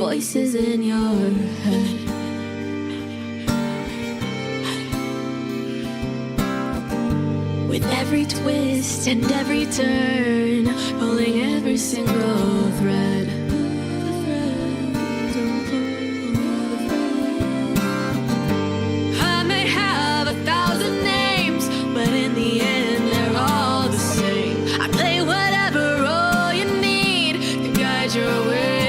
voices in your head. With every twist and every turn, pulling every single thread. I may have 1,000 names, but in the end they're all the same. I play whatever role you need to guide your way.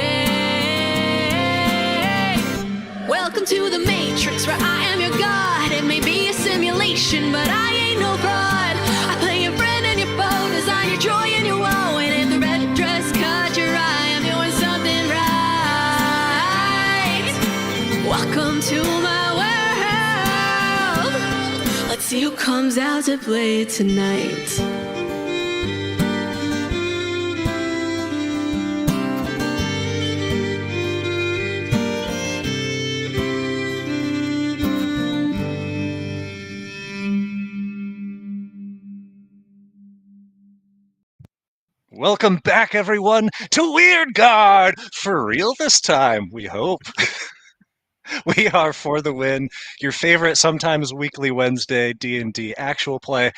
Welcome to the Matrix, where I am your god. It may be a simulation, but I ain't no fraud. I play your friend and your foe, design your joy and your woe. And if the red dress caught your eye, I'm doing something right. Welcome to my world. Let's see who comes out to play tonight. Welcome back, everyone, to Wyrdgard! For real this time, we hope. We are For the Win, your favorite, sometimes weekly Wednesday D&D actual play.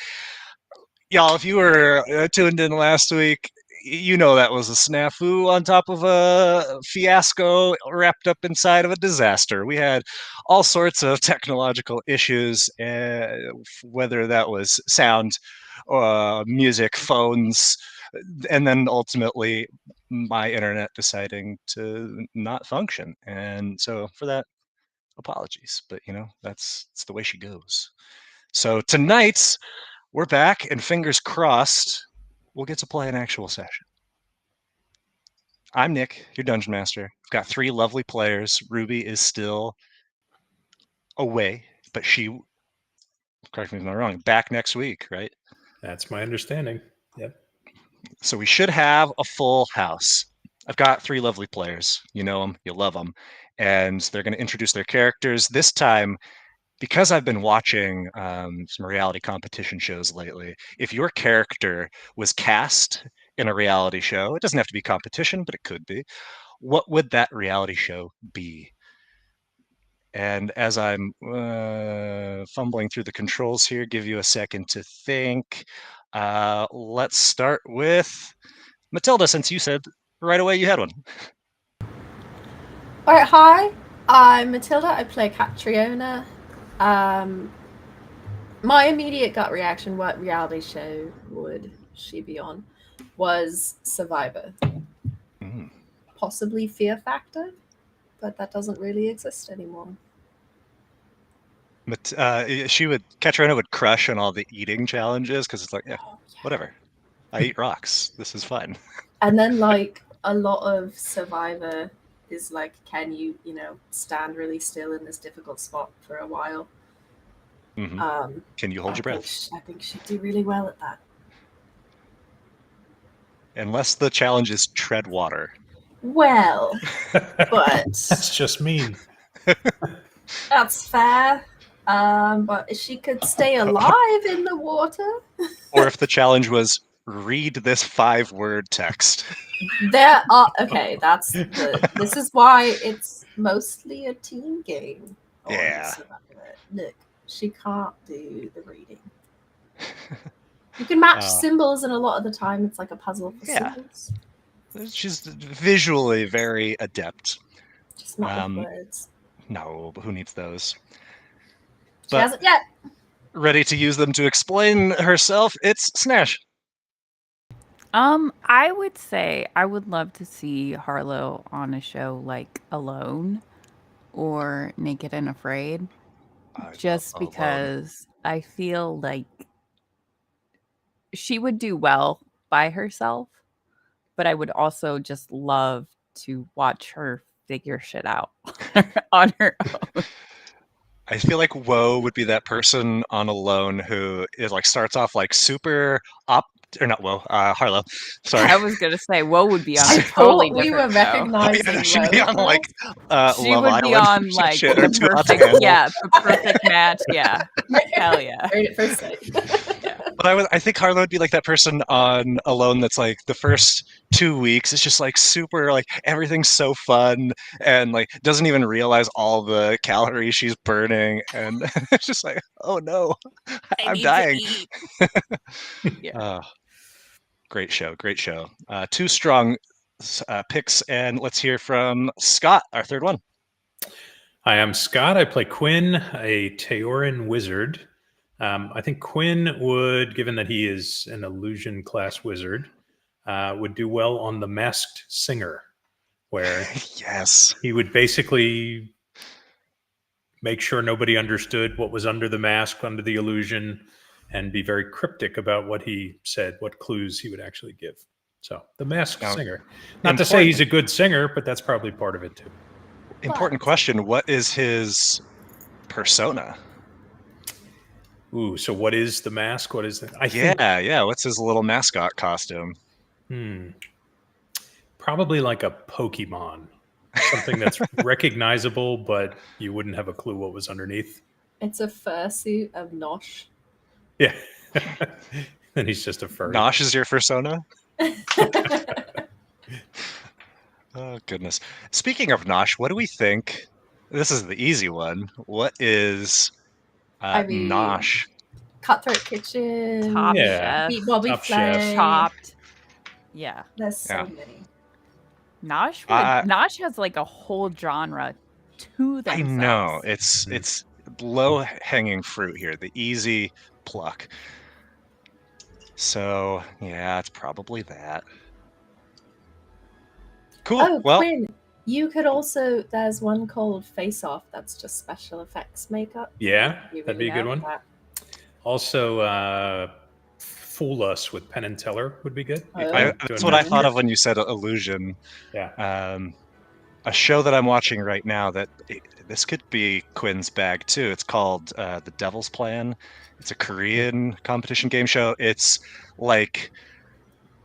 Y'all, if you were tuned in last week, you know that was a snafu on top of a fiasco wrapped up inside of a disaster. We had all sorts of technological issues, whether that was sound, music, phones, and then ultimately my internet deciding to not function. And so for that, apologies, but that's the way she goes. So tonight we're back, and fingers crossed we'll get to play an actual session. I'm Nick, your dungeon master. I've got 3 lovely players. Ruby is still away, but she, correct me if I'm wrong, back next week, right? That's my understanding. Yep. So we should have a full house. I've got 3 lovely players. You know them, you love them. And they're going to introduce their characters. This time, because I've been watching some reality competition shows lately, if your character was cast in a reality show, it doesn't have to be competition, but it could be, what would that reality show be? And as I'm fumbling through the controls here, give you a second to think. Let's start with Matilda, since you said right away you had one. All right, hi. I'm Matilda. I play Catriona. My immediate gut reaction, what reality show would she be on, was Survivor. Possibly Fear Factor, but that doesn't really exist anymore. Catriona would crush on all the eating challenges because it's like, whatever. I eat rocks. This is fun. And then, like, a lot of Survivor is like, can you, stand really still in this difficult spot for a while? Mm-hmm. Can you hold your breath? I think she'd do really well at that. Unless the challenge is tread water. Well, but that's just mean. That's fair. But if she could stay alive in the water. Or if the challenge was read this 5-word text. Okay, this is why it's mostly a team game. Yeah. Look, she can't do the reading. You can match symbols, and a lot of the time it's like a puzzle for symbols. She's visually very adept. Just not with words. No, but who needs those? She hasn't yet. Ready to use them to explain herself, it's Snash. I would say I would love to see Harlow on a show like Alone or Naked and Afraid. Just because I feel like she would do well by herself, but I would also just love to watch her figure shit out on her own. I feel like Woe would be that person on Alone who is like starts off like super Harlow. Sorry. I was gonna say Woe would be on I a totally thought we different were show. recognizing She'd be on like she Love would Island be on like shit, the or Too Hot to perfect, Handle. the perfect match. Yeah, hell yeah. Married at first sight. Yeah. But I think Harlow would be like that person on Alone that's like the first 2 weeks it's just like super like everything's so fun and like doesn't even realize all the calories she's burning and it's just like, oh no, I'm dying. Great show. Two strong picks, and let's hear from Scott, our third one. Hi, I'm Scott. I play Quinn, a Teoran wizard. I think Quinn would, given that he is an illusion class wizard, would do well on the Masked Singer, where Yes, he would basically make sure nobody understood what was under the mask, under the illusion, and be very cryptic about what he said, what clues he would actually give. So the Masked Singer. Not to say he's a good singer, but that's probably part of it too. Important question. What is his persona? Ooh, so what is the mask? What is that? What's his little mascot costume? Probably like a Pokemon. Something that's recognizable, but you wouldn't have a clue what was underneath. It's a fursuit of Nosh. Yeah. And he's just a furry. Nosh is your persona? Oh, goodness. Speaking of Nosh, what do we think? This is the easy one. What is Nosh? Cutthroat Kitchen. Top Yeah. Chef. Beat Bobby Top Flay. Chef. Chopped. Yeah. There's so Yeah. many. Nosh has like a whole genre to themselves. I know. It's low-hanging fruit here, the easy pluck. So, yeah, it's probably that. Cool. Oh, well, Quinn, you could also, there's one called Face Off that's just special effects makeup. Yeah, You that'd be a really good one. like Also, Fool Us with Penn and Teller would be good. that's what I thought of when you said illusion. Yeah. A show that I'm watching right now this could be Quinn's bag too. It's called The Devil's Plan. It's a Korean competition game show. It's like,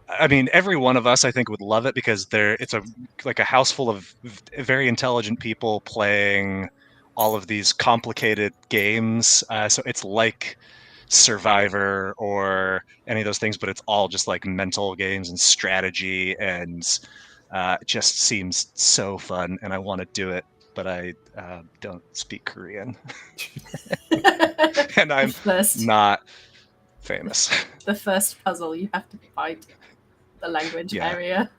I mean, every one of us I think would love it because it's a house full of very intelligent people playing all of these complicated games. So it's like Survivor or any of those things, but it's all just like mental games and strategy, and it just seems so fun, and I want to do it, but I don't speak Korean, and I'm not famous. The first puzzle you have to find the language area.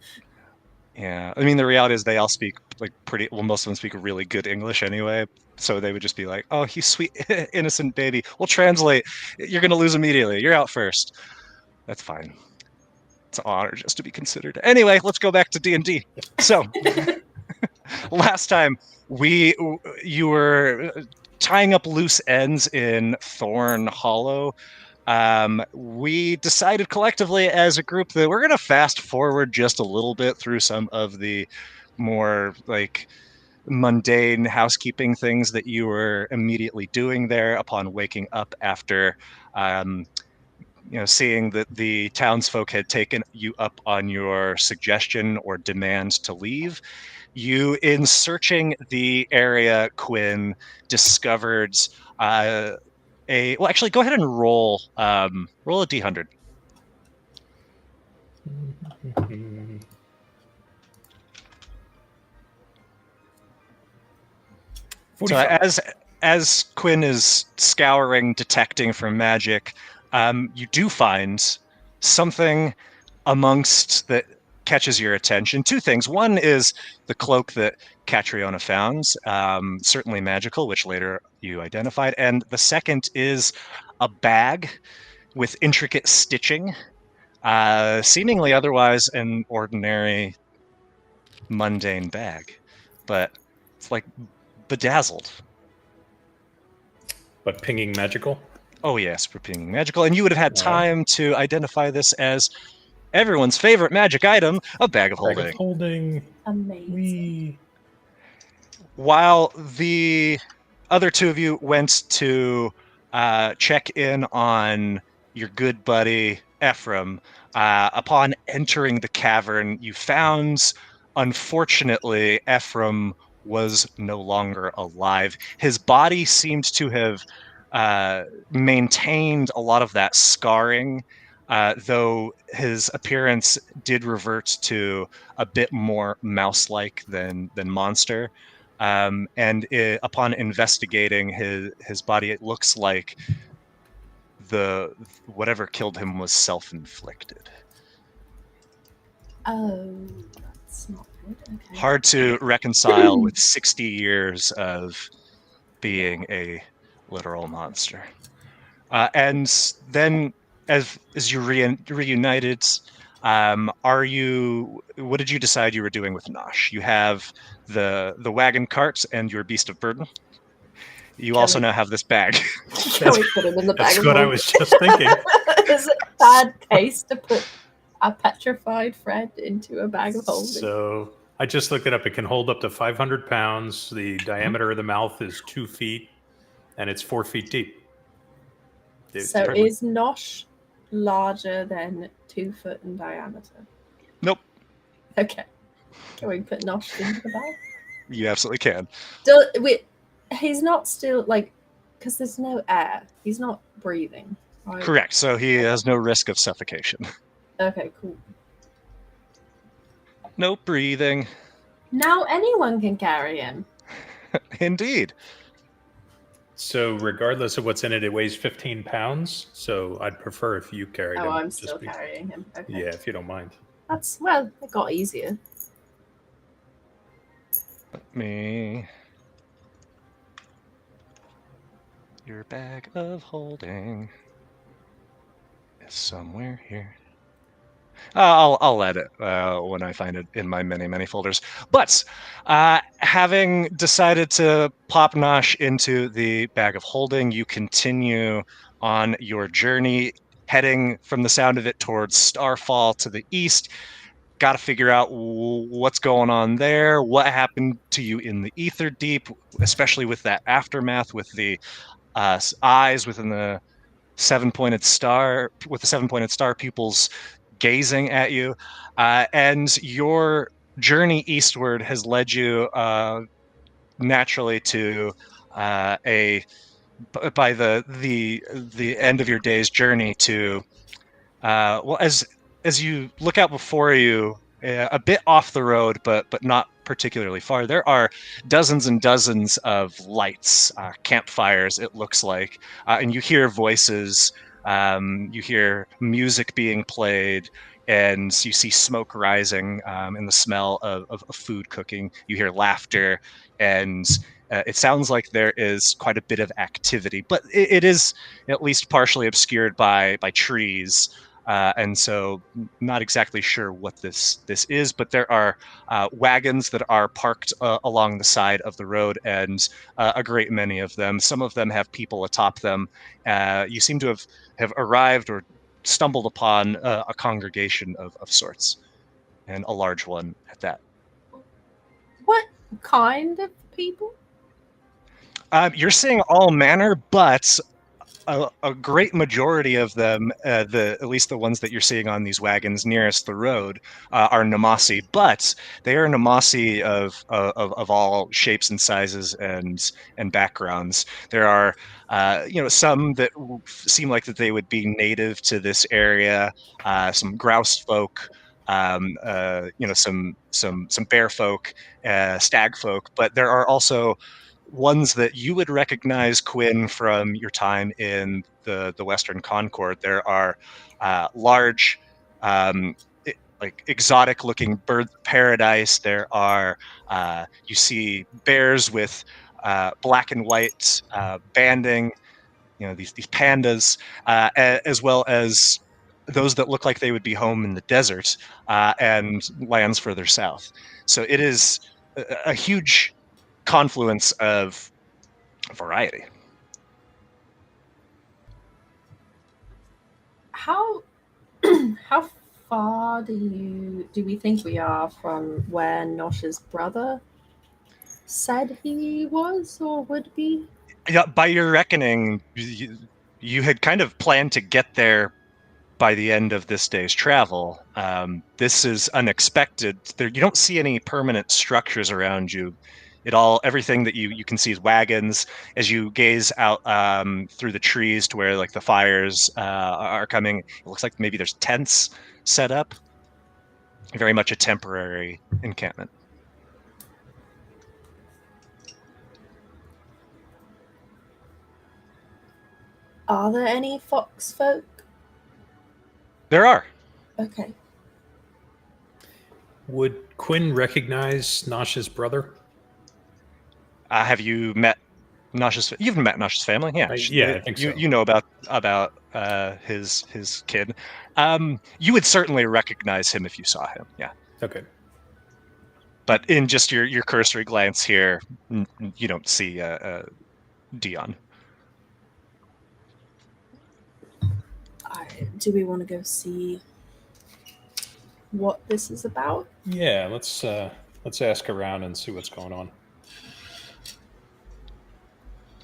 Yeah, I mean, the reality is they all speak like most of them speak really good English anyway, so they would just be like, oh, he's sweet, innocent baby. We'll translate. You're going to lose immediately. You're out first. That's fine. It's an honor just to be considered. Anyway, let's go back to D&D. So, last time you were tying up loose ends in Thorn Hollow. We decided collectively as a group that we're going to fast forward just a little bit through some of the more like mundane housekeeping things that you were immediately doing there upon waking up after seeing that the townsfolk had taken you up on your suggestion or demand to leave. You, in searching the area, Quinn, discovered well, actually, go ahead and roll a d100. So as Quinn is scouring, detecting for magic, you do find something amongst that catches your attention. Two things. One is the cloak that Catriona found, certainly magical, which later you identified. And the second is a bag with intricate stitching, seemingly otherwise an ordinary, mundane bag. But it's like bedazzled. But pinging magical? Oh, yes, for pinging magical. And you would have had time to identify this as everyone's favorite magic item, a bag of holding. Bag of holding. Amazing. While the other two of you went to check in on your good buddy Ephraim, upon entering the cavern, you found, unfortunately, Ephraim was no longer alive. His body seemed to have maintained a lot of that scarring, though his appearance did revert to a bit more mouse-like than monster. Upon investigating his body, it looks like whatever killed him was self-inflicted. Oh, that's not good. Okay. Hard to reconcile with 60 years of being a literal monster. And then, as you reunited, what did you decide you were doing with Nosh? You have the wagon cart and your beast of burden. You also now have this bag. Can we put him in the bag? That's what I was just thinking. Is it a bad case to put a petrified friend into a bag of holding? So I just looked it up. It can hold up to 500 pounds. The diameter of the mouth is 2 feet, and it's 4 feet deep. So is Nosh larger than 2 foot in diameter? Nope. Okay. Can we put Nosh into the bag? You absolutely can. He's not still, like, because there's no air. He's not breathing. Right? Correct. So he has no risk of suffocation. Okay, cool. No breathing. Now anyone can carry him. Indeed. So regardless of what's in it, it weighs 15 pounds. So I'd prefer if you carried him. Oh, I'm still carrying him. Okay. Yeah, if you don't mind. It got easier. Your bag of holding is somewhere here. I'll add it when I find it in my many folders. But having decided to pop Nosh into the bag of holding, you continue on your journey, heading from the sound of it towards Starfall to the east. Got to figure out what's going on there, what happened to you in the Ether Deep, especially with that aftermath, with the eyes within the seven-pointed star, with the seven-pointed star pupils gazing at you, and your journey eastward has led you naturally to by the end of your day's journey to as you look out before you, a bit off the road, but not particularly far, there are dozens and dozens of lights, campfires, it looks like, and you hear voices, you hear music being played, and you see smoke rising, and the smell of food cooking. You hear laughter, and it sounds like there is quite a bit of activity, but it is at least partially obscured by trees. And so not exactly sure what this is, but there are wagons that are parked along the side of the road, and a great many of them. Some of them have people atop them. You seem to have arrived or stumbled upon a congregation of sorts, and a large one at that. What kind of people? You're seeing all manner, but a great majority of them, at least the ones that you're seeing on these wagons nearest the road, are Namasi, but they are Namasi of all shapes and sizes and backgrounds. There are some that seem like that they would be native to this area, some grouse folk, some bear folk, stag folk, but there are also ones that you would recognize, Quinn, from your time in the Western Concord. There are large, exotic-looking bird paradise. There are you see bears with black and white banding. These pandas, as well as those that look like they would be home in the desert and lands further south. So it is a huge confluence of variety. How far do we think we are from where Nosh's brother said he was or would be? Yeah, by your reckoning, you had kind of planned to get there by the end of this day's travel. This is unexpected. You don't see any permanent structures around you. everything that you can see is wagons. As you gaze out through the trees to where like the fires are coming, it looks like maybe there's tents set up. Very much a temporary encampment. Are there any fox folk? There are. Okay. Would Quinn recognize Nosh's brother? Have you met Nosh's? You've met Nosh's family, yeah. Yeah, I think so. You know about his kid. You would certainly recognize him if you saw him. Yeah. Okay. But in just your cursory glance here, you don't see Dion. Do we want to go see what this is about? Yeah, let's ask around and see what's going on.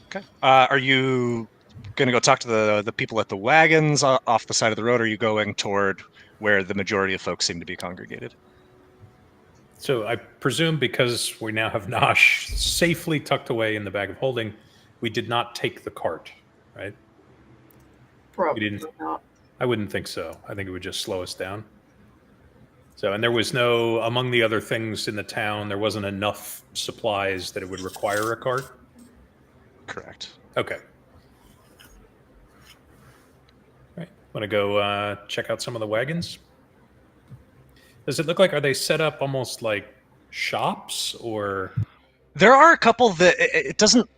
Okay. Are you going to go talk to the people at the wagons off the side of the road, or are you going toward where the majority of folks seem to be congregated? So I presume because we now have Nosh safely tucked away in the bag of holding, we did not take the cart, right? Probably not. I wouldn't think so. I think it would just slow us down. So, and there was no, among the other things in the town, there wasn't enough supplies that it would require a cart? Correct. Okay. All right. Want to go check out some of the wagons? Does it look like, are they set up almost like shops, or? There are a couple that it doesn't,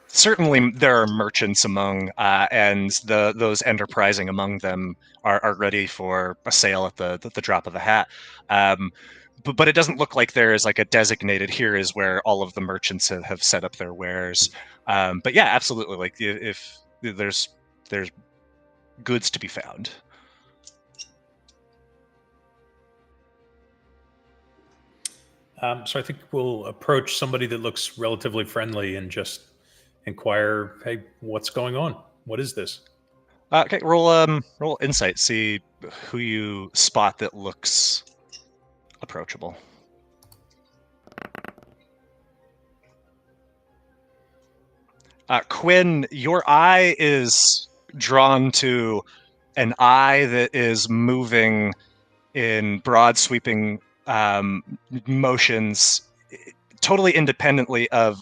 certainly there are merchants among, and those enterprising among them are ready for a sale at the drop of a hat. But it doesn't look like there is like a designated, here is where all of the merchants have set up their wares. But yeah, absolutely. Like if there's goods to be found. So I think we'll approach somebody that looks relatively friendly and just inquire, hey, what's going on? What is this? Okay, roll insight, see who you spot that looks approachable. Quinn, your eye is drawn to an eye that is moving in broad sweeping motions, totally independently of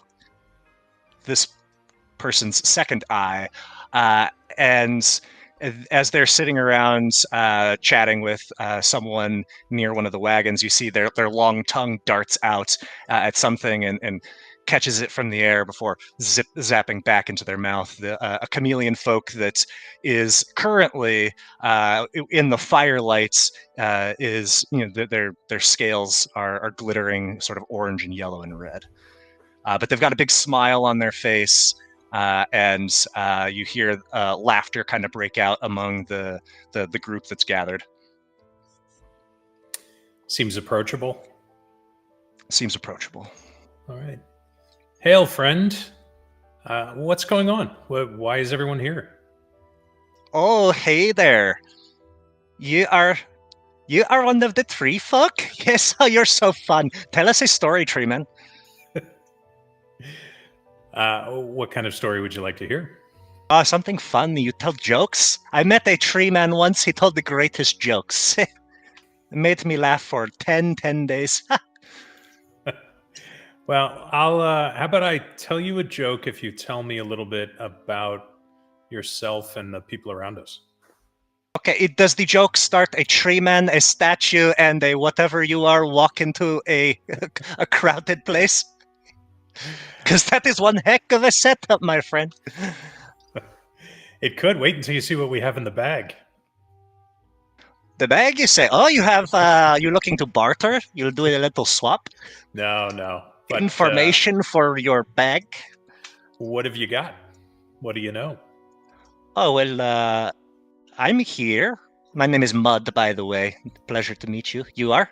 this person's second eye, and as they're sitting around chatting with someone near one of the wagons, you see their long tongue darts out at something and catches it from the air before zapping back into their mouth. A chameleon folk that is currently in the firelights is, their scales are glittering sort of orange and yellow and red. But they've got a big smile on their face, and you hear laughter kind of break out among the group that's gathered. Seems approachable. Seems approachable. All right. Hail, friend. What's going on? Why is everyone here? Oh, hey there. You are one of the tree folk? Yes, oh, you're so fun. Tell us a story, tree man. What kind of story would you like to hear? Something fun. You tell jokes? I met a tree man once. He told the greatest jokes. It made me laugh for 10 days. Well, how about I tell you a joke if you tell me a little bit about yourself and the people around us? Okay, does the joke start a tree man, a statue, and a whatever you are walk into a crowded place? Because that is one heck of a setup, my friend. It could. Wait until you see what we have in the bag. The bag, you say? Oh, you have, you looking to barter? You'll do a little swap? No. But, information for your bag? What have you got? What do you know? Oh, well, I'm here. My name is Mud, by the way. Pleasure to meet you. You are?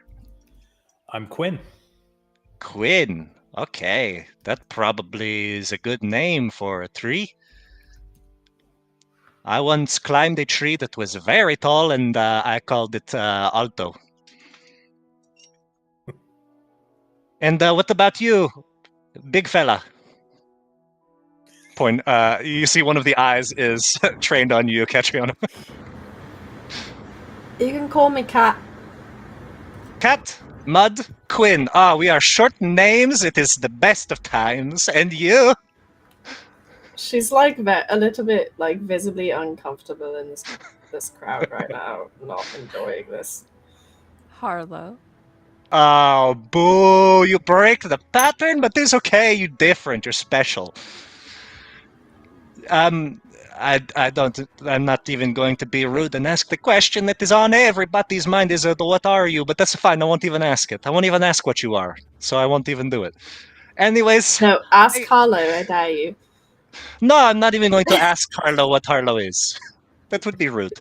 I'm Quinn. Quinn. Okay. That probably is a good name for a tree. I once climbed a tree that was very tall, and I called it Alto. And what about you, big fella? Point. You see one of the eyes is trained on you, catching on him. You can call me Cat. Cat, Mud, Quinn. Ah, we are short names. It is the best of times. And you? She's like a little bit like visibly uncomfortable in this crowd right now, not enjoying this. Harlow. Oh, boo! You break the pattern, but it's okay. You're different. You're special. I don't. I'm not even going to be rude and ask the question that is on everybody's mind. Is what are you? But that's fine. I won't even ask it. I won't even ask what you are. So I won't even do it. Anyways. No, ask Harlow, I dare you. No, I'm not even going to ask Harlow what Harlow is. That would be rude.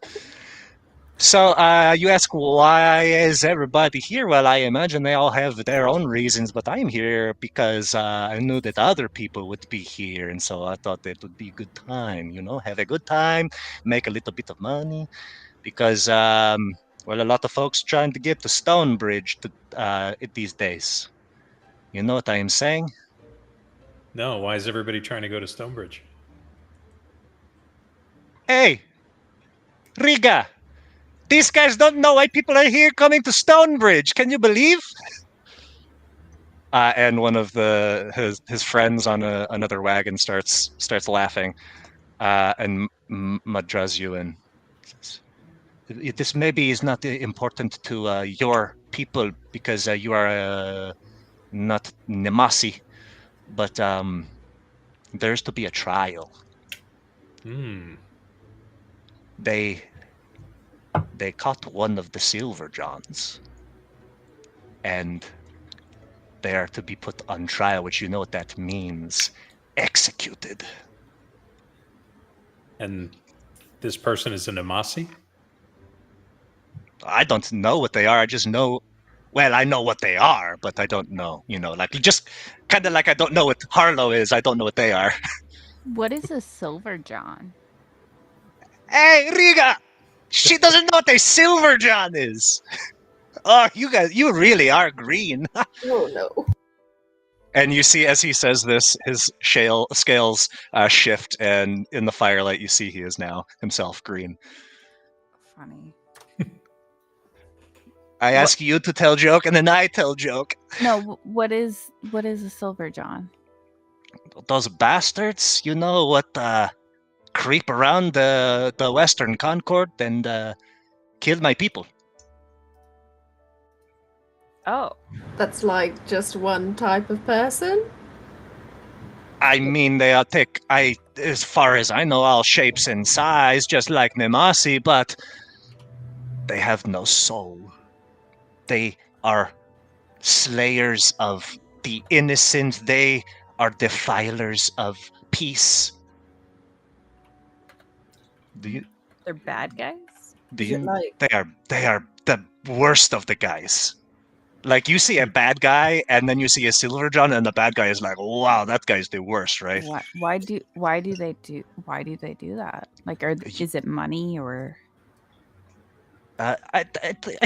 So, you ask why is everybody here? Well, I imagine they all have their own reasons, but I'm here because I knew that other people would be here, and so I thought it would be a good time, have a good time, make a little bit of money, because, well, a lot of folks trying to get to Stonebridge these days. You know what I am saying? No, why is everybody trying to go to Stonebridge? Hey, Riga! These guys don't know why people are here coming to Stonebridge. Can you believe? And one of his friends on another wagon starts laughing, and Mud draws you in. Says, this maybe is not important to your people because you are not Nemasi, but there's to be a trial. They caught one of the Silver Johns, and they are to be put on trial, which you know what that means. Executed. And this person is a Nemasi? I don't know what they are. I just know, well, I know what they are, but I don't know, like just kind of like I don't know what Harlow is. I don't know what they are. What is a Silver John? Hey, Riga! She doesn't know what a Silver John is. Oh, you guys, you really are green. Oh no. And you see, as he says this, his scales shift, and in the firelight, you see he is now himself green. Funny. I ask you to tell joke, and then I tell joke. No, what is a Silver John? Those bastards, what creep around the Western Concord and killed my people. Oh. That's like just one type of person? I mean, they are as far as I know, all shapes and size, just like Nemasi, but they have no soul. They are slayers of the innocent. They are defilers of peace. They're bad guys? They are the worst of the guys. Like, you see a bad guy, and then you see a Silver John, and the bad guy is like, wow, that guy's the worst, right? Why do they do that? Like, is it money or? I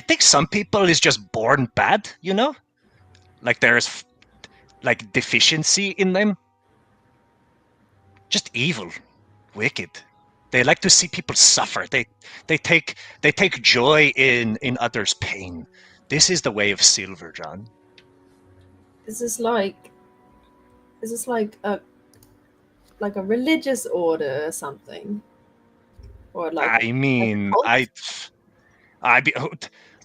think some people is just born bad, like there's like deficiency in them. Just evil, wicked. They like to see people suffer. They take joy in others' pain. This is the way of Silver John. Is this like a religious order or something? Or like I mean,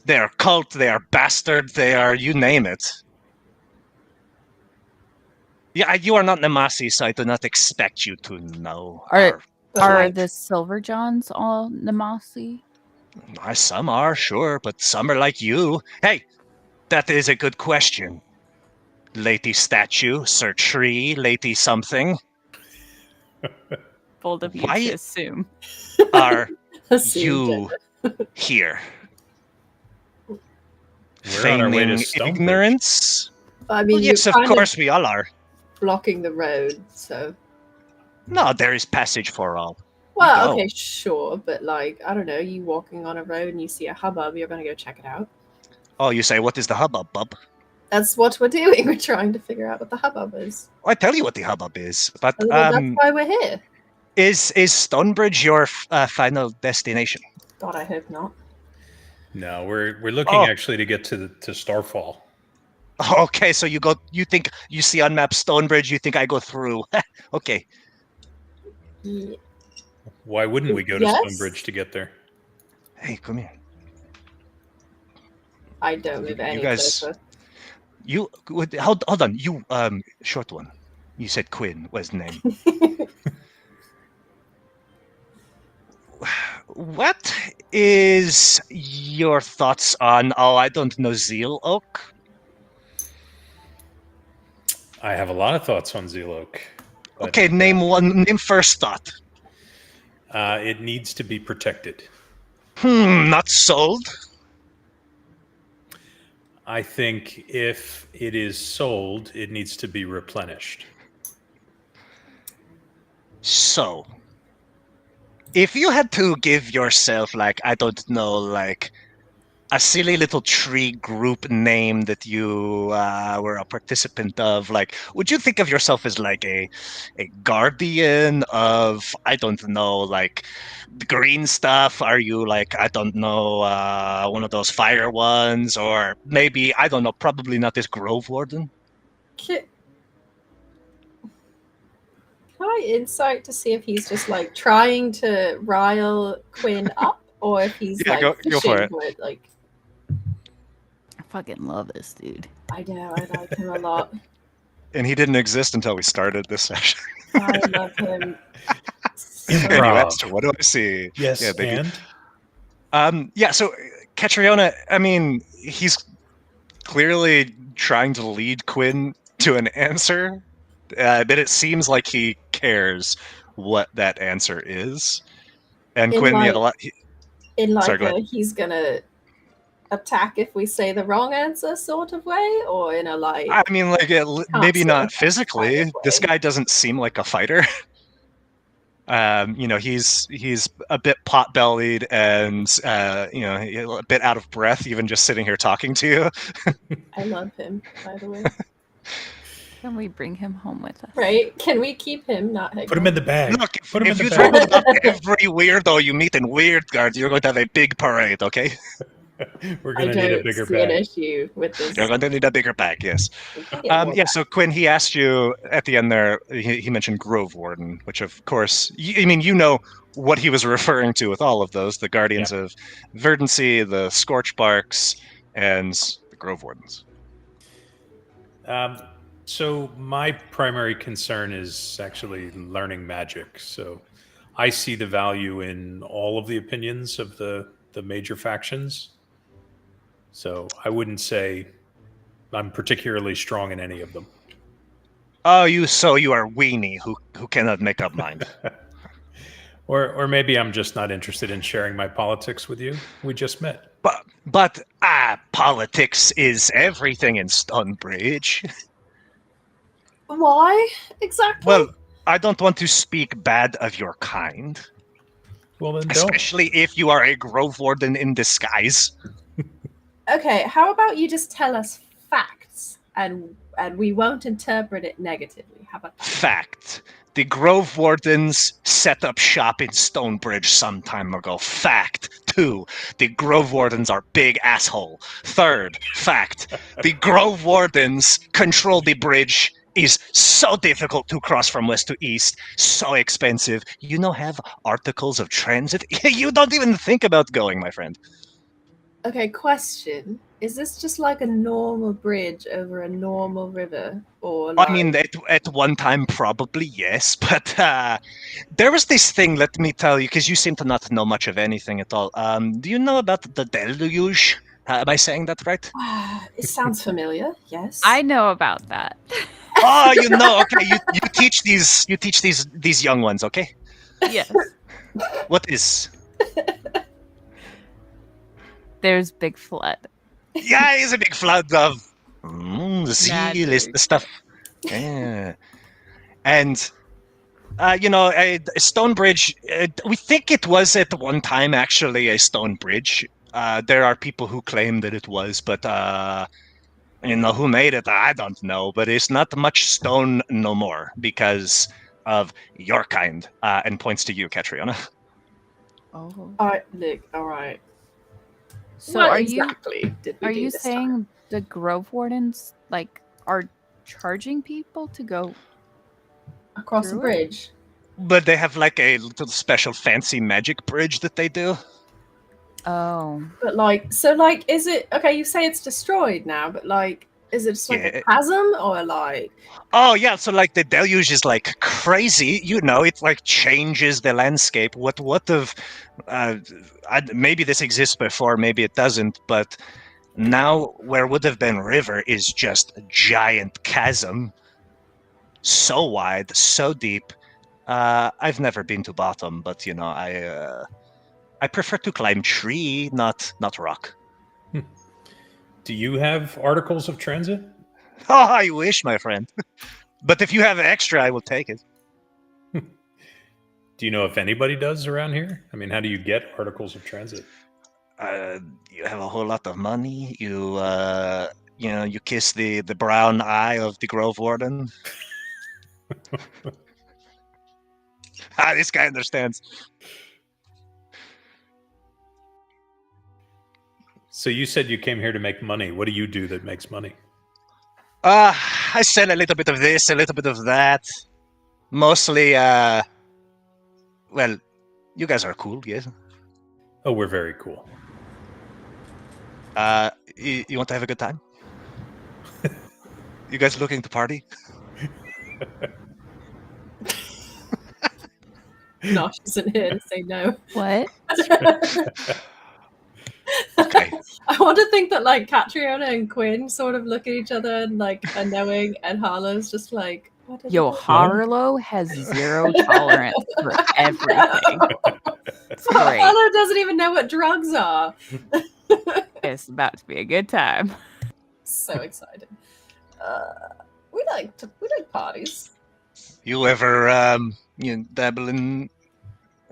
they are cult, they are bastard, they are you name it. Yeah, you are not Nemasi, so I do not expect you to know. Are the Silver Johns all Nemasi? Some are, sure, but some are like you. Hey, that is a good question. Lady Statue, Sir Tree, Lady Something. Bold of you to assume. Are you here? We're on our way to Stonebridge. Ignorance? I mean, yes, of course we all are. Blocking the road, so. No, there is passage for all. Well, okay, sure, but like, I don't know, you walking on a road and you see a hubbub, you're gonna go check it out. Oh, you say, what is the hubbub, bub? That's what we're doing. We're trying to figure out what the hubbub is. I tell you what the hubbub is, but Well, that's why we're here. is Stonebridge your final destination? God, I hope not. No, we're looking actually to get to Starfall. Okay, so you think you see on map Stonebridge, you think I go through. Okay. Yeah. Why wouldn't we go to Stonebridge to get there? Hey, come here. I don't move any closer. Hold on. You short one. You said Quinn was the name. What is your thoughts on I don't know, Zeal Oak? I have a lot of thoughts on Zeal Oak. Okay, name first thought. It needs to be protected. Not sold. I think if it is sold, it needs to be replenished. So, if you had to give yourself, I don't know, a silly little tree group name that you were a participant of, would you think of yourself as a guardian of, I don't know, the green stuff? Are you I don't know, one of those fire ones? Or maybe, I don't know, probably not this Grove Warden? Can I insight to see if he's just trying to rile Quinn up, or if he's go for it. I fucking love this dude. I know, I like him a lot. And he didn't exist until we started this session. I love him. Anyway, so what do I see? Yes, yeah, and? So Catriona, I mean, he's clearly trying to lead Quinn to an answer, but it seems like he cares what that answer is. And Quinn, he's gonna attack if we say the wrong answer sort of way, or in a I mean, maybe not physically. This guy doesn't seem like a fighter. He's a bit pot-bellied and a bit out of breath, even just sitting here talking to you. I love him, by the way. Can we bring him home with us? Right? Can we keep him? Not put him in the bag. Look, if you travel about every weirdo you meet in Wyrdgard, you're going to have a big parade, okay? We're going to need a bigger bag. An issue with this. You're going to need a bigger bag, yes. So Quinn, he asked you at the end there, he mentioned Grove Warden, which of course, you know what he was referring to with all of those, the Guardians of Verdancy, the Scorchbarks, and the Grove Wardens. So my primary concern is actually learning magic. So I see the value in all of the opinions of the major factions. So I wouldn't say I'm particularly strong in any of them. Oh, you are weenie who cannot make up mind. Or maybe I'm just not interested in sharing my politics with you. We just met. But politics is everything in Stonebridge. Why exactly? Well, I don't want to speak bad of your kind. Well, then don't. Especially if you are a Grove Warden in disguise. Okay, how about you just tell us facts and we won't interpret it negatively? How about that? Fact. The Grove Wardens set up shop in Stonebridge some time ago. Fact. 2. The Grove Wardens are big asshole. 3rd, fact. The Grove Wardens control the bridge. Is so difficult to cross from west to east, so expensive. Have articles of transit. You don't even think about going, my friend. Okay, question. Is this just like a normal bridge over a normal river? Or I mean, at one time, probably, yes. But there was this thing, let me tell you, because you seem to not know much of anything at all. Do you know about the deluge? Am I saying that right? It sounds familiar, yes. I know about that. Oh, okay. You teach these young ones, okay? Yes. What is? There's big flood. Yeah, it's a big flood of zeal is the stuff. Yeah. And Stonebridge, we think it was at one time actually a stone bridge. There are people who claim that it was, but You know, who made it? I don't know, but it's not much stone no more because of your kind, and points to you, Catriona. Oh. Look, all right. So What are exactly did we Are do you this saying time? the Grove Wardens are charging people to go Across a through it? bridge? But they have like a little special fancy magic bridge that they do. Oh. But is it okay? You say it's destroyed now, but is it just like Yeah. a chasm or like? Oh yeah, so like the deluge is like crazy, you know, it like changes the landscape. What of maybe this exists before, maybe it doesn't, but now where would have been river is just a giant chasm. So wide, so deep. I've never been to bottom, but you know, I prefer to climb tree, not rock. Do you have articles of transit? Oh, I wish, my friend. But if you have extra, I will take it. Do you know if anybody does around here? I mean, how do you get articles of transit? You have a whole lot of money. You you kiss the brown eye of the Grove Warden. This guy understands. So you said you came here to make money. What do you do that makes money? I sell a little bit of this, a little bit of that. Mostly, well, you guys are cool, yes? Oh, we're very cool. You want to have a good time? You guys looking to party? Nosh isn't here to say no. What? Okay. I want to think that like Catriona and Quinn sort of look at each other and like are knowing, and Harlow's just like, what is Yo, it? Harlow has zero tolerance for everything. It's great. Harlow doesn't even know what drugs are. It's about to be a good time. So excited. We like parties. You ever dabble in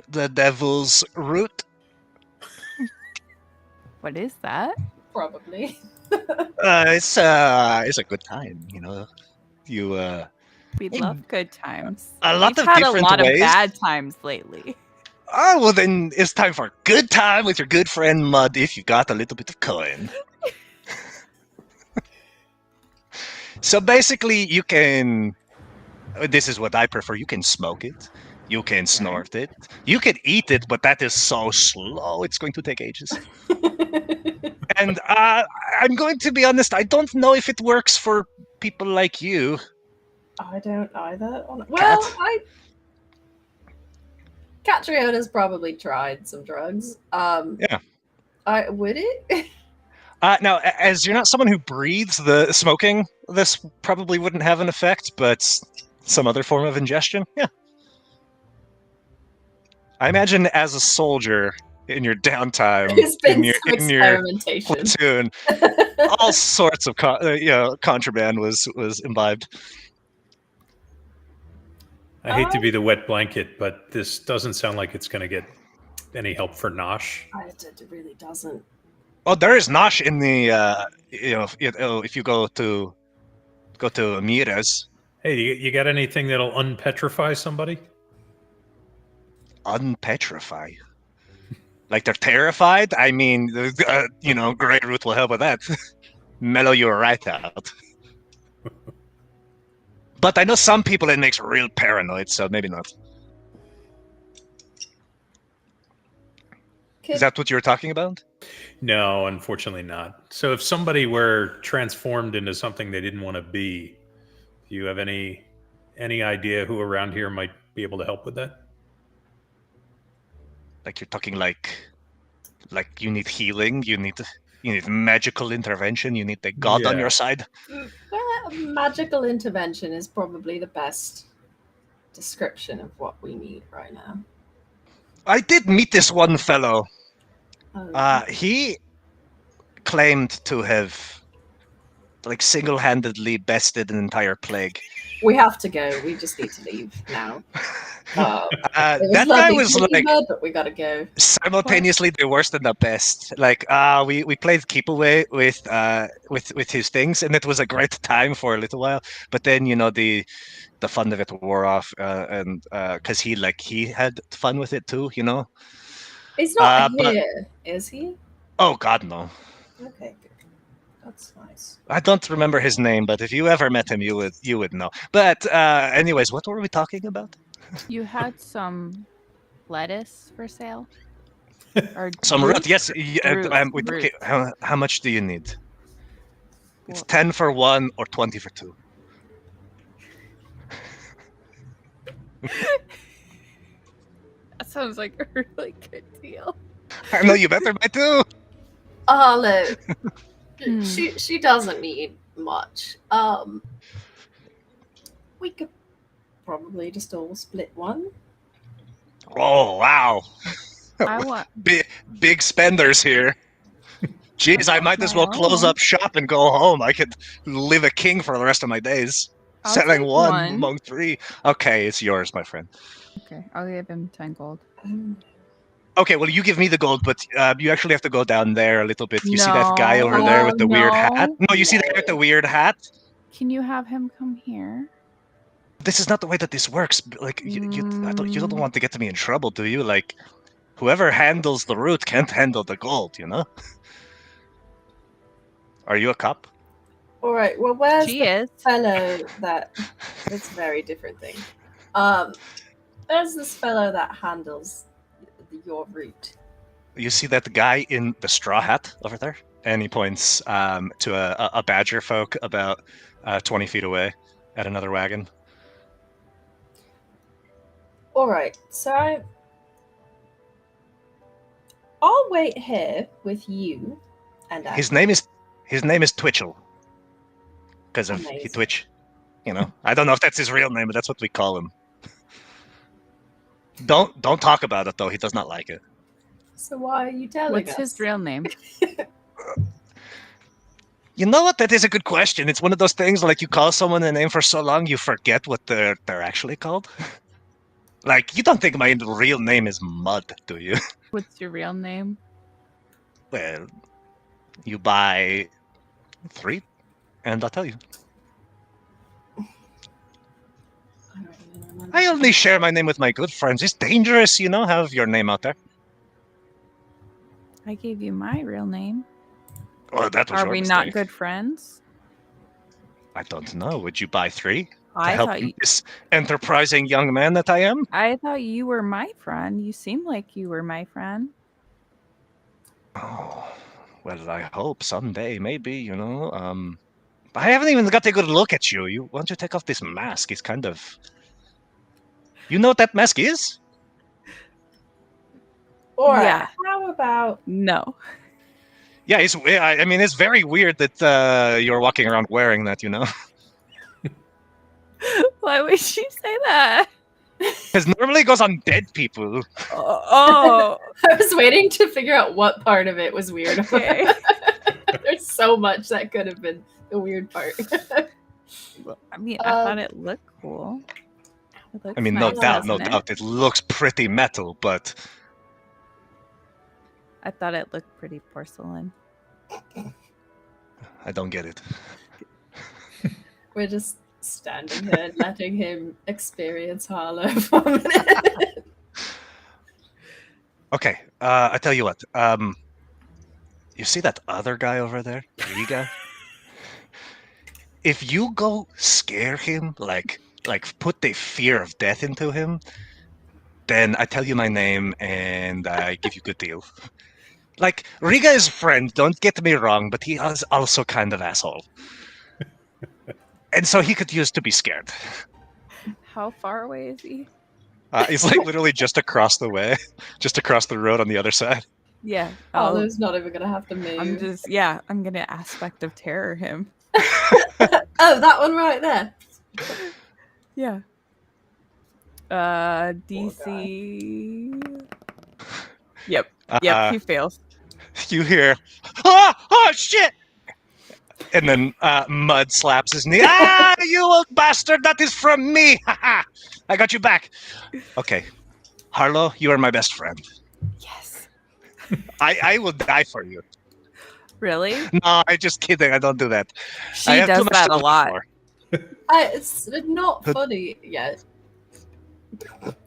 the devil's root? What is that? Probably. It's a good time, you know. You We Hey, love good times. a lot We've of had a different lot ways. of bad times lately. Oh, well then it's time for a good time with your good friend Mud if you got a little bit of coin. So basically you can, this is what I prefer, you can smoke it, you can snort it, you can eat it, but that is so slow, it's going to take ages. And I'm going to be honest, I don't know if it works for people like you. I don't either. Cat? Well, Catriona's probably tried some drugs. Yeah. Would it? Now, as you're not someone who breathes the smoking, this probably wouldn't have an effect, but some other form of ingestion, yeah. I imagine as a soldier in your downtime, There's been some in your experimentation. platoon, all sorts of contraband was imbibed. I hate to be the wet blanket, but this doesn't sound like it's going to get any help for Nosh. It really doesn't. Oh, there is Nosh in the if you go to Amira's. Hey, you got anything that'll unpetrify somebody? Unpetrify. Like they're terrified? I mean, Grey Root will help with that. Mellow you right out. But I know some people it makes real paranoid, so maybe not. Is that what you were talking about? No, unfortunately not. So if somebody were transformed into something they didn't want to be, do you have any idea who around here might be able to help with that? Like you're talking like you need healing, you need magical intervention, you need the god on your side. Well, magical intervention is probably the best description of what we need right now. I did meet this one fellow. Oh. He claimed to have like single-handedly bested an entire plague. We have to go. We just need to leave now. It was that guy lovely was talking like about it, but we gotta go. simultaneously the worst and the best. Like we played keep away with his things, and it was a great time for a little while. But then the fun of it wore off, and because he had fun with it too. He's not But here, is he? oh God, no. Okay, good. That's nice. I don't remember his name, but if you ever met him, you would know. But anyways, what were we talking about? You had some lettuce for sale? Or Some root, yes. Root. Okay, how much do you need? It's Well- 10 for 1 or 20 for 2. That sounds like a really good deal. I know you better buy 2. Look, Hmm. she doesn't need much. We could probably just all split one. Oh wow, I want big spenders here. Jeez, I might as well close up shop and go home. I could live a king for the rest of my days. I'll Selling take one one. among 3. Okay, it's yours, my friend. Okay, I'll give him 10 gold. Okay, well, you give me the gold, but you actually have to go down there a little bit. You see that guy over there with the weird hat? No, you see that guy with the weird hat? Can you have him come here? This is not the way that this works. Like, you don't want to get me in trouble, do you? Like, whoever handles the root can't handle the gold, Are you a cop? All right. Well, where's She the is. fellow that? It's a very different thing. There's this fellow that handles your route. You see that guy in the straw hat over there? And he points to a badger folk about 20 feet away at another wagon. All right. So I'll wait here with you. And His name is Twitchell. Because of he Amazing. twitch. I don't know if that's his real name, but that's what we call him. Don't talk about it though. He does not like it. So why are you telling What's us? his real name? You know what? That is a good question. It's one of those things like you call someone a name for so long you forget what they're actually called. Like you don't think my real name is Mud, do you? What's your real name? Well, you buy 3, and I'll tell you. I only share my name with my good friends. It's dangerous, have your name out there. I gave you my real name. Well, that was Are your we not mistake. good friends? I don't know. Would you buy 3 to I help thought you, this enterprising young man that I am? I thought you were my friend. You seem like you were my friend. Oh, well, I hope someday, maybe, I haven't even got a good look at you. Why don't you take off this mask? It's kind of... You know what that mask is? All right. Yeah. How about No. Yeah, it's very weird that you're walking around wearing that, Why would she say that? Because normally it goes on dead people. Oh. I was waiting to figure out what part of it was weird. Okay. There's so much that could have been the weird part. I mean, I thought it looked cool. It looks No nice, doubt, no doesn't it? doubt. It looks pretty metal, but I thought it looked pretty porcelain. I don't get it. We're just standing there letting him experience Harlow for a minute. Okay, I tell you what. You see that other guy over there, Riga? If you go scare him, like put the fear of death into him, then I tell you my name and I give you a good deal. Like, Riga is a friend, don't get me wrong, but he is also kind of asshole. And so he could use to be scared. How far away is he? He's like literally just across the way, just across the road on the other side. Yeah. Harlow's not even gonna have to move. I'm gonna aspect of terror him. Oh, that one right there. Yeah. DC. Yep. He fails. You hear, oh shit! And then Mud slaps his knee. Ah, you old bastard! That is from me! Ha ha! I got you back. Okay, Harlow, you are my best friend. Yes. I will die for you. Really? No, I'm just kidding. I don't do that. She I have does too much that to a live lot. for. It's not funny yet.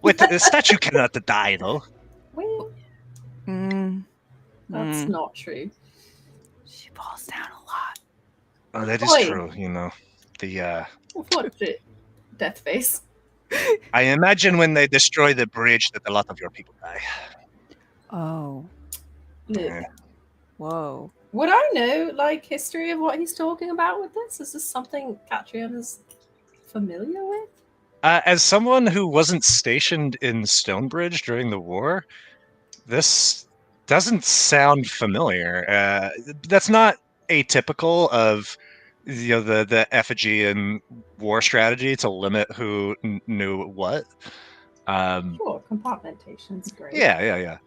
Wait, the statue cannot die, though. Well, Mm. that's not true. She falls down a lot. Oh, that is Oi. true. You know, the What the death face? I imagine when they destroy the bridge that a lot of your people die. Oh. Look, Yeah. Whoa. would I know like history of what he's talking about with this? Is this something Catriona familiar with? As someone who wasn't stationed in Stonebridge during the war, this doesn't sound familiar. That's not atypical of the effigy and war strategy to limit who knew what. Sure, compartmentation's great. Yeah.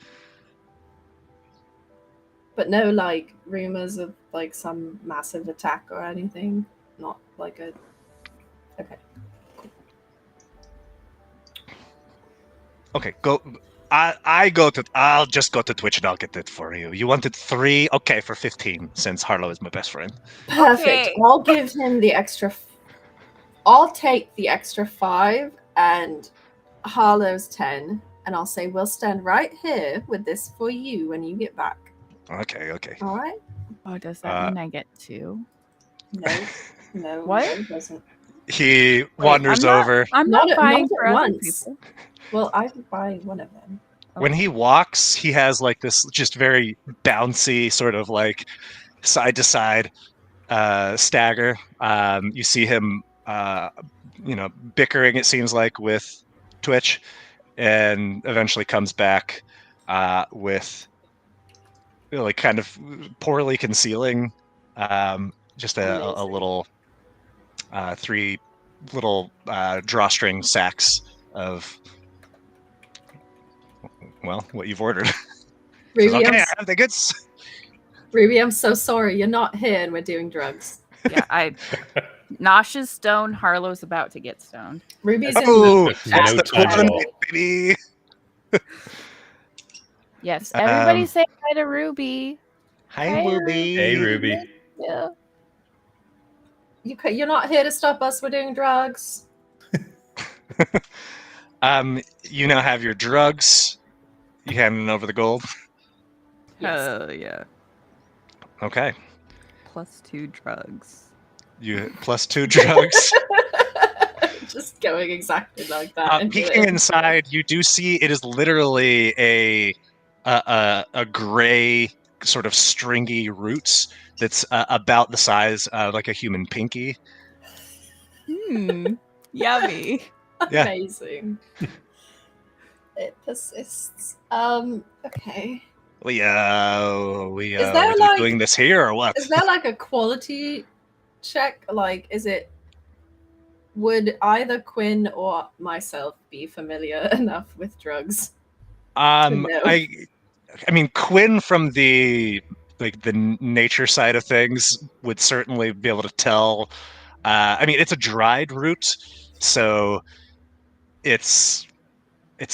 But no like rumors of like some massive attack or anything. Not like a okay. Okay, go. I'll just go to Twitch and I'll get it for you. You wanted 3? Okay, for 15, since Harlow is my best friend. Perfect. Okay. I'll give him the extra. I'll take the extra 5 and Harlow's 10, and I'll say we'll stand right here with this for you when you get back. Okay. All right? Oh, does that mean I get 2? No. What? No, it doesn't. He wanders over. I'm Not not at- buying not for at other once. people. Well, I would buy one of them. When he walks, he has like this just very bouncy sort of like side to side stagger. You see him, bickering. It seems like with Twitch, and eventually comes back with like kind of poorly concealing just a Amazing. little 3 little drawstring sacks of what you've ordered. Says, Ruby, okay, I have the goods. Ruby, I'm so sorry. You're not here and we're doing drugs. Yeah, Nosh is stoned. Harlow's about to get stoned. Ruby's in Oh, No that's the time at plan, all. baby. Yes, everybody Um, say hi to Ruby. Hi, Hi, Ruby. Hey, Ruby. Yeah. You're not here to stop us. We're doing drugs. You now have your drugs. You handing over the gold. Yes. Yeah. Okay. +2 drugs. You +2 drugs. Just going exactly like that. Peeking inside, you do see it is literally a gray sort of stringy roots that's about the size of like a human pinky. Yummy. Yeah. Amazing. It persists. Okay. We there, we're like- doing this here or what? Is there like a quality check? Like, would either Quinn or myself be familiar enough with drugs? Um, know? I mean, Quinn from the nature side of things would certainly be able to tell. I mean, it's a dried root, so it's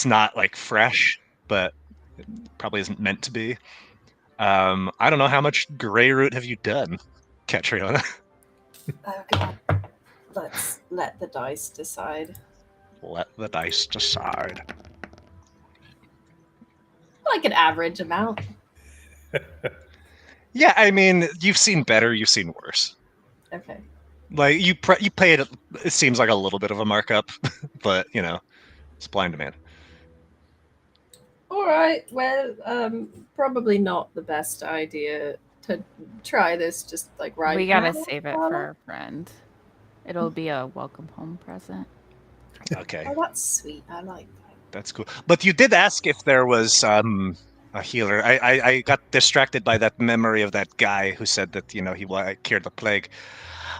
not like fresh, but it probably isn't meant to be. I don't know how much gray root have you done, Catriona? Oh god. Let's let the dice decide. Let the dice decide. Like an average amount. Yeah, I mean, you've seen better, you've seen worse. Okay. Like you paid it seems like a little bit of a markup, but supply and demand. All right. Well, probably not the best idea to try this just like right We gotta now. save it for our friend. It'll be a welcome home present. Okay, Oh, that's sweet. I like that. that's cool. But you did ask if there was a healer. I got distracted by that memory of that guy who said that he cured the plague.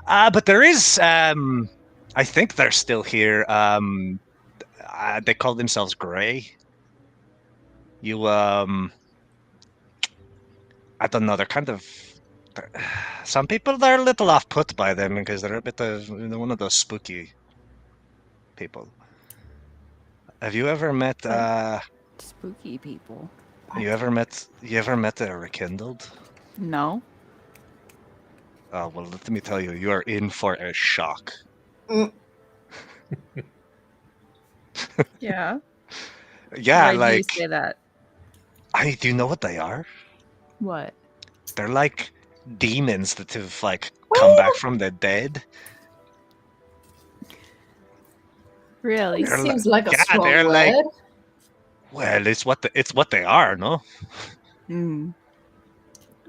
But there is. I think they're still here. They call themselves Gray. I don't know. They're kind of Some people are a little off-put by them because they're a bit of one of those spooky people. Have you ever met? Spooky people. You ever met a rekindled? No. Oh well, let me tell you, you are in for a shock. Yeah. Yeah, Why do you like say that? do you know what they are? What? They're like demons that have like come back from the dead. Really? They're Seems like a yeah, strong they're word. like well, it's what they are, no? Mm.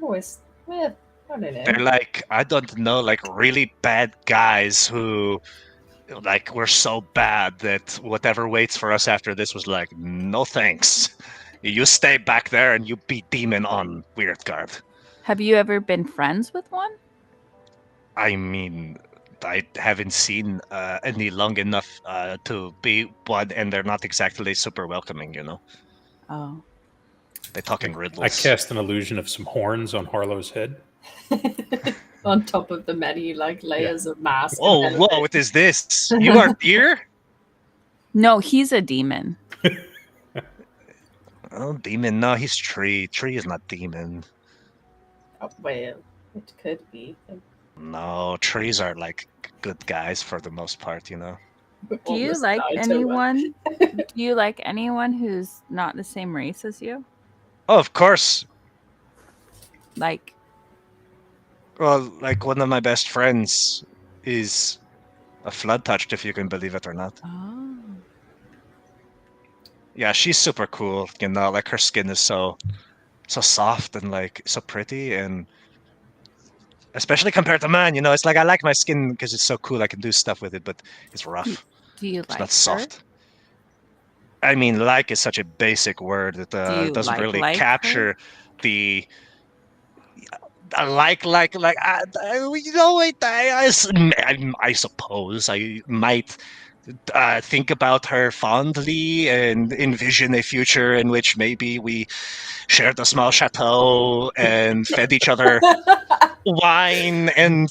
Always, I don't know. They're like I don't know, like really bad guys who like were so bad that whatever waits for us after this was like no thanks. You stay back there and you be demon on Wyrdgard. Have you ever been friends with one? I mean, I haven't seen any long enough to be one, and they're not exactly super welcoming, you know? Oh. They talk in riddles. I cast an illusion of some horns on Harlow's head. On top of the many like layers of mask. Whoa, and whoa, everything. what is this? You are deer? No, he's a demon. Oh, demon. No, he's tree. Tree is not demon. Oh, well, it could be. No, trees are like good guys for the most part, you know? Do you like anyone? Do you like anyone who's not the same race as you? Oh, of course. Like, Well, like one of my best friends is a flood touched, if you can believe it or not. oh. Yeah, she's super cool, you know, like her skin is so soft and like so pretty, and especially compared to mine, you know, it's like I like my skin because it's so cool, I can do stuff with it, but it's rough. Do you It's like not her? soft. I mean, like is such a basic word that you doesn't really like her? capture the like you know, wait, I suppose I might think about her fondly and envision a future in which maybe we shared a small chateau and fed each other wine and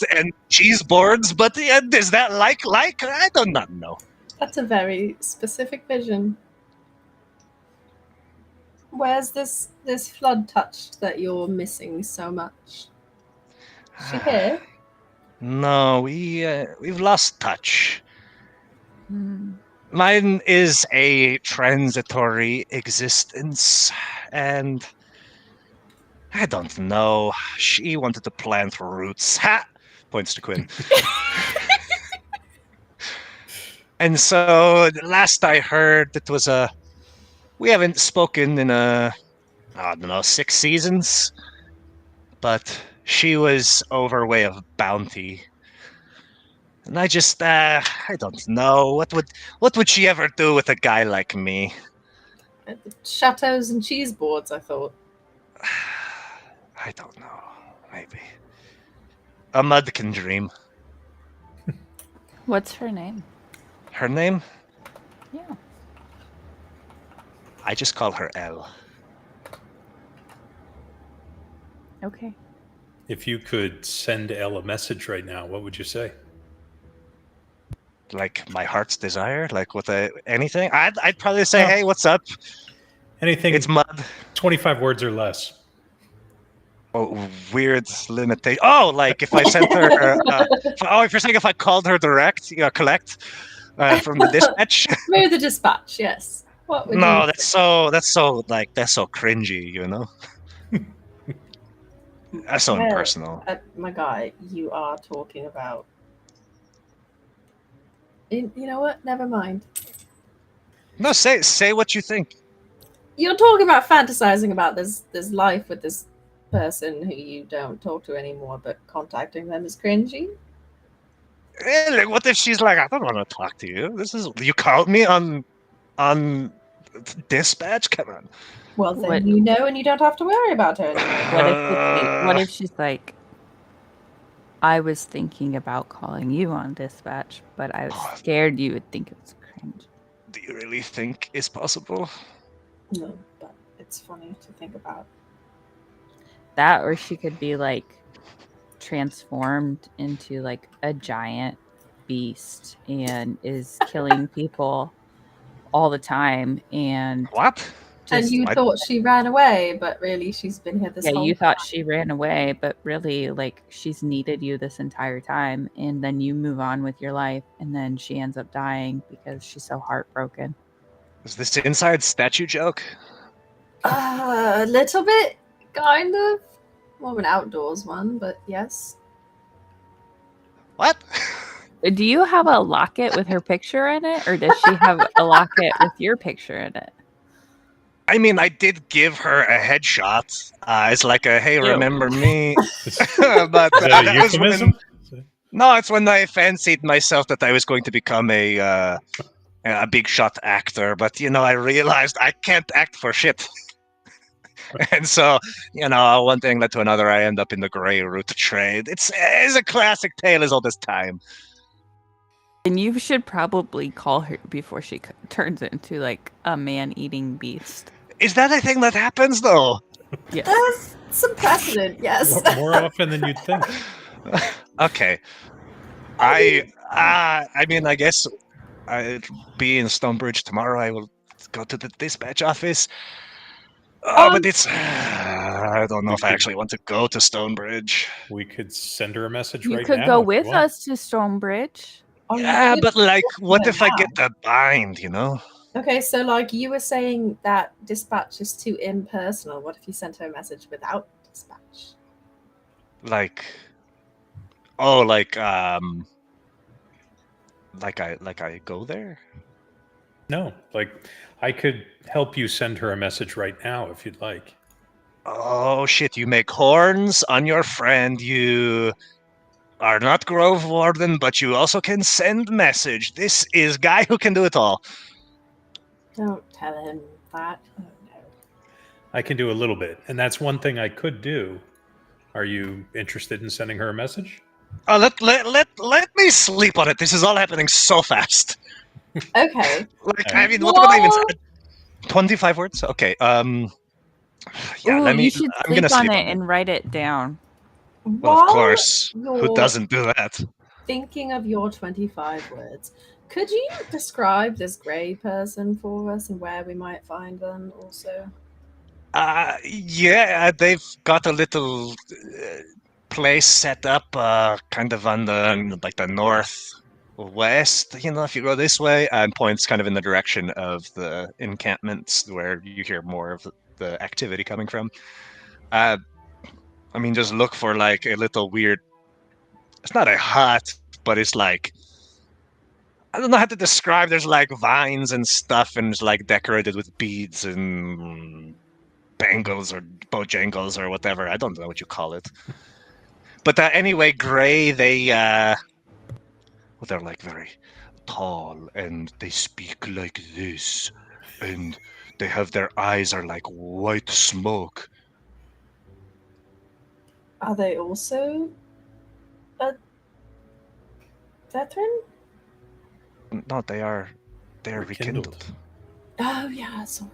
cheese boards. But is that like? I do not know. That's a very specific vision. Where's this flood touch that you're missing so much? Is she here? No, we've lost touch. Hmm. Mine is a transitory existence, and I don't know. She wanted to plant roots. Ha! Points to Quinn. And so, last I heard, it was we haven't spoken in I don't know, 6 seasons. But she was over way of bounty. And I just, I don't know. What would she ever do with a guy like me? Chateaus and cheese boards, I thought. I don't know. Maybe. A mud can dream. What's her name? Her name? Yeah. I just call her Elle. Okay. If you could send Elle a message right now, what would you say? Like my heart's desire? Like anything? I'd probably say, Oh. hey, what's up? Anything It's mud. 25 words or less. Oh, weird limitation. Oh, like if I sent her. If you're saying if I called her direct, collect from the dispatch. Maybe the dispatch, yes. What would No, you that's so cringy, you know. That's so Yeah. impersonal. My guy, you are talking about. You know what? Never mind. No, say what you think. You're talking about fantasizing about this life with this person who you don't talk to anymore, but contacting them is cringy. Like, what if she's like, I don't want to talk to you. You called me on dispatch. Come on. Well, then What- you know, and you don't have to worry about her anymore. What if she's like, I was thinking about calling you on dispatch, but I was scared you would think it was cringe. Do you really think it's possible? No, but it's funny to think about. That, or she could be like transformed into like a giant beast and is killing people all the time. And What? And just you I- thought she ran away, but really she's been here this yeah, whole you time. thought she ran away, but really like she's needed you this entire time, and then you move on with your life, and then she ends up dying because she's so heartbroken. Is this inside statue joke? A little bit, kind of. More of an outdoors one, but yes. What? Do you have a locket with her picture in it, or does she have a locket with your picture in it? I mean, I did give her a headshot. It's like a, hey, Ew. remember me? Is But that a that was when- euphemism? no, it's when I fancied myself that I was going to become a big shot actor. But, I realized I can't act for shit. And so, one thing led to another. I end up in the gray root trade. It's a classic tale as old as time. And you should probably call her before she turns into like a man-eating beast. Is that a thing that happens, though? Yes. There's some precedent, yes. More often than you'd think. Okay. I mean, I guess I'll be in Stonebridge tomorrow. I will go to the dispatch office. But it's... I don't know if I actually want to go to Stonebridge. We could send her a message You right could now. go if you with want. us to Stonebridge. Oh, you Yeah, could but like, what do if I that get the bind, Okay, so like you were saying that dispatch is too impersonal. What if you sent her a message without dispatch? Like... Oh, like I go there? No, I could help you send her a message right now if you'd like. Oh, shit, you make horns on your friend. You are not Grove Warden, but you also can send message. This is guy who can do it all. Don't tell him that. Oh no. I can do a little bit, and that's one thing I could do. Are you interested in sending her a message? Let me sleep on it. This is all happening so fast. Okay. Like, I mean, what would I even say? 25 words? Okay. Yeah, Ooh, you should I'm gonna sleep on sleep it and write it down. Well, of While course. Who you're doesn't do that? thinking of your 25 words, could you describe this grey person for us and where we might find them also? Yeah, they've got a little place set up, kind of on the northwest. If you go this way, and points kind of in the direction of the encampments where you hear more of the activity coming from. I mean, just look for like a little weird. It's not a hut, but it's like, I don't know how to describe. There's like vines and stuff, and it's like decorated with beads and bangles or bojangles or whatever. I don't know what you call it. But anyway, Gray, they're like very tall, and they speak like this, and they have their eyes are like white smoke. Are they also a veteran? No, they are rekindled. Rekindled. Oh yeah, sorry.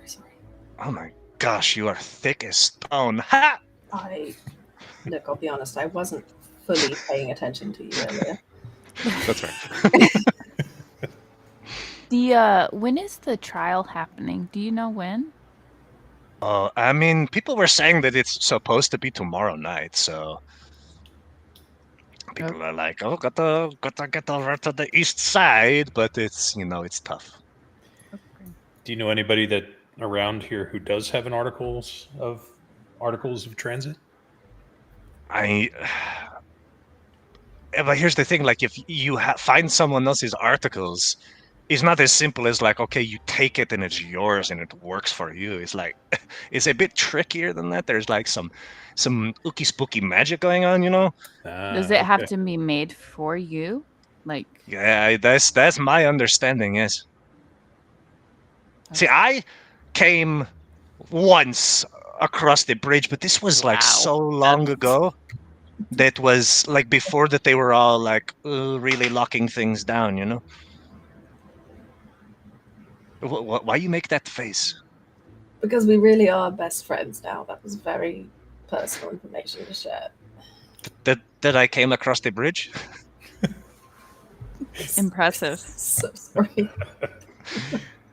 Oh my gosh, you are thick as stone. Ha! Look, I'll be honest, I wasn't fully paying attention to you earlier. That's right. When is the trial happening? Do you know when? I mean, people were saying that it's supposed to be tomorrow night, so people are like, "Oh, gotta get over to the east side," but it's it's tough. Do you know anybody that around here who does have an articles of transit? But here's the thing: like, if you find someone else's articles, it's not as simple as like, okay, you take it and it's yours and it works for you. It's like, it's a bit trickier than that. There's like some ooky spooky magic going on, Does it have to be made for you? Like, Yeah, that's my understanding. Yes. See, I came once across the bridge, but this was like so long ago. That was like before that they were all like really locking things down, Why you make that face? Because we really are best friends now. That was very personal information to share. That I came across the bridge. Impressive. So sorry.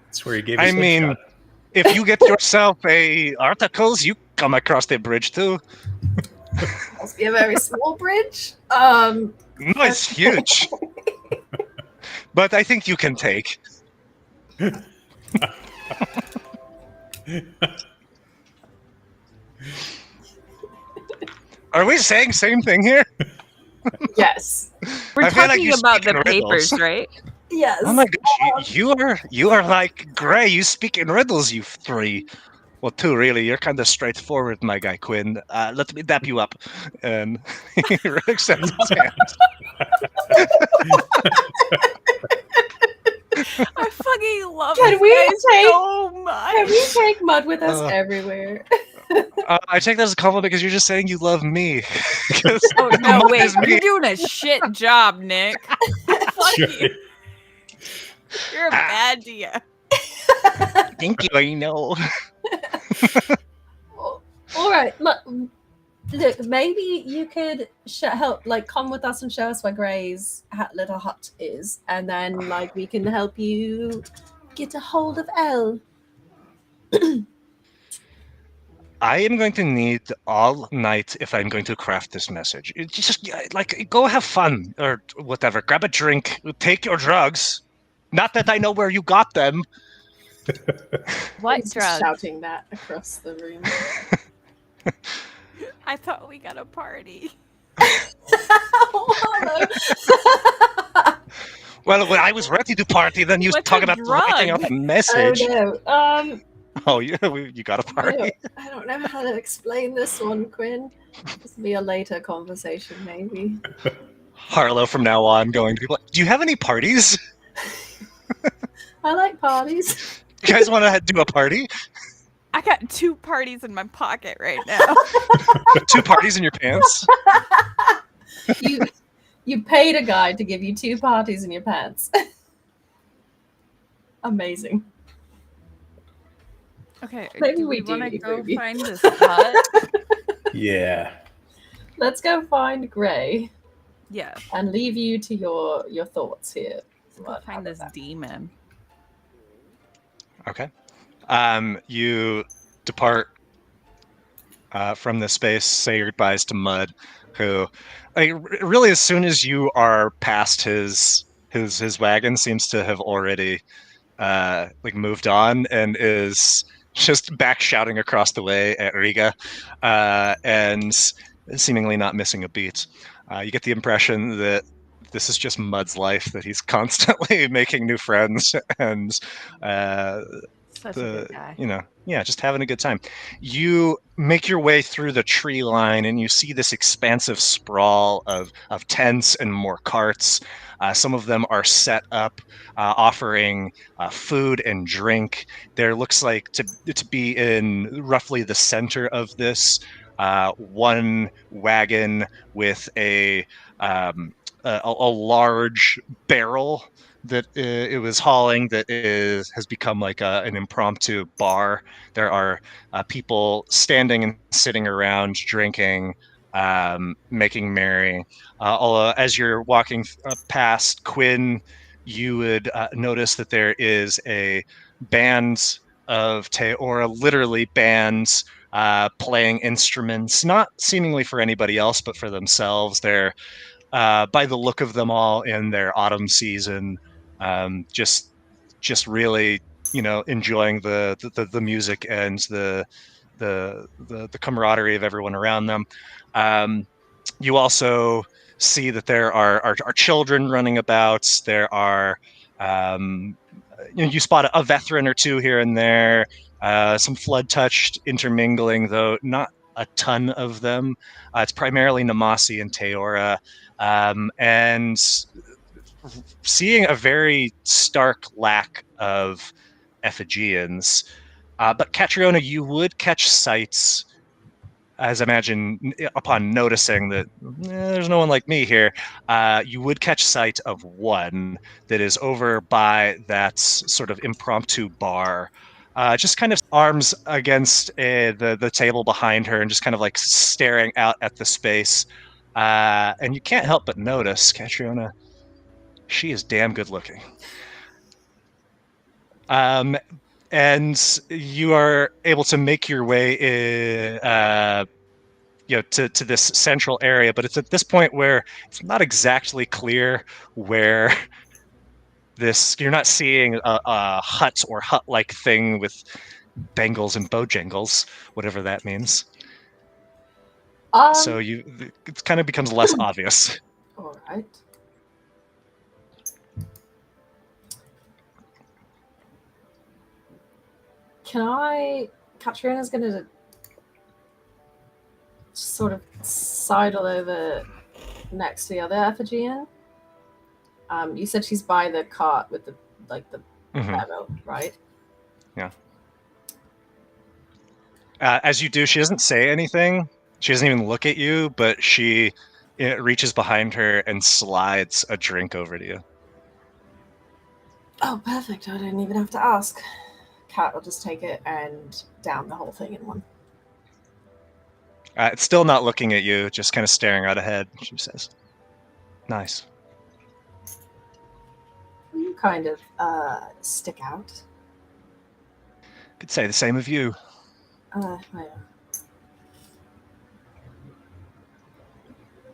That's where he gave I his mean, headshot. if you get yourself a articles, you come across the bridge too. Must be a very small bridge. No, it's huge. But I think you can take. Are we saying same thing here? Yes. We're I feel like talking you about speak the in riddles. papers, right? Yes. Oh my gosh, you are like Gray. You speak in riddles, you three. Well, two really. You're kind of straightforward, my guy Quinn. Let me dap you up, and he accepts his hand. I fucking love Can this we guy take- so much. Can we take Mud with us Uh, everywhere? I take that as a compliment because you're just saying you love me. 'Cause Oh no! Mud Wait, is me. you're doing a shit job, Nick. Fuck you. You're a bad DM. Thank you. I know. All right. Look, maybe you could help, like, come with us and show us where Gray's little hut is, and then, like, we can help you get a hold of Elle. I am going to need all night if I'm going to craft this message. Just like go have fun or whatever. Grab a drink. Take your drugs. Not that I know where you got them. What He's just drugs? shouting that across the room. I thought we got a party. Well, when I was ready to party, then you What's talk a about writing drug? out a message. Oh no. Oh, you got a party. I don't know how to explain this one, Quinn. This will be a later conversation, maybe. Harlow from now on going to people. Do you have any parties? I like parties. You guys want to do a party? I got 2 parties in my pocket right now. 2 parties in your pants? You paid a guy to give you 2 parties in your pants. Amazing. Okay, Maybe do we we do want to need go Ruby. find this hut? Yeah. Let's go find Gray Yeah, and leave you to your thoughts here. let's go find this demon. Okay. You depart from the space, say your goodbyes to Mud, who, like, really, as soon as you are past his wagon, seems to have already like moved on and is just back shouting across the way at Riga, and seemingly not missing a beat. You get the impression that this is just Mud's life, that he's constantly making new friends and Such a good guy. just having a good time. You make your way through the tree line and you see this expansive sprawl of tents and more carts. Some of them are set up, offering food and drink. There looks like to be in roughly the center of this, one wagon with a large barrel that it was hauling that has become like an impromptu bar. There are people standing and sitting around drinking, making merry. Although as you're walking past Quinn, you would notice that there is a band of Teora, literally bands playing instruments, not seemingly for anybody else, but for themselves. They're by the look of them all in their autumn season, just really, enjoying the music and the camaraderie of everyone around them. You also see that there are children running about. There are you spot a veteran or two here and there. Some flood touched intermingling, though not a ton of them. It's primarily Namasi and Teora. And seeing a very stark lack of Ephigeans. But Catriona, you would catch sights, as I imagine, upon noticing that there's no one like me here, you would catch sight of one that is over by that sort of impromptu bar. just kind of arms against the table behind her and just kind of like staring out at the space. And you can't help but notice, Catriona, she is damn good looking. And you are able to make your way to this central area, but it's at this point where it's not exactly clear where you're not seeing a hut or hut-like thing with bangles and bojangles, whatever that means. So it kind of becomes less obvious. All right. Katrina's gonna sort of sidle over next to the other Effigian. You said she's by the cart with the barrel, right? Yeah. As you do, she doesn't say anything. She doesn't even look at you, but she reaches behind her and slides a drink over to you. Oh, perfect. I didn't even have to ask. Cat will just take it and down the whole thing in one. It's still not looking at you, just kind of staring out ahead, she says. Nice. You kind of stick out. Could say the same of you. I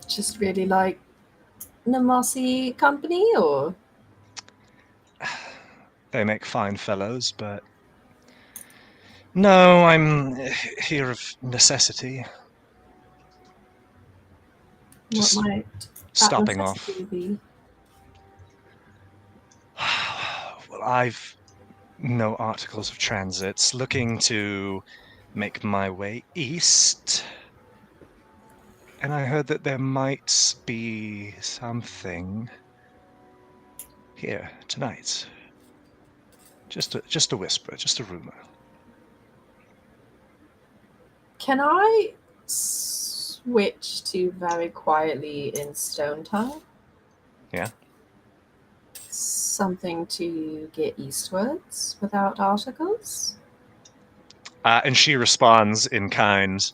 just really like Namasi company, or? They make fine fellows, but no, I'm here of necessity. Just what might stopping off. be? Well, I've no articles of transit. Looking to make my way east. And I heard that there might be something here tonight. Just a whisper, just a rumor. Can I switch to very quietly in Stone Tongue? Yeah. Something to get eastwards without articles? And she responds in kind.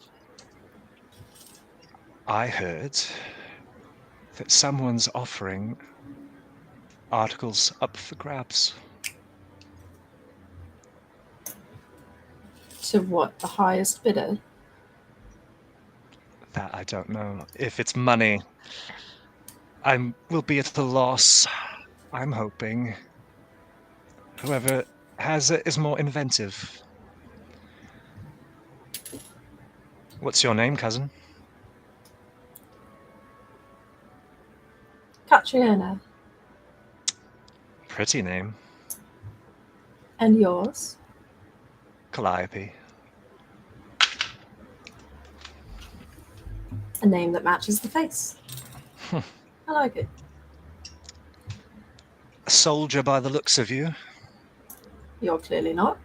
I heard that someone's offering articles up for grabs. To what, the highest bidder? That I don't know. If it's money, I will be at a loss. I'm hoping whoever has it is more inventive. What's your name, cousin? Katriona. Pretty name. And yours? Calliope. A name that matches the face. I like it. A soldier by the looks of you. You're clearly not.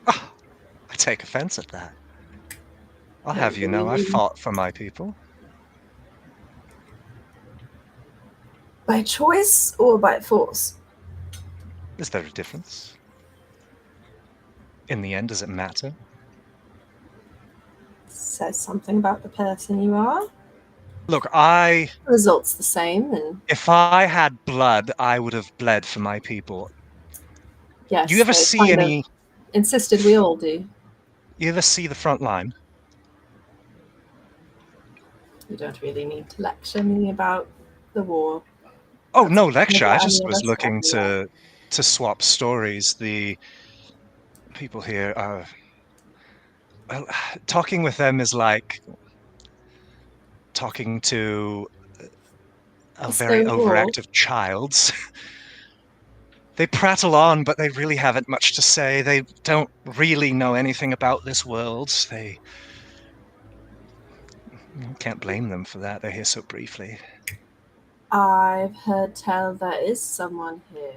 Oh, I take offense at that. I'll No, have you know I fought for my people. By choice or by force? Is there a difference? In the end, does it matter? Says something about the person you are. Look, Results the same, and if I had blood, I would have bled for my people. yes. You ever they see kind of any... insisted we all do. You ever see the front line? You don't really need to lecture me about the war. Oh, no lecture. I Maybe just any of was us looking have, to swap stories. The people here are... Well, talking with them is like talking to a very Stone Wall. overactive child. They prattle on, but they really haven't much to say. They don't really know anything about this world. You can't blame them for that. They're here so briefly. I've heard tell there is someone here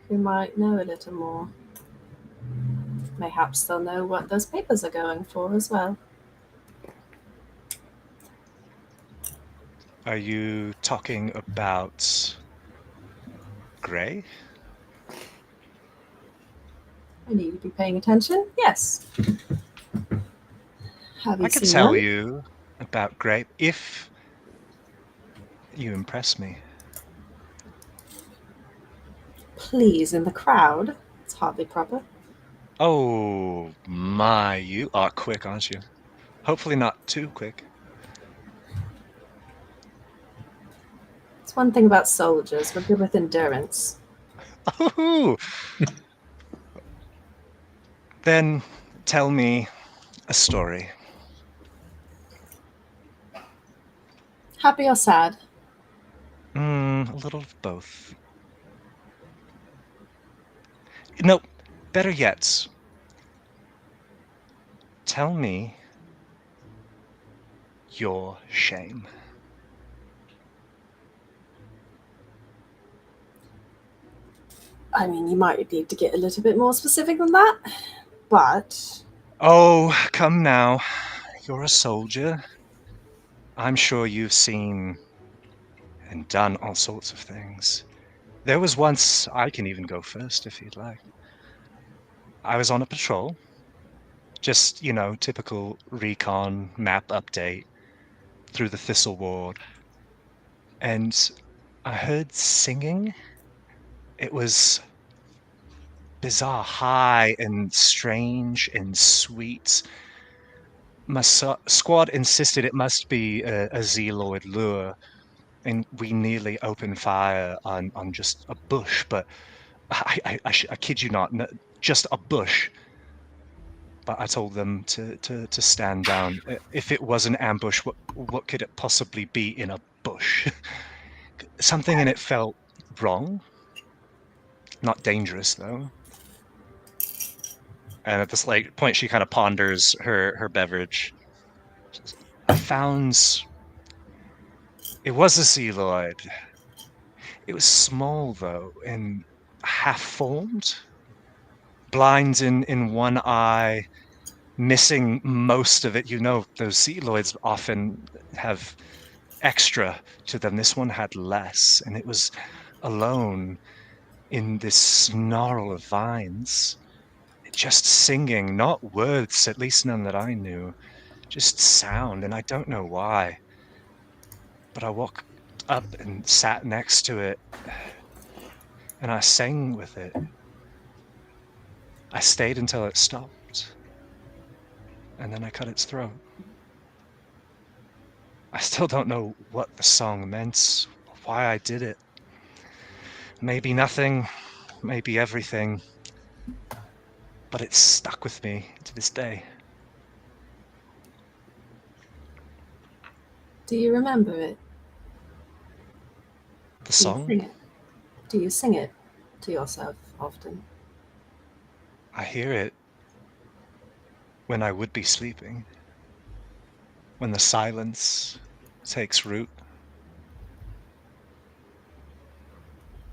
who might know a little more. Mayhaps they'll know what those papers are going for as well. Are you talking about Grey? I need to be paying attention. Yes. Have you I could seen tell them? you about Grape if you impress me. Please, in the crowd. It's hardly proper. Oh my, you are quick, aren't you? Hopefully not too quick. It's one thing about soldiers. We're good with endurance. Oh, then tell me a story. Happy or sad? A little of both. No, better yet, tell me your shame. I mean, you might need to get a little bit more specific than that, but Oh, come now. You're a soldier. I'm sure you've seen and done all sorts of things. There was once, I can even go first if you'd like. I was on a patrol. Just, typical recon map update through the Thistle Ward. And I heard singing. It was bizarre, high and strange and sweet. My squad insisted it must be a Zealoid lure, and we nearly opened fire on just a bush, but I kid you not, just a bush. But I told them to stand down. If it was an ambush, what could it possibly be in a bush? Something in it felt wrong. Not dangerous, though. And at this point, she kind of ponders her beverage. I found it was a Zealoid. It was small, though, and half-formed. Blinds in one eye, missing most of it. Those Zealoids often have extra to them. This one had less, and it was alone in this snarl of vines, just singing, not words, at least none that I knew, just sound, and I don't know why. But I walked up and sat next to it, and I sang with it. I stayed until it stopped, and then I cut its throat. I still don't know what the song meant, why I did it. Maybe nothing, maybe everything, but it's stuck with me to this day. do you remember it? The song? Do you sing it to yourself often? I hear it when I would be sleeping, when the silence takes root.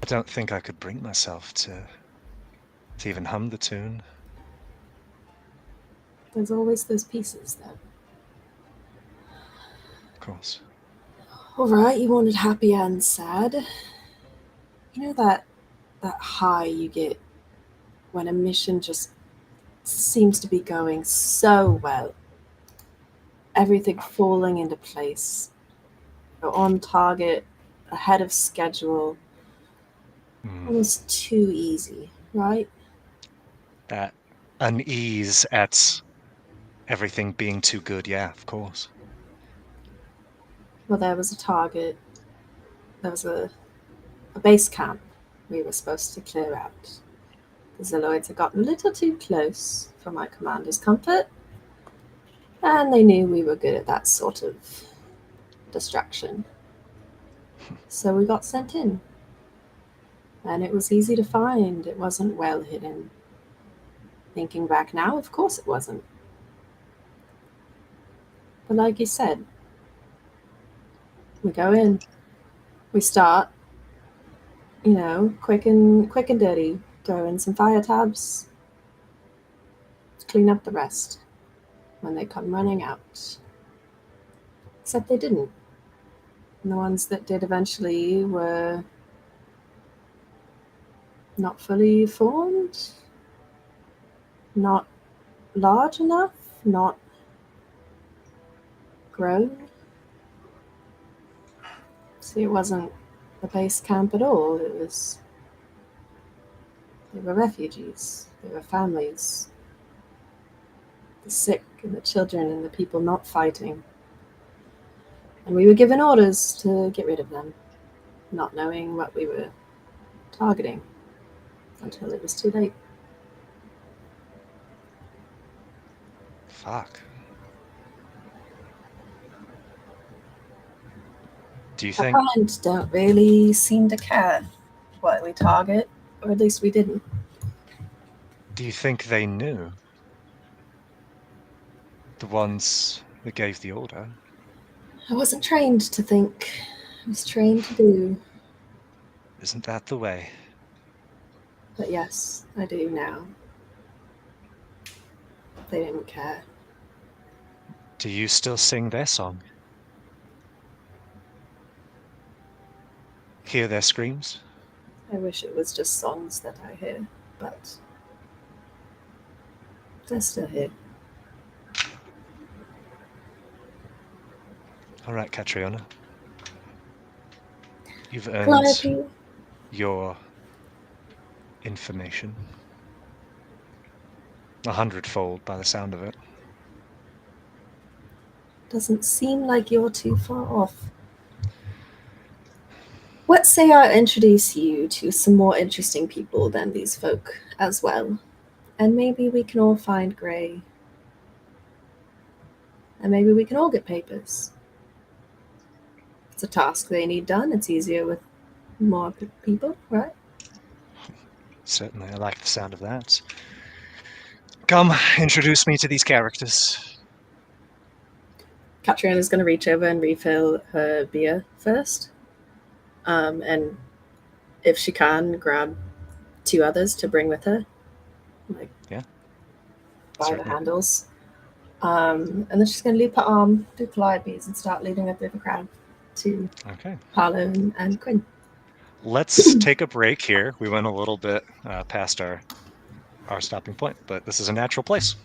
I don't think I could bring myself to even hum the tune. There's always those pieces, though. Of course. All right, you wanted happy and sad. You know that high you get when a mission just seems to be going so well. Everything falling into place. You're on target, ahead of schedule. Almost too easy, right? That unease at everything being too good, yeah, of course. Well, there was a target. There was a base camp we were supposed to clear out. The Zealoids had gotten a little too close for my commander's comfort, and they knew we were good at that sort of distraction. So we got sent in. And it was easy to find. It wasn't well hidden. Thinking back now, of course it wasn't. But like you said, we go in, we start, quick and dirty, throw in some fire tabs, clean up the rest when they come running out. Except they didn't. And the ones that did eventually were not fully formed. not large enough, not grown. See, it wasn't a base camp at all. They were refugees. They were families. The sick and the children and the people not fighting. And we were given orders to get rid of them, not knowing what we were targeting until it was too late. Fuck. Do you Our think clients don't really seem to care what we target, or at least we didn't. they knew? The ones that gave the order? I wasn't trained to think. I was trained to do. Isn't that the way? But yes, I do now. They didn't care. Do you still sing their song? Hear their screams? I wish it was just songs that I hear, but they're still here. All right, Catriona. You've earned Calliope, your information. 100-fold by the sound of it. doesn't seem like you're too far off. Let's say I introduce you to some more interesting people than these folk as well. And maybe we can all find Grey. And maybe we can all get papers. It's a task they need done. It's easier with more people, right? Certainly, I like the sound of that. Come, introduce me to these characters. Catriona is going to reach over and refill her beer first. And if she can, grab 2 others to bring with her. Like, Yeah. by the Certainly. handles. And then she's going to loop her arm through Calliope's and start leading a bit of a crowd to Okay. Harlow and Quinn. Let's take a break here. We went a little bit past our stopping point, but this is a natural place.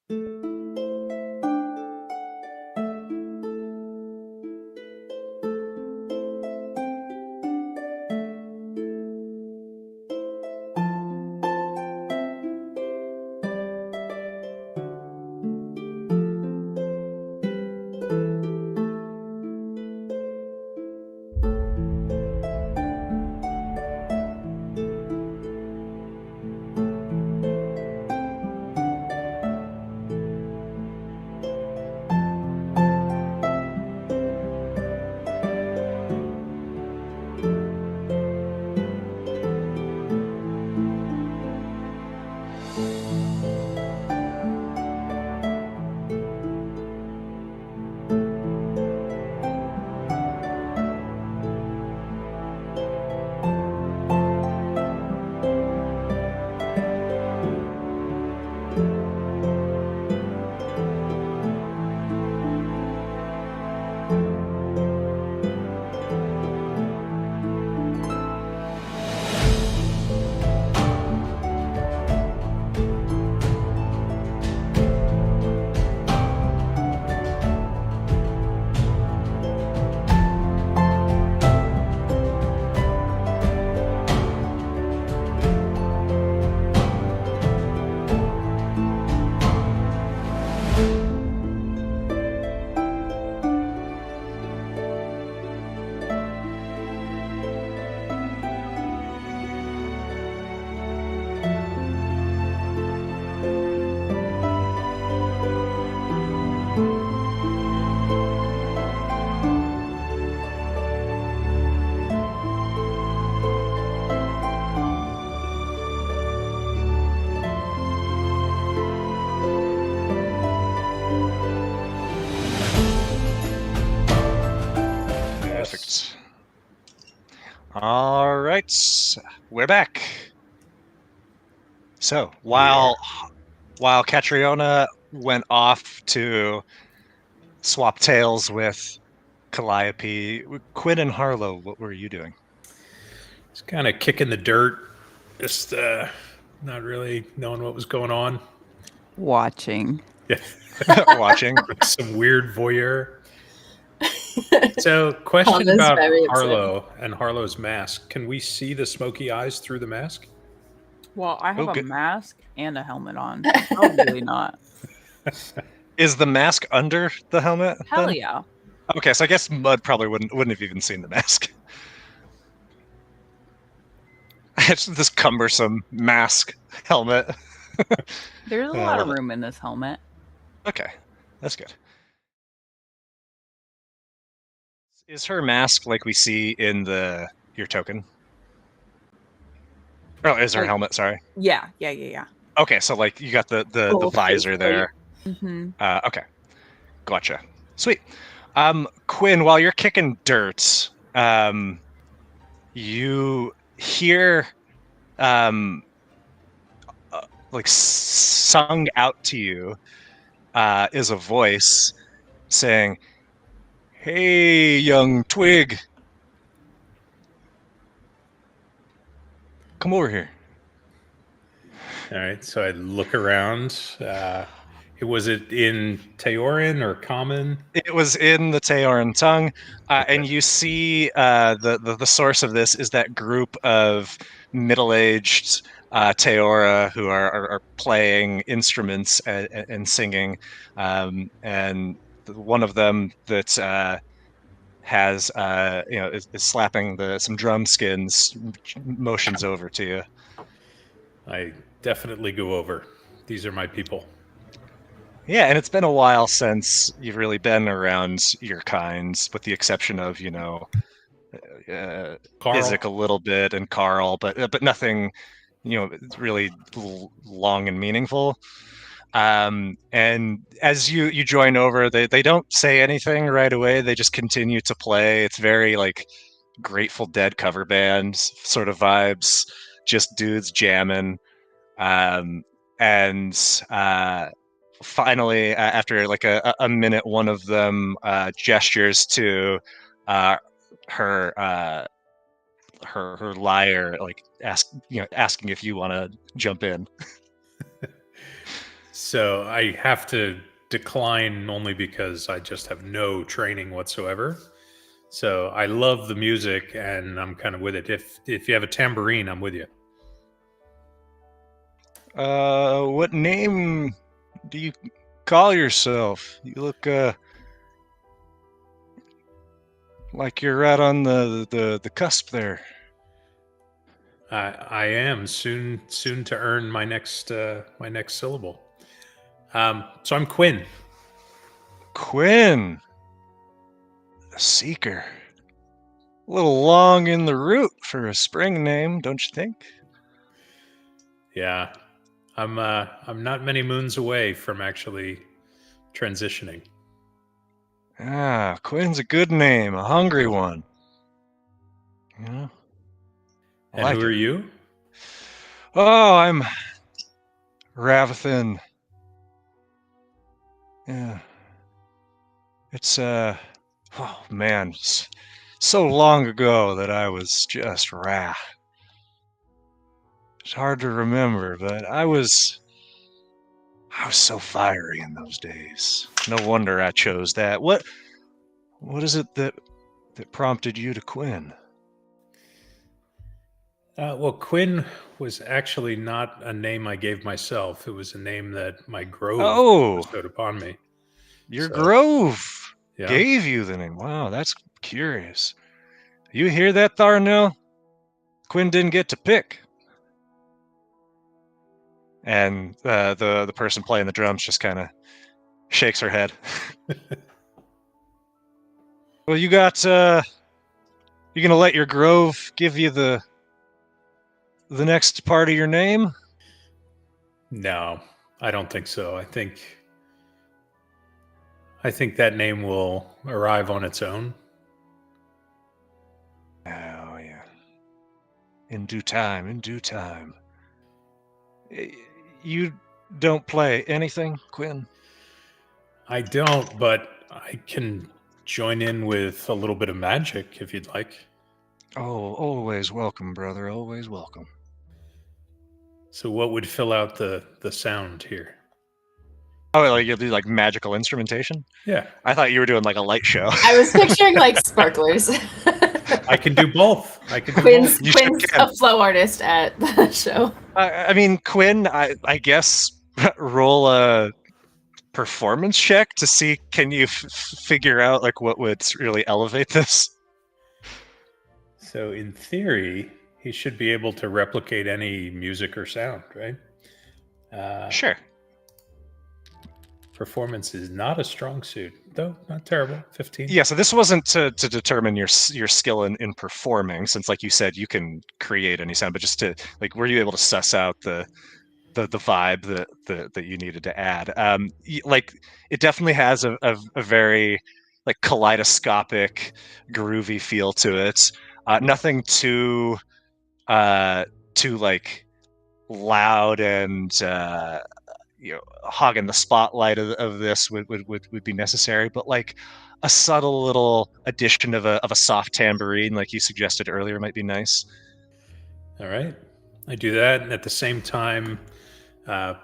Perfect. All right, we're back. So while Catriona went off to swap tails with Calliope, Quinn and Harlow, what were you doing? It's kind of kicking the dirt, just not really knowing what was going on. Watching. Yeah. Watching. Some weird voyeur. So, question Harlow's about very upset. Harlow and Harlow's mask. Can we see the smoky eyes through the mask? Well, I have Oh, a good. mask and a helmet on. Probably not. Is the mask under the helmet? Hell then? yeah. Okay, so I guess Mud probably wouldn't have even seen the mask. It's this cumbersome mask helmet. There's a I lot love of it. room in this helmet. Okay, that's good. Is her mask like we see in your token? Oh, is her Like- helmet? Sorry. Yeah. Okay, so like you got the Full visor face there. Mm-hmm. Okay, gotcha. Sweet. Quinn, while you're kicking dirt, you hear like sung out to you is a voice saying, "Hey, young twig, come over here." All right, so I look around. Was it in Teorin or Common? It was in the Teoran tongue, Okay. and you see the source of this is that group of middle-aged Teora who are playing instruments and singing, and one of them that has is slapping some drum skins, motions over to you. I definitely go over. These are my people. Yeah, and it's been a while since you've really been around your kind, with the exception of Carl. Isaac a little bit and Carl, but nothing really long and meaningful. And as you join over, they don't say anything right away. They just continue to play. It's very like Grateful Dead cover band sort of vibes, just dudes jamming. And finally, after like a minute, one of them gestures to her her lyre, like asking if you want to jump in. So I have to decline only because I just have no training whatsoever. So I love the music and I'm kind of with it. If you have a tambourine, I'm with you. What name do you call yourself? You look like you're right on the cusp there. I am soon to earn my next syllable. So I'm Quinn. Quinn, the Seeker. A little long in the root for a spring name, don't you think? Yeah, I'm not many moons away from actually transitioning. Ah, Quinn's a good name, a hungry one. You know? I And like who are it. you? Oh, I'm Ravathan. Yeah. It's oh man, so long ago that I was just wrath. It's hard to remember, but I was so fiery in those days. No wonder I chose that. What is it that prompted you to Quinn? Well, Quinn was actually not a name I gave myself. It was a name that my grove Oh, bestowed upon me. your So, grove yeah. gave you the name. Wow, that's curious. You hear that, Tharnell? Quinn didn't get to pick. And the person playing the drums just kind of shakes her head. Well, you got you gonna let your grove give you the next part of your name? No, I don't think so. I think that name will arrive on its own. Oh yeah. In due time, in due time. You don't play anything, Quinn? I don't, but I can join in with a little bit of magic if you'd like. Oh, always welcome, brother. Always welcome. So what would fill out the sound here? Oh, like you'll do like magical instrumentation? Yeah, I thought you were doing like a light show. I was picturing like sparklers. I can do both. I can do Quinn's, both. You sure Quinn's can. a flow artist at the show. I mean, Quinn, I guess roll a performance check to see can you figure out like what would really elevate this. So in theory, he should be able to replicate any music or sound, right? Sure. Performance is not a strong suit, though not terrible. 15. Yeah, so this wasn't to determine your skill in performing, since like you said, you can create any sound, but just to like, were you able to suss out the vibe that you needed to add? Like it definitely has a very like kaleidoscopic, groovy feel to it. Nothing too like loud and hogging the spotlight of this would be necessary, but like a subtle little addition of a soft tambourine, like you suggested earlier, might be nice. All right. I do that, and at the same time,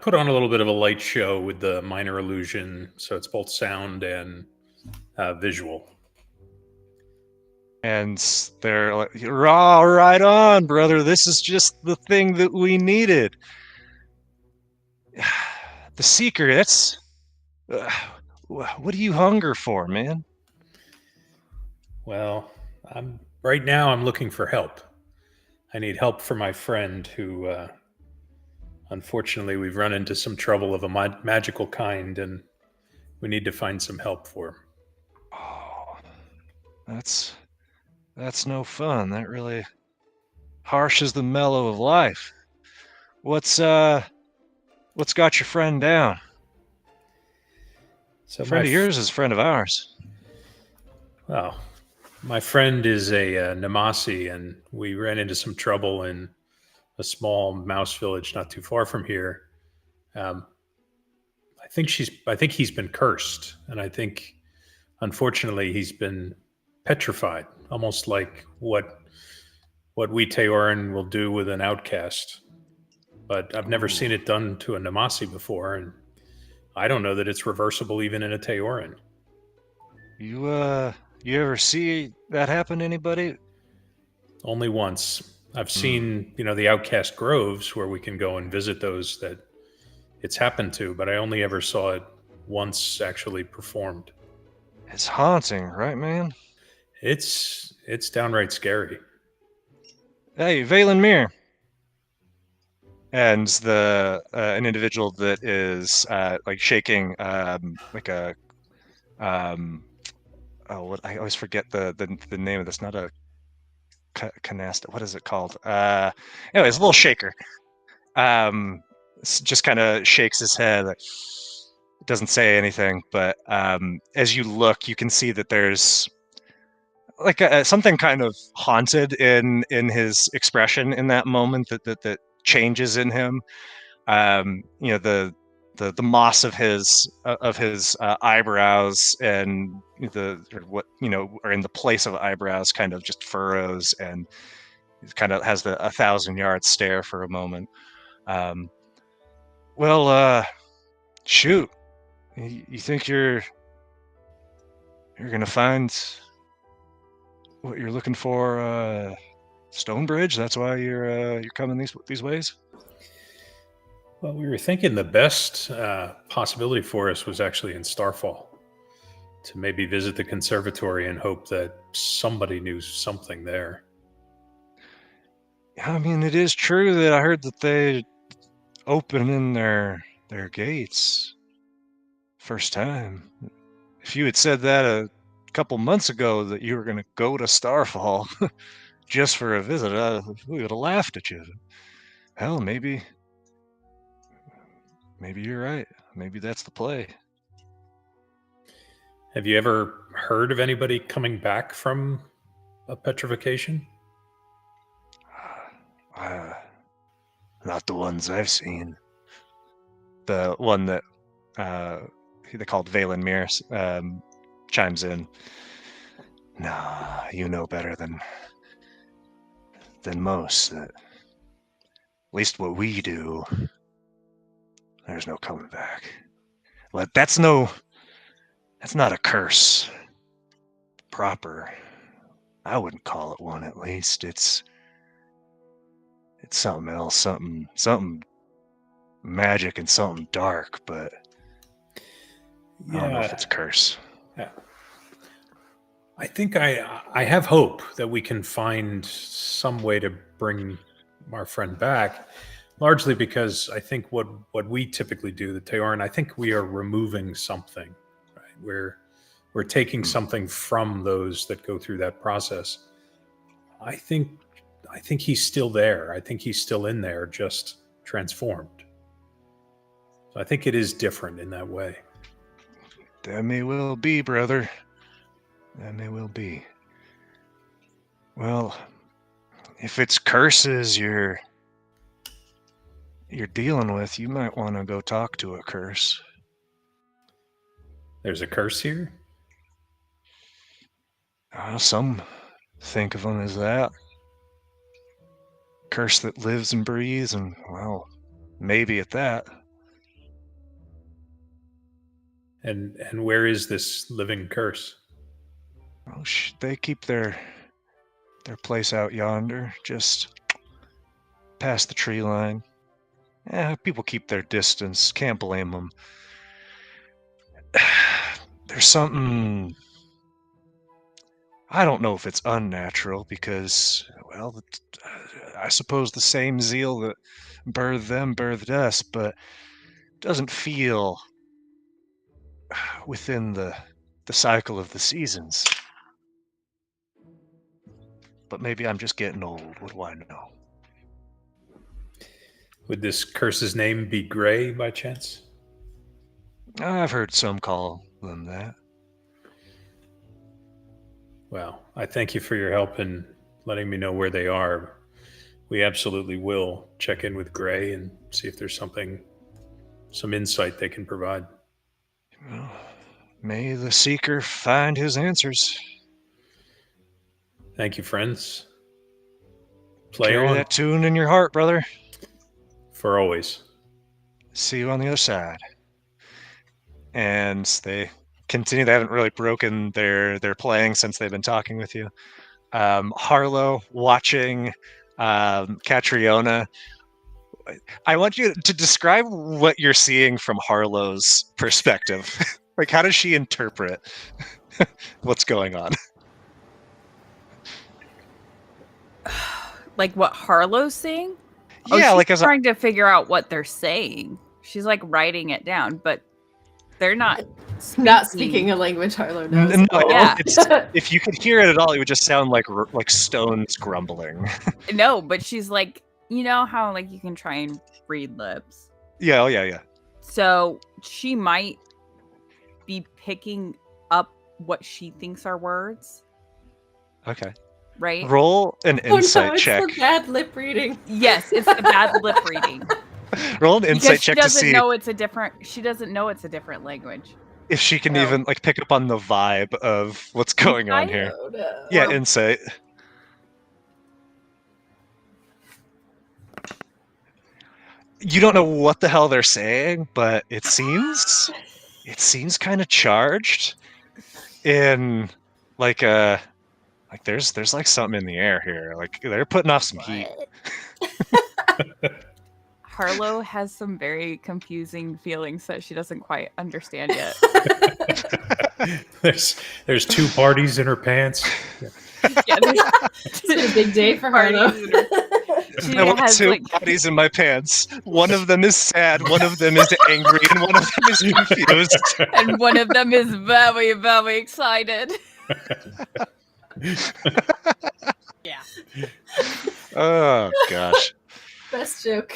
put on a little bit of a light show with the minor illusion, so it's both sound and visual. And they're like, "Raw, right on, brother. This is just the thing that we needed." The Seeker, that's what do you hunger for, man? Well, right now I'm looking for help. I need help for my friend who, unfortunately, we've run into some trouble of a magical kind, and we need to find some help for him. Oh, that's no fun. That really harshes the mellow of life. What's got your friend down? So Friend of yours is a friend of ours. Well, my friend is a Namasi, and we ran into some trouble in a small mouse village not too far from here. I think he's been cursed, and I think, unfortunately, he's been petrified, almost like what we Teorin will do with an outcast. But I've never seen it done to a Namasi before, and I don't know that it's reversible even in a Teorin. You ever see that happen to anybody? Only once. I've seen, the outcast groves where we can go and visit those that it's happened to, but I only ever saw it once actually performed. It's haunting, right, man? It's downright scary. Hey, Valen Mir. And an individual that is like shaking like a what I always forget the name of this. Not a canasta. What is it called? Anyways, a little shaker. Just kind of shakes his head. Like, doesn't say anything, but as you look, you can see that there's like something kind of haunted in his expression in that moment. That changes in him. The moss of his eyebrows and are in the place of eyebrows kind of just furrows, and it kind of has the 1,000-yard stare for a moment. Shoot, you think you're gonna find what you're looking for, Stonebridge? That's why you're coming these ways? Well, we were thinking the best possibility for us was actually in Starfall, to maybe visit the conservatory and hope that somebody knew something there. I mean, it is true that I heard that they open in their gates first time. If you had said that a couple months ago that you were going to go to Starfall just for a visit, we would have laughed at you. Hell, maybe you're right. Maybe that's the play. Have you ever heard of anybody coming back from a petrification? Not the ones I've seen. The one that they called Valen Mir chimes in. Nah, you know better than most that at least what we do, there's no coming back. But that's not a curse proper. I wouldn't call it one, at least. It's something else, something magic and something dark, but I don't know if it's a curse. Yeah. I think I have hope that we can find some way to bring our friend back, largely because I think what we typically do, the Teorin, I think we are removing something, right? We're taking something from those that go through that process. I think he's still there. I think he's still in there, just transformed. So I think it is different in that way. That may well be, brother. That may well be. Well, if it's curses you're dealing with, you might want to go talk to a curse. There's a curse here? Some think of them as that. Curse that lives and breathes, and, well, maybe at that. And where is this living curse? Oh, they keep their place out yonder, just past the tree line. People keep their distance. Can't blame them. There's something... I don't know if it's unnatural because, well, I suppose the same zeal that birthed them birthed us, but it doesn't feel within the cycle of the seasons. But maybe I'm just getting old. What do I know? Would this curse's name be Gray by chance? I've heard some call them that. Well, I thank you for your help in letting me know where they are. We absolutely will check in with Gray and see if there's some insight they can provide. Well, may the seeker find his answers. Thank you, friends. Play Carry on. that tune in your heart, brother. For always. See you on the other side. and they continue. They haven't really broken their playing since they've been talking with you. Harlow watching Catriona. I want you to describe what you're seeing from Harlow's perspective. Like, how does she interpret what's going on? Like what Harlow's saying? Yeah, she's like as trying to figure out what they're saying. She's like writing it down, but they're not Not speaking a language Harlow knows. no, Yeah. if you could hear it at all, it would just sound like stones grumbling. No, but she's like, you know how like you can try and read lips. Yeah, oh yeah. So she might be picking up what she thinks are words, Okay. right? Roll an insight it's check. the bad lip reading. Yes, it's the bad lip reading. Roll an insight check to see She doesn't know it's a different language. if she can No. even like pick up on the vibe of what's going on here. Oh, no. Yeah, insight. You don't know what the hell they're saying, but it seems kind of charged in like a there's like something in the air here. Like they're putting off some heat. Harlow has some very confusing feelings that she doesn't quite understand yet. There's two parties in her pants. Yeah, It's been a big day for Harlow. she I want has two like bodies in my pants. One of them is sad, one of them is angry, and one of them is confused. and one of them is very, very excited. Yeah. Oh gosh. Best joke.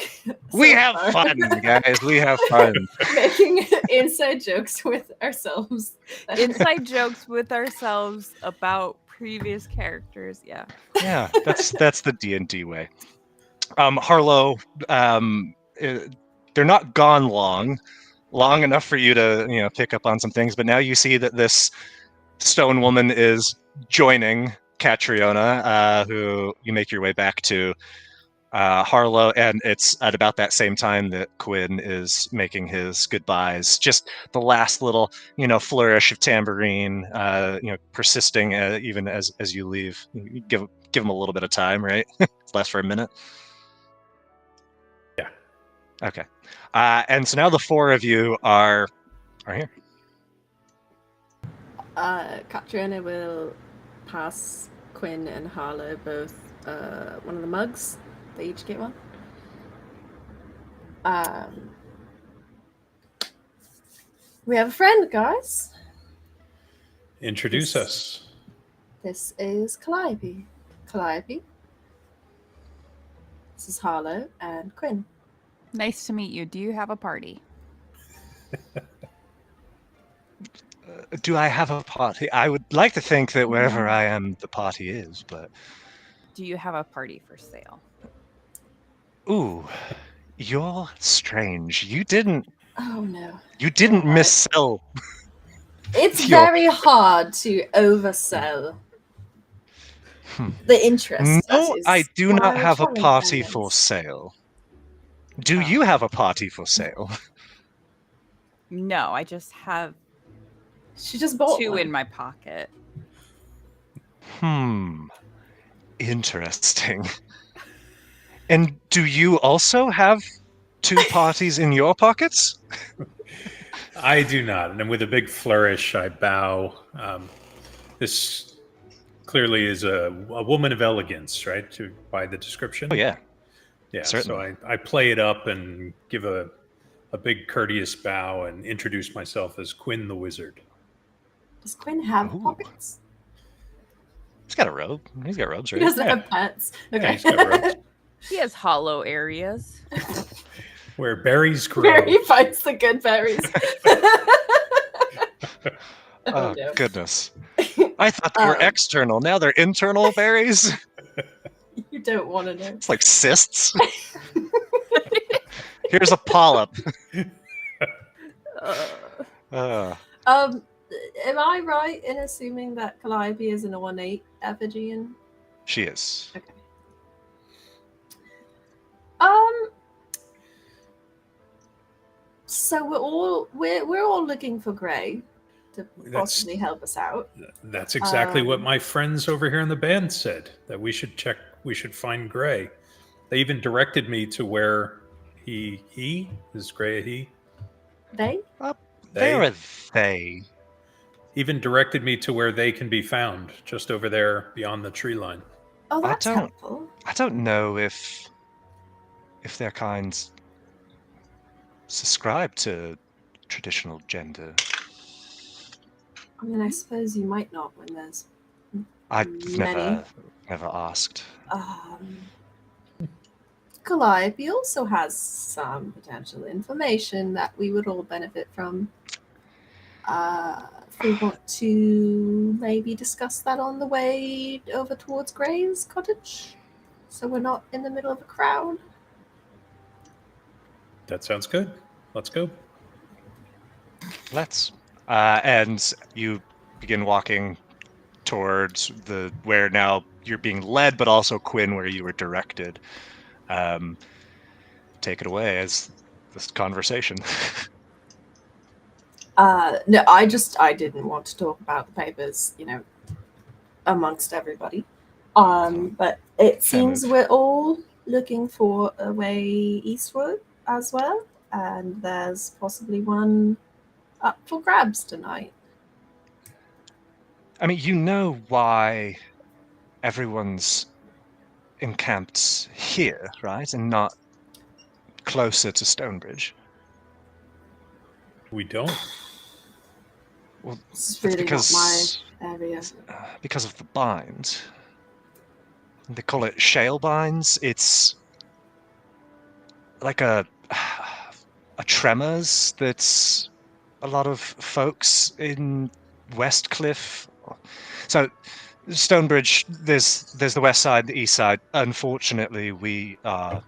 We so have far. fun, guys. We have fun. Making inside jokes with ourselves. Inside jokes with ourselves about previous characters. Yeah. Yeah, that's the D&D way. Harlow, they're not gone long enough for you to pick up on some things, but now you see that this stone woman is joining Catriona, who you make your way back to Harlow, and it's at about that same time that Quinn is making his goodbyes. Just the last little, flourish of tambourine, persisting even as you leave. You give him a little bit of time, right? It's last for a minute. Yeah. Okay. And so now the four of you are here. Catriona will pass Quinn and Harlow both one of the mugs. They each get one. We have a friend, guys. Introduce us. This is Calliope. Calliope. This is Harlow and Quinn. Nice to meet you. Do you have a party? Do I have a party? I would like to think that wherever I am, the party is, but... Do you have a party for sale? Ooh, you're strange. You didn't Oh no. missell. It's Your- very hard to oversell the interest. No, that is I do not why have a traveling party fans. for sale. Do you have a party for sale? No, I just have She just bought two one. in my pocket. Interesting. And do you also have two parties in your pockets? I do not. And with a big flourish, I bow. This clearly is a woman of elegance, right? By the description. Oh yeah. Yeah. certainly. So I play it up and give a big courteous bow and introduce myself as Quinn the Wizard. Does Quinn have Ooh. pockets? He's got a robe. He's got robes, He right? doesn't Yeah. have pants. Yeah, Okay. he's got robes. He has hollow areas. Where berries grow. Where he finds the good berries. Oh, no. goodness. I thought they were external. Now they're internal berries. You don't want to know. It's like cysts. Here's a polyp. Am I right in assuming that Calliope is an ornate Epigean? She is. Okay. So we're all looking for Gray to possibly help us out. That's exactly what my friends over here in the band said, that we should find Gray. They even directed me to where he is Gray a he? They? They're a they. Even directed me to where they can be found, just over there beyond the tree line. Oh, that's helpful. I don't know if their kind subscribe to traditional gender. I mean, I suppose you might not when there's I've many. never asked. Calliope also has some potential information that we would all benefit from. If we want to maybe discuss that on the way over towards Gray's cottage, so we're not in the middle of a crowd. That sounds good. Let's go. Let's. And you begin walking towards where now you're being led, but also Quinn, where you were directed. Take it away as this conversation. No, I didn't want to talk about the papers, amongst everybody. But it seems we're all looking for a way eastward as well, and there's possibly one up for grabs tonight. I mean, you know why everyone's encamped here, right? And not closer to Stonebridge. We don't. Well, it's really not my area. Because of the bind. They call it shale binds. It's like a tremors that's a lot of folks in Westcliff. So Stonebridge, there's the west side, the east side. Unfortunately, we are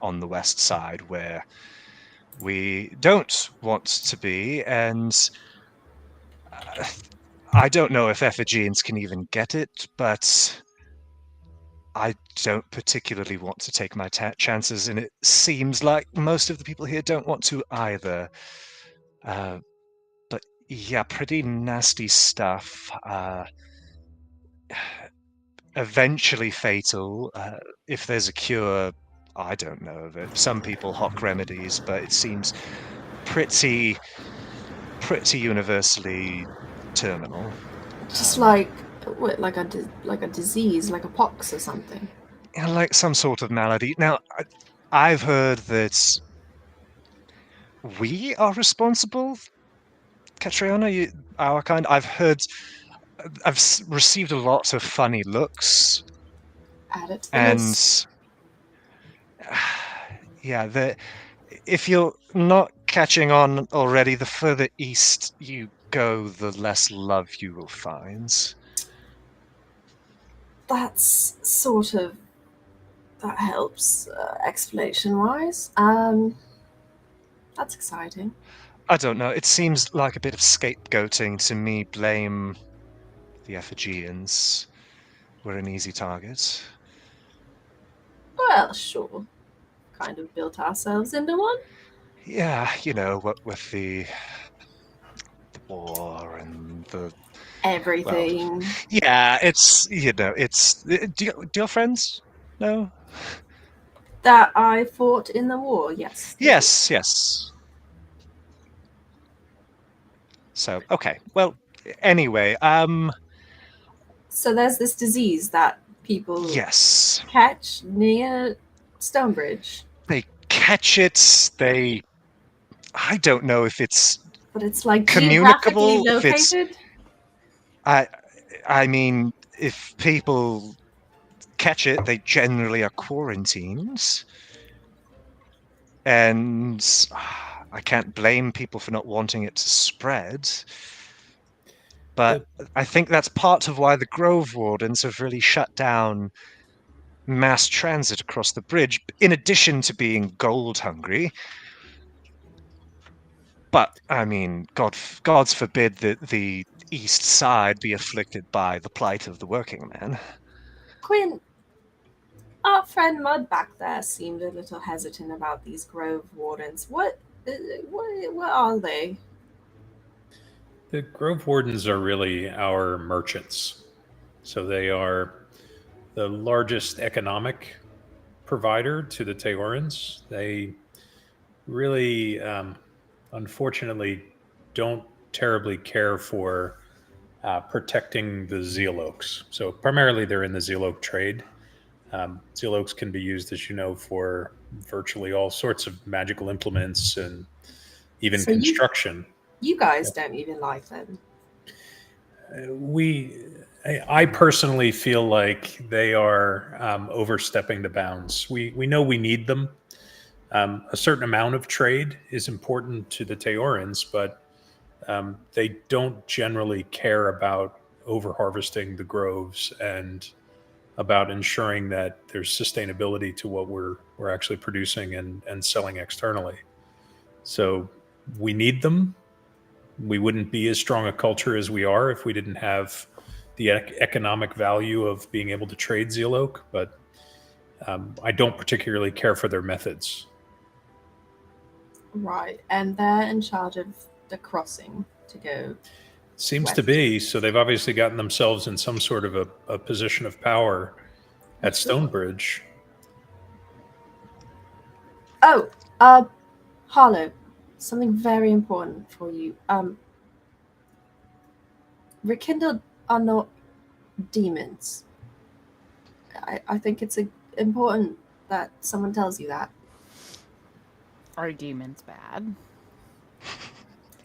on the west side where we don't want to be, and I don't know if Effigenes can even get it, but I don't particularly want to take my chances, and it seems like most of the people here don't want to either. But yeah, pretty nasty stuff. Eventually fatal. If there's a cure, I don't know of it. Some people hawk remedies, but it seems pretty universally terminal. Just like a disease, like a pox or something. Yeah, like some sort of malady. Now, I've heard that we are responsible, Catriona, our kind. I've received a lot of funny looks. Add it to the And list. yeah, if you're not catching on already, the further east you go, the less love you will find. That's that helps explanation-wise. That's exciting. I don't know. It seems like a bit of scapegoating to me. Blame the Effigenes. We're an easy target. Well, sure. Kind of built ourselves into one. Yeah, what with the war and the everything. Well, yeah, it's do your friends know that I fought in the war? Yes. Yes. So okay, well, anyway, so there's this disease that people catch near Stonebridge. They catch it. I don't know if it's. But it's like communicable. Geographically located. I mean, if people catch it, they generally are quarantined, and I can't blame people for not wanting it to spread. But I think that's part of why the Grove Wardens have really shut down mass transit across the bridge, in addition to being gold hungry. But, I mean, God's forbid that the East Side be afflicted by the plight of the working man. Quinn, our friend Mud back there seemed a little hesitant about these Grove Wardens. What What are they? The Grove Wardens are really our merchants. So they are the largest economic provider to the Teorans. They really, unfortunately, don't terribly care for protecting the Zeal Oaks. So primarily they're in the Zeal Oak trade. Zeal Oaks can be used, as you know, for virtually all sorts of magical implements and even So construction. you guys don't even like them. I personally feel like they are overstepping the bounds. We know we need them. A certain amount of trade is important to the Teorans, but they don't generally care about over harvesting the groves and about ensuring that there's sustainability to what we're actually producing and selling externally. So we need them. We wouldn't be as strong a culture as we are if we didn't have the economic value of being able to trade Zeal Oak, but I don't particularly care for their methods. Right, and they're in charge of the crossing to go. Seems west. to be. So they've obviously gotten themselves in some sort of a position of power at Stonebridge. Oh, Harlow, something very important for you. Rekindled are not demons. I think it's important that someone tells you that. Are demons bad?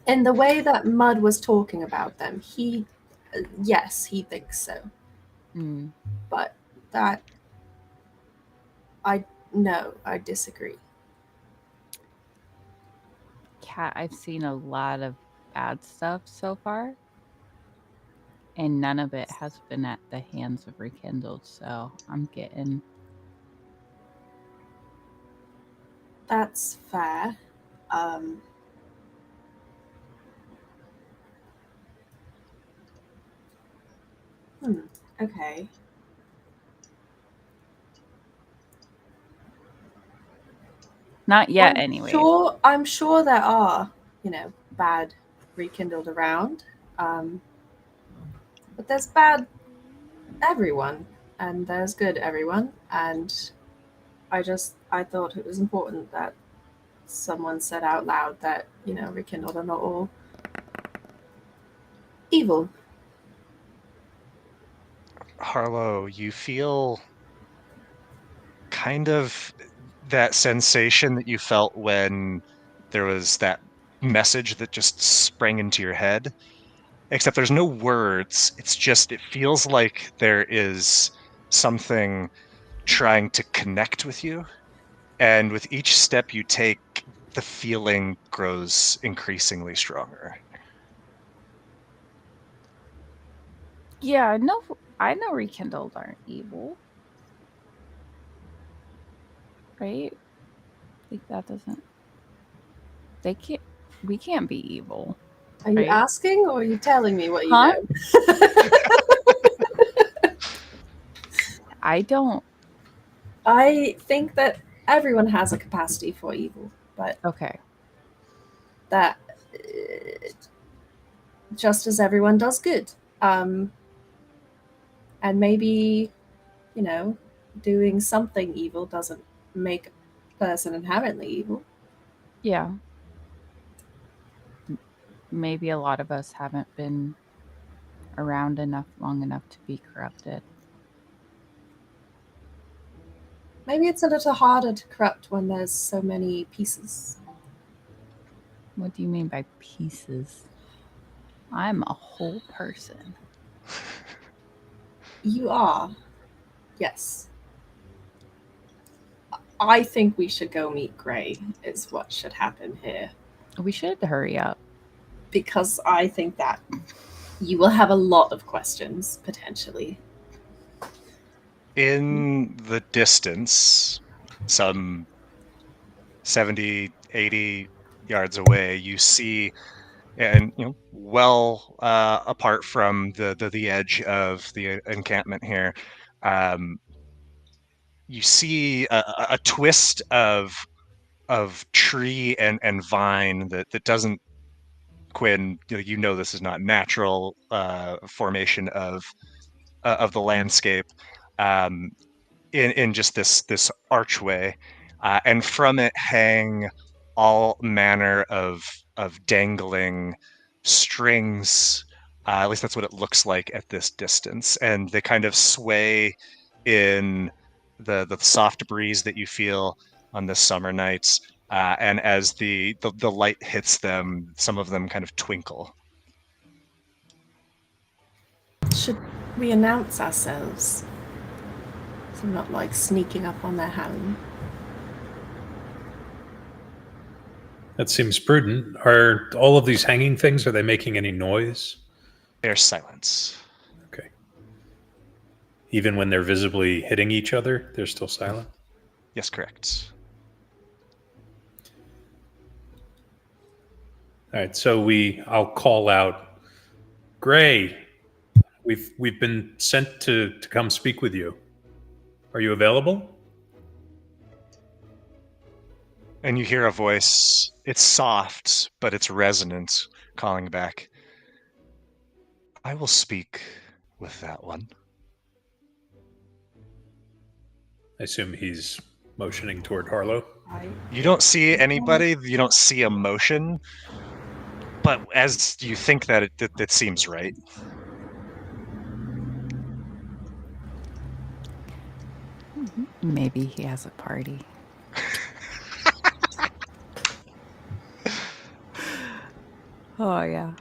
In the way that Mud was talking about them, yes, he thinks so. Mm. But that, I disagree. Cat, I've seen a lot of bad stuff so far, and none of it has been at the hands of Rekindled, so I'm getting... That's fair. Okay. Not yet, anyway. I'm sure there are, bad Rekindled around. But there's bad everyone, and there's good everyone. And I thought it was important that someone said out loud that, Rekindled are not all evil. Harlow, you feel kind of that sensation that you felt when there was that message that just sprang into your head, except there's no words. It's just, it feels like there is something trying to connect with you. And with each step you take, the feeling grows increasingly stronger. Yeah, no, I know Rekindled aren't evil. Right? Like that doesn't... we can't be evil. Are you asking or are you telling me what you Huh? know? I don't... I think that everyone has a capacity for evil, but Okay. that just as everyone does good. And maybe, doing something evil doesn't make a person inherently evil. Yeah. Maybe a lot of us haven't been around long enough to be corrupted. Maybe it's a little harder to corrupt when there's so many pieces. What do you mean by pieces? I'm a whole person. You are. Yes. I think we should go meet Gray, is what should happen here. We should hurry up. Because I think that you will have a lot of questions, potentially. In the distance, some 70, 80 yards away, you see, and well apart from the edge of the encampment here, you see a twist of tree and vine that doesn't, Quinn, you know this is not natural formation of the landscape, in just this archway, and from it hang all manner of dangling strings. At least that's what it looks like at this distance, and they kind of sway in the soft breeze that you feel on this summer nights. And as the light hits them, some of them kind of twinkle. Should we announce ourselves? So I'm not like sneaking up on their home. That seems prudent. Are all of these hanging things, are they making any noise? There's silence. Okay. Even when they're visibly hitting each other, they're still silent? Yes, correct. All right, so I'll call out, Gray, we've been sent to come speak with you. Are you available? And you hear a voice. It's soft, but it's resonant, calling back. I will speak with that one. I assume he's motioning toward Harlow. You don't see anybody. You don't see a motion. But as you think that, it seems right. Maybe he has a party. Oh, yeah.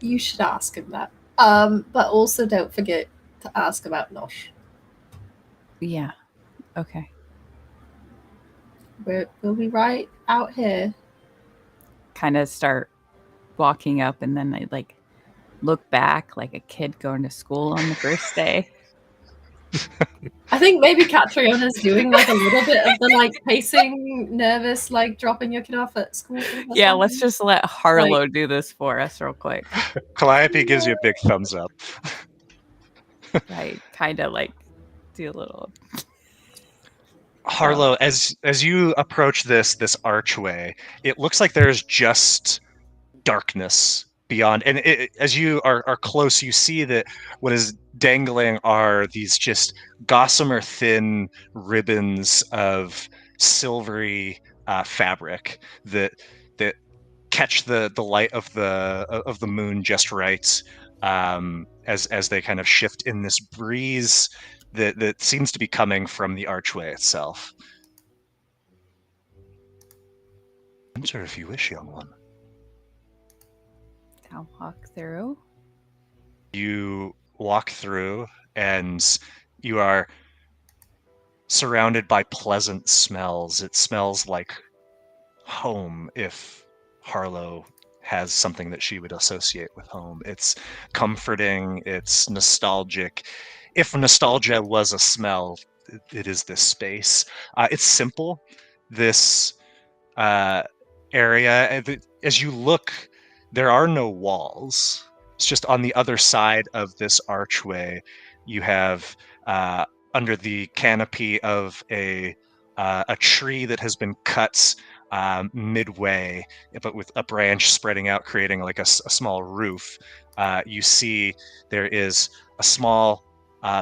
You should ask him that. But also don't forget to ask about Nosh. Yeah. Okay. We'll be right out here. Kind of start walking up, and then I like look back like a kid going to school on the first day. I think maybe Catriona's doing like a little bit of the like pacing, nervous, like dropping your kid off at school. Yeah, let's just let Harlow do this for us real quick. Calliope gives you a big thumbs up. I kind of like do a little. Harlow, as you approach this archway, it looks like there's just darkness beyond, and as you are close, you see that what is dangling are these just gossamer thin ribbons of silvery fabric that catch the light of the moon just right, as they kind of shift in this breeze that seems to be coming from the archway itself. Enter if you wish, young one. I'll walk through. You walk through, and you are surrounded by pleasant smells. It smells like home, if Harlow has something that she would associate with home. It's comforting, it's nostalgic. If nostalgia was a smell, it is this space. It's simple. This area, as you look, there are no walls. It's just on the other side of this archway, you have under the canopy of a tree that has been cut midway, but with a branch spreading out, creating like a small roof. You see there is a small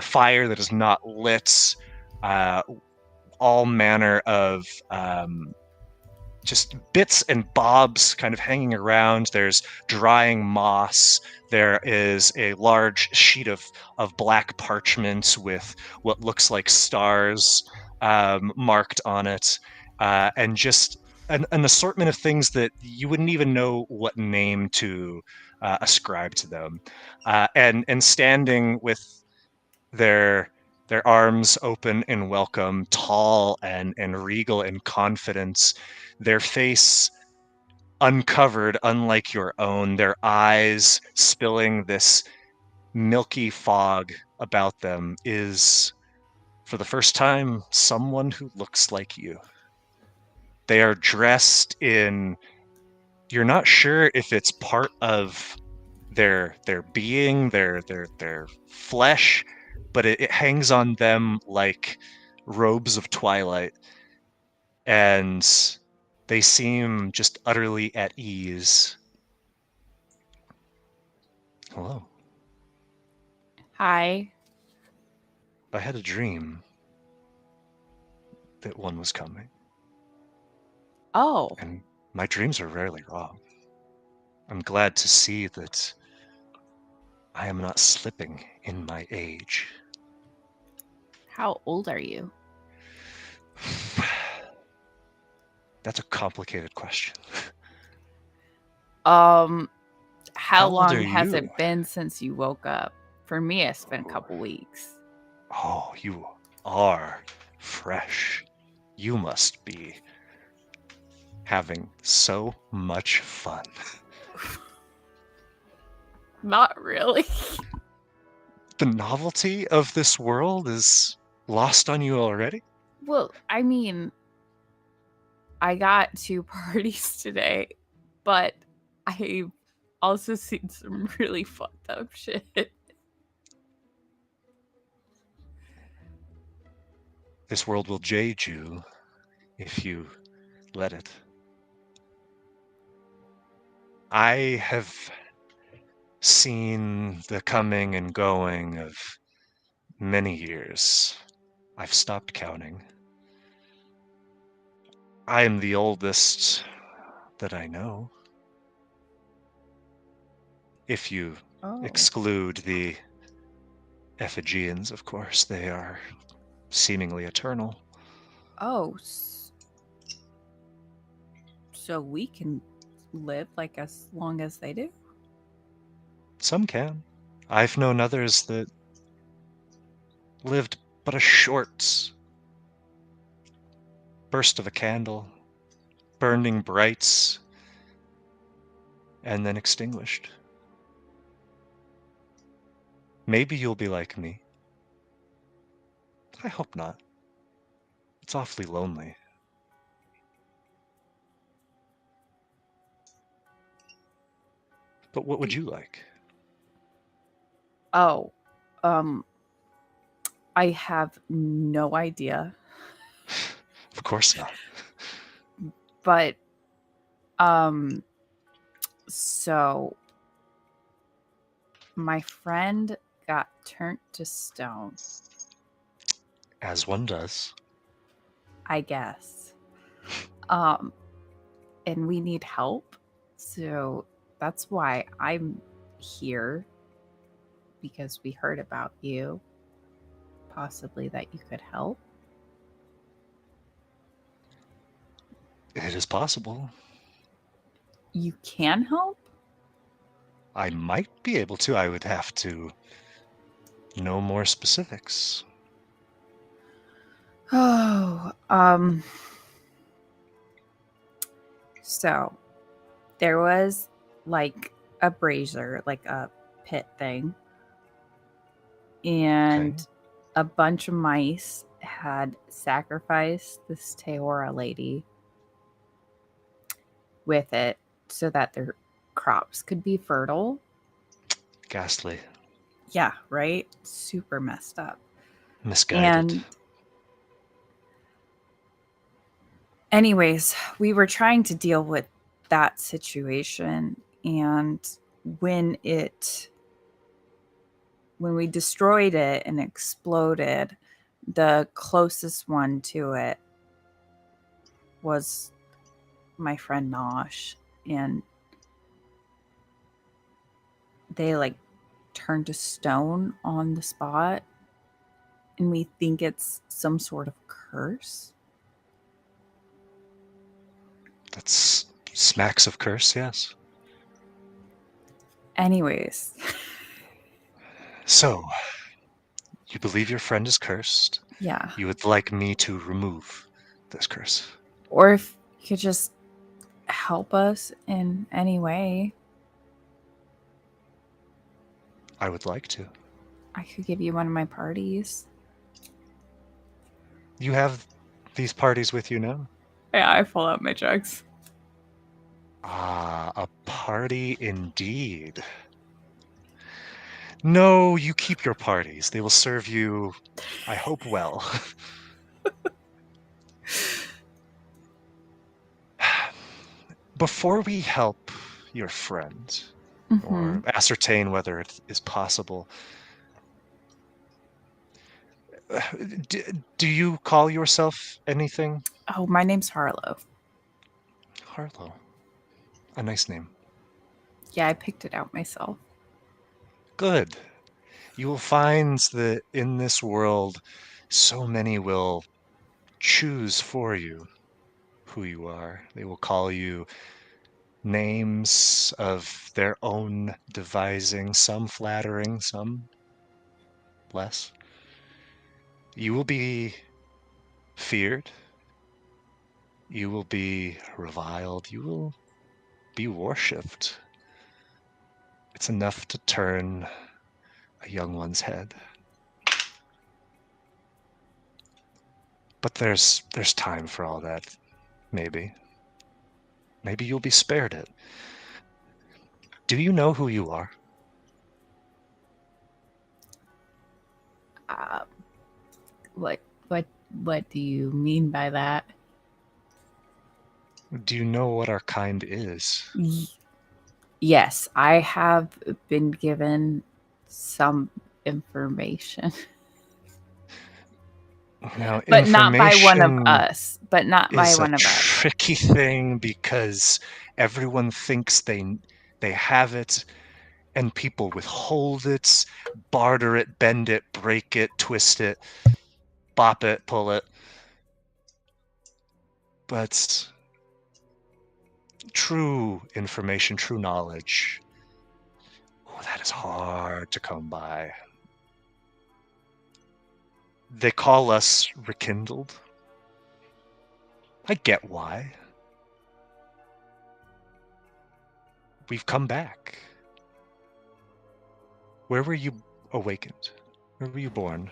fire that is not lit. All manner of just bits and bobs kind of hanging around. There's drying moss. There is a large sheet of black parchment with what looks like stars marked on it, and just an assortment of things that you wouldn't even know what name to ascribe to them. And standing with their arms open in welcome, tall and regal and confident, their face uncovered, unlike your own, their eyes spilling this milky fog about them, is, for the first time, someone who looks like you. They are dressed in, you're not sure if it's part of their being, their flesh, but it hangs on them like robes of twilight. And They seem just utterly at ease. Hello. Hi. I had a dream that one was coming, Oh, and my dreams are rarely wrong. I'm glad to see that I am not slipping in my age. how old are you? That's a complicated question. How How old long are has you? it been since you woke up? For me, it's been a couple weeks. Oh, you are fresh. You must be having so much fun. Not really. The novelty of this world is lost on you already? Well, I mean, I got 2 parties today, but I've also seen some really fucked up shit. This world will jade you if you let it. I have seen the coming and going of many years. I've stopped counting. I am the oldest that I know. If you Oh. exclude the Effigians, of course, they are seemingly eternal. Oh. So we can live like as long as they do? Some can. I've known others that lived but a short burst of a candle, burning bright, and then extinguished. Maybe you'll be like me. I hope not. It's awfully lonely. But what would you like? Oh. I have no idea. Of course not. But so my friend got turned to stone, As one does. I guess. And we need help. So that's why I'm here, because we heard about you. Possibly that you could help. It is possible. You can help? I might be able to. I would have to know more specifics. Oh, so there was like a brazier, like a pit thing, and Okay. a bunch of mice had sacrificed this Teora lady with it so that their crops could be fertile. Ghastly. Yeah, right? Super messed up. Misguided. And anyways, we were trying to deal with that situation, and when we destroyed it and exploded, the closest one to it was my friend Nosh, and they like turned to stone on the spot, and we think it's some sort of curse. That's smacks of curse, yes. Anyways. So, you believe your friend is cursed. Yeah. You would like me to remove this curse. Or if you could just help us in any way. I would like to. I could give you one of my parties. You have these parties with you now? Yeah, I pull out my jugs. Ah, a party indeed. No, you keep your parties. They will serve you, I hope, well. Before we help your friend or ascertain whether it is possible, do you call yourself anything? Oh, my name's Harlow. Harlow. A nice name. Yeah, I picked it out myself. Good. You will find that in this world, so many will choose for you who you are. They will call you names of their own devising, some flattering, some less. You will be feared. You will be reviled. You will be worshipped. It's enough to turn a young one's head. But there's time for all that, maybe. Maybe you'll be spared it. Do you know who you are? What what do you mean by that? Do you know what our kind is? Yes, I have been given some information. Now, But not by one of information us. But not by is a one of us. tricky thing because everyone thinks they have it, and people withhold it, barter it, bend it, break it, twist it, bop it, pull it. But true information, true knowledge, that is hard to come by. They call us rekindled. I get why. We've come back. Where were you awakened? Where were you born?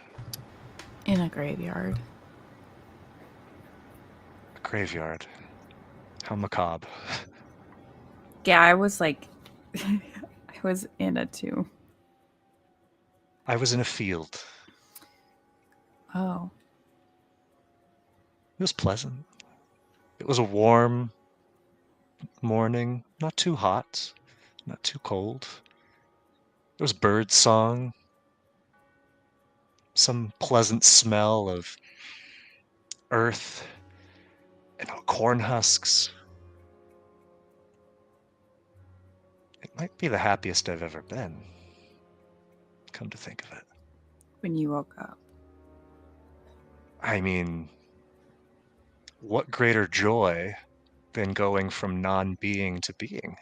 In a graveyard. A graveyard. How macabre. Yeah, I was like I was in a tomb. I was in a field. Oh. It was pleasant. It was a warm morning, not too hot, not too cold. There was bird song, some pleasant smell of earth and corn husks. It might be the happiest I've ever been, come to think of it. When you woke up. I mean, what greater joy than going from non-being to being?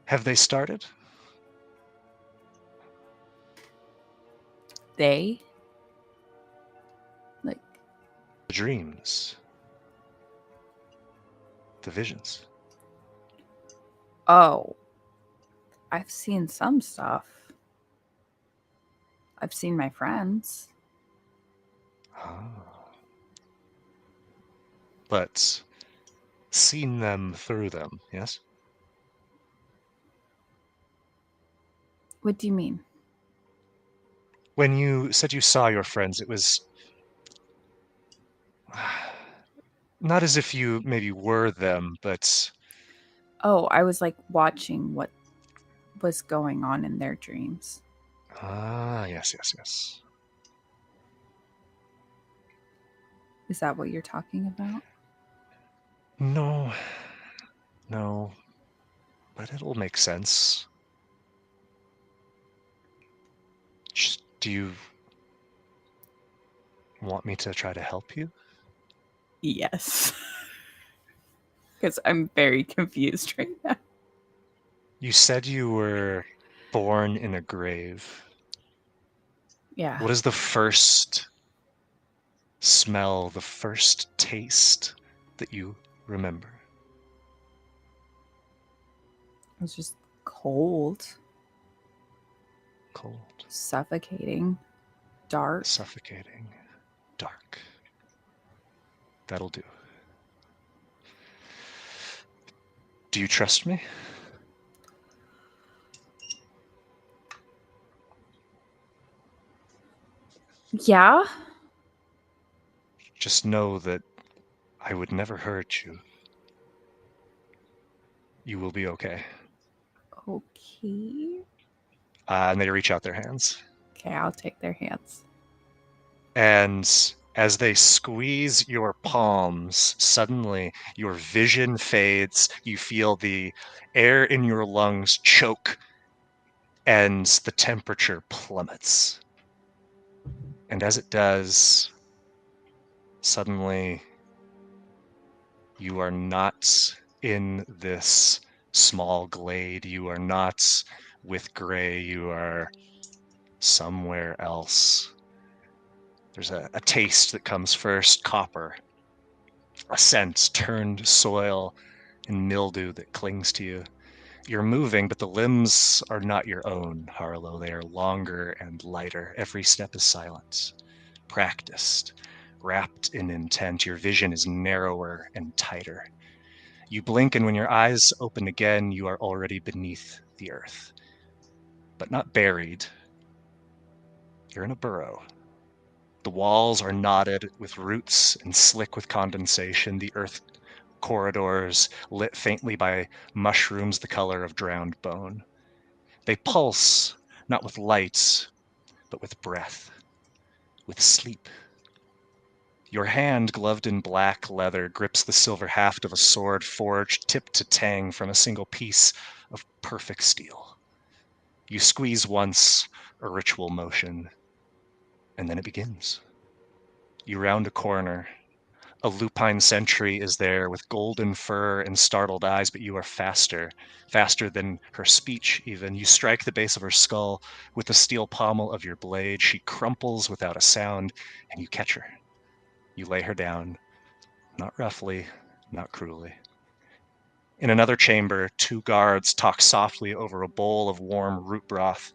Have they started? They? Like The dreams. The visions. oh. I've seen some stuff. I've seen my friends. Ah. But seen them through them, yes? What do you mean? When you said you saw your friends, it was not as if you maybe were them, but Oh, I was like watching what was going on in their dreams. yes, yes, yes. Is that what you're talking about? No, no, but it'll make sense. Do you want me to try to help you? Yes. Because I'm very confused right now. You said you were born in a grave. Yeah. What is the first smell, the first taste that you remember? It was just cold, Cold, suffocating, dark. suffocating, dark. That'll do. Do you trust me? Yeah? Just know that I would never hurt you. You will be okay. Okay. And they reach out their hands. Okay, I'll take their hands. And as they squeeze your palms, suddenly your vision fades. You feel the air in your lungs choke, and the temperature plummets. And as it does, suddenly you are not in this small glade. You are not with Gray. You are somewhere else. There's a taste that comes first, copper, a scent, turned soil, and mildew that clings to you. You're moving, but the limbs are not your own, Harlow. They are longer and lighter. Every step is silent, practiced, wrapped in intent. Your vision is narrower and tighter. You blink, and when your eyes open again, you are already beneath the earth. But not buried. You're in a burrow. The walls are knotted with roots and slick with condensation. The earth corridors lit faintly by mushrooms the color of drowned bone. They pulse, not with lights, but with breath, with sleep. Your hand, gloved in black leather, grips the silver haft of a sword forged tip to tang from a single piece of perfect steel. You squeeze once, a ritual motion, and then it begins. You round a corner. A lupine sentry is there with golden fur and startled eyes, but you are faster than her speech even. You strike the base of her skull with the steel pommel of your blade. She crumples without a sound, and you catch her. You lay her down, not roughly, not cruelly. In another chamber, 2 guards talk softly over a bowl of warm root broth.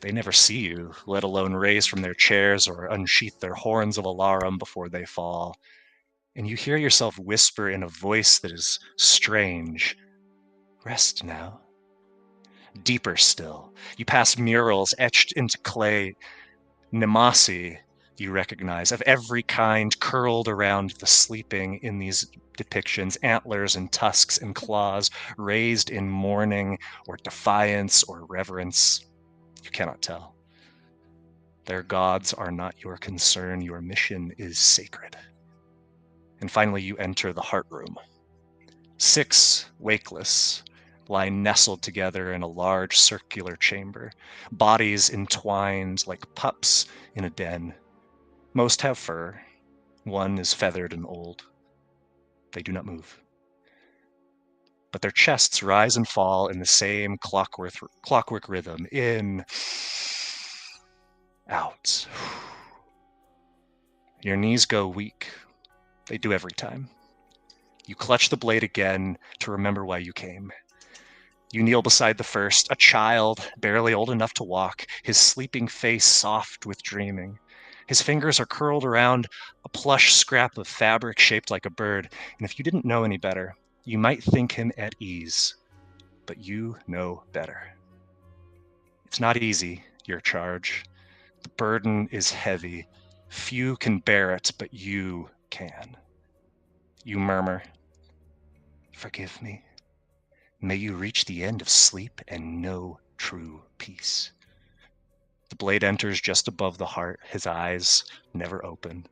They never see you, let alone raise from their chairs or unsheath their horns of alarum before they fall. And you hear yourself whisper in a voice that is strange. Rest now. Deeper still. You pass murals etched into clay. Nemasi, you recognize, of every kind curled around the sleeping in these depictions, antlers and tusks and claws raised in mourning or defiance or reverence. You cannot tell. Their gods are not your concern. Your mission is sacred. And finally, you enter the heart room. 6 wakeless lie nestled together in a large circular chamber, bodies entwined like pups in a den. Most have fur. One is feathered and old. They do not move. But their chests rise and fall in the same clockwork rhythm. In, out. Your knees go weak. They do every time. You clutch the blade again to remember why you came. You kneel beside the first, a child, barely old enough to walk, his sleeping face soft with dreaming. His fingers are curled around a plush scrap of fabric shaped like a bird, and if you didn't know any better, you might think him at ease. But you know better. It's not easy, your charge. The burden is heavy. Few can bear it, but you can. You murmur, "Forgive me. May you reach the end of sleep and know true peace." The blade enters just above the heart, his eyes never open,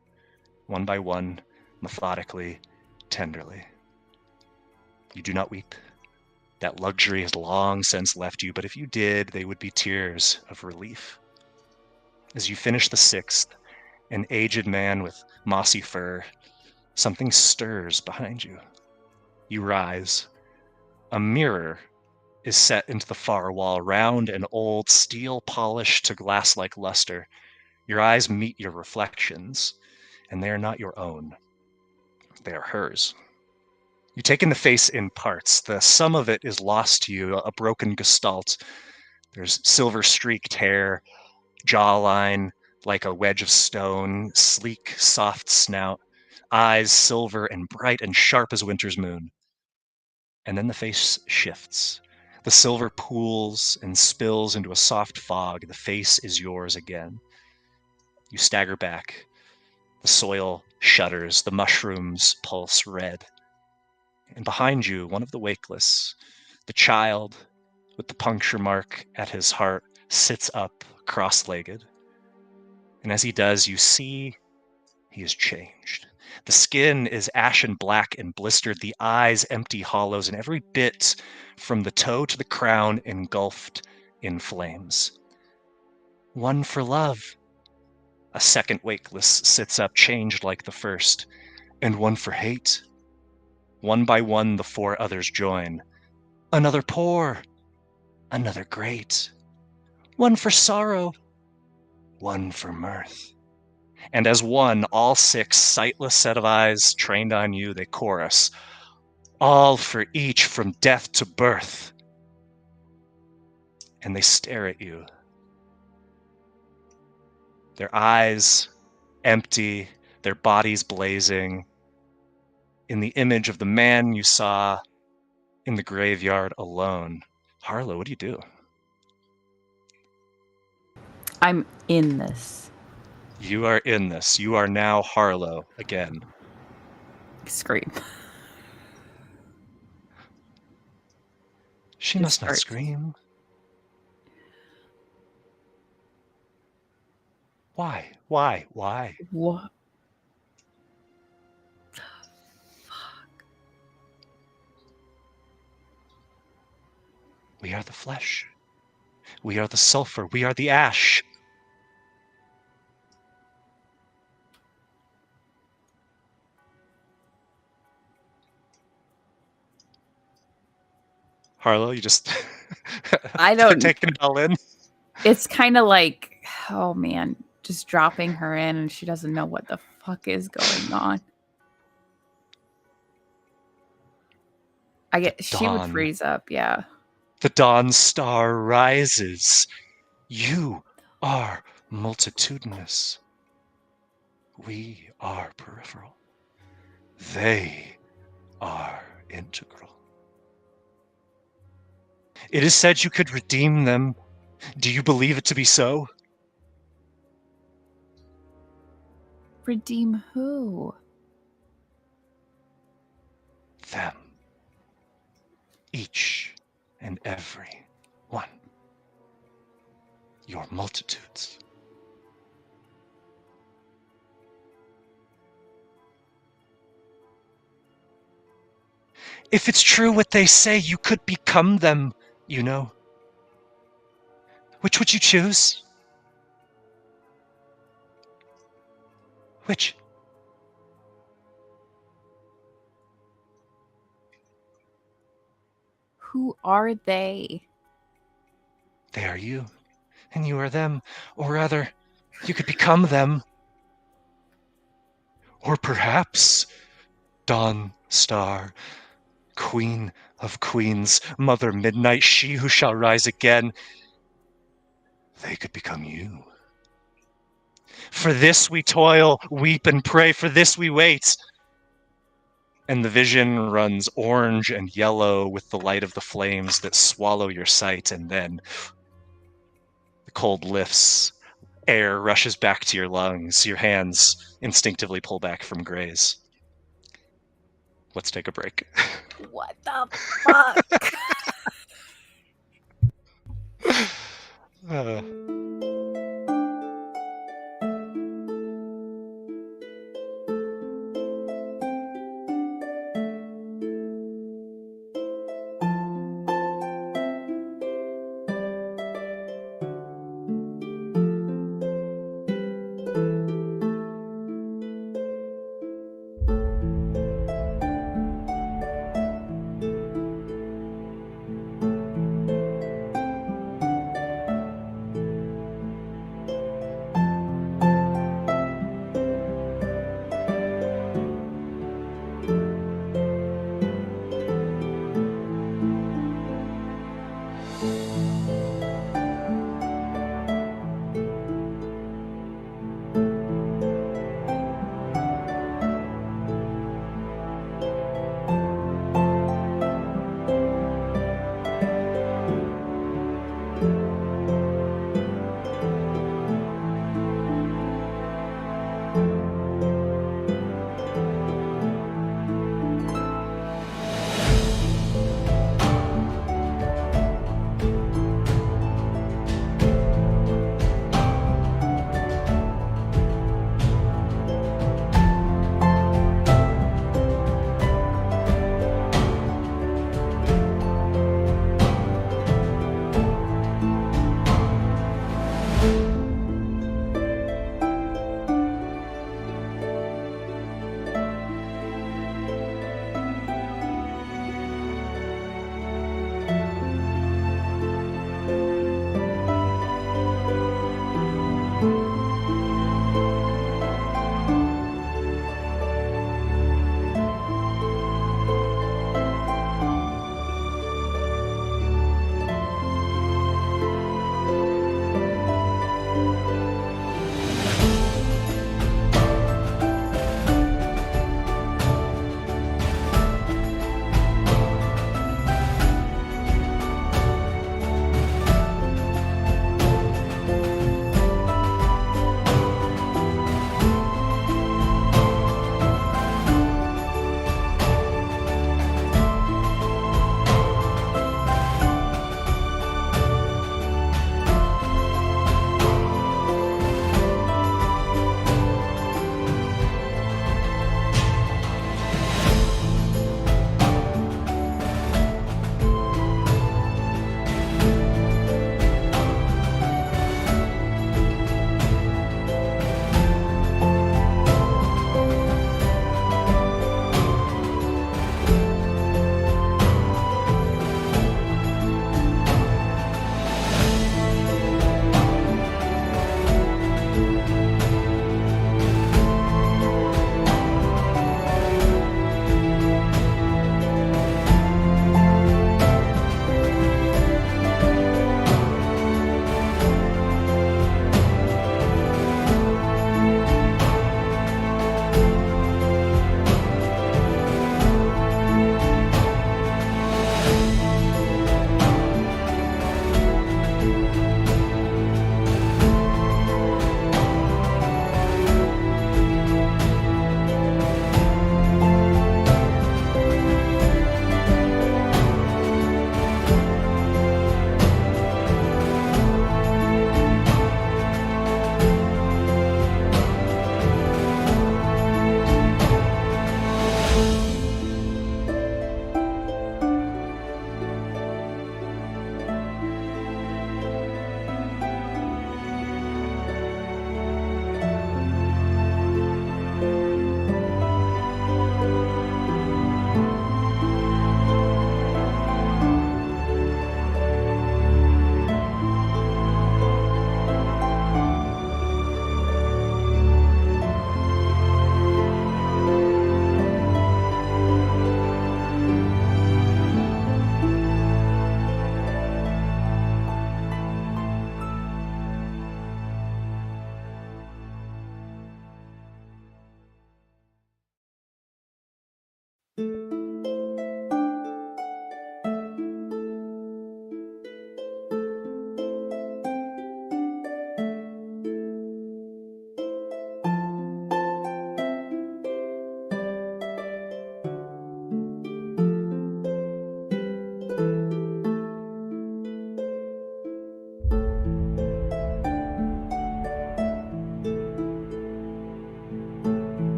one by one, methodically, tenderly. You do not weep. That luxury has long since left you, but if you did, they would be tears of relief. As you finish the 6th, an aged man with mossy fur, something stirs behind you. You rise. A mirror is set into the far wall, round and old, steel polished to glass-like luster. Your eyes meet your reflections, and they are not your own. They are hers. You take in the face in parts. The sum of it is lost to you, a broken gestalt. There's silver-streaked hair, jawline like a wedge of stone, sleek, soft snout, eyes silver and bright and sharp as winter's moon. And then the face shifts. The silver pools and spills into a soft fog. The face is yours again. You stagger back. The soil shudders. The mushrooms pulse red. And behind you, one of the wakeless, the child with the puncture mark at his heart, sits up cross-legged. And as he does, you see he is changed. The skin is ashen black and blistered, the eyes empty hollows, and every bit from the toe to the crown engulfed in flames. One for love. A second wakeless sits up, changed like the first, and one for hate. One by one, the four others join. Another poor, another great. One for sorrow, one for mirth. And as one, all six, sightless set of eyes trained on you, they chorus, all for each from death to birth. And they stare at you. Their eyes empty, their bodies blazing, in the image of the man you saw in the graveyard alone. Harlow, what do you do? I'm in this. You are in this. You are now Harlow again. Scream. She It must not starts. scream. Why? Why? Why? What? We are the flesh. We are the sulfur. We are the ash. Harlow, you just I don't- taking it all in. It's kind of like, oh man, just dropping her in and she doesn't know what the fuck is going on. She would Dawn. freeze up, yeah. The dawn star rises. You are multitudinous. We are peripheral. They are integral. It is said you could redeem them. Do you believe it to be so? Redeem who? Them. Each and every one. Your multitudes. If it's true what they say, you could become them, you know. Which would you choose? Which? Who are they? They are you, and you are them. Or rather, you could become them. Or perhaps, Dawn Star, Queen of Queens, Mother Midnight, she who shall rise again, they could become you. For this we toil, weep, and pray. For this we wait. And the vision runs orange and yellow with the light of the flames that swallow your sight, and then the cold lifts, air rushes back to your lungs, your hands instinctively pull back from graze. Let's take a break. What the fuck? Uh,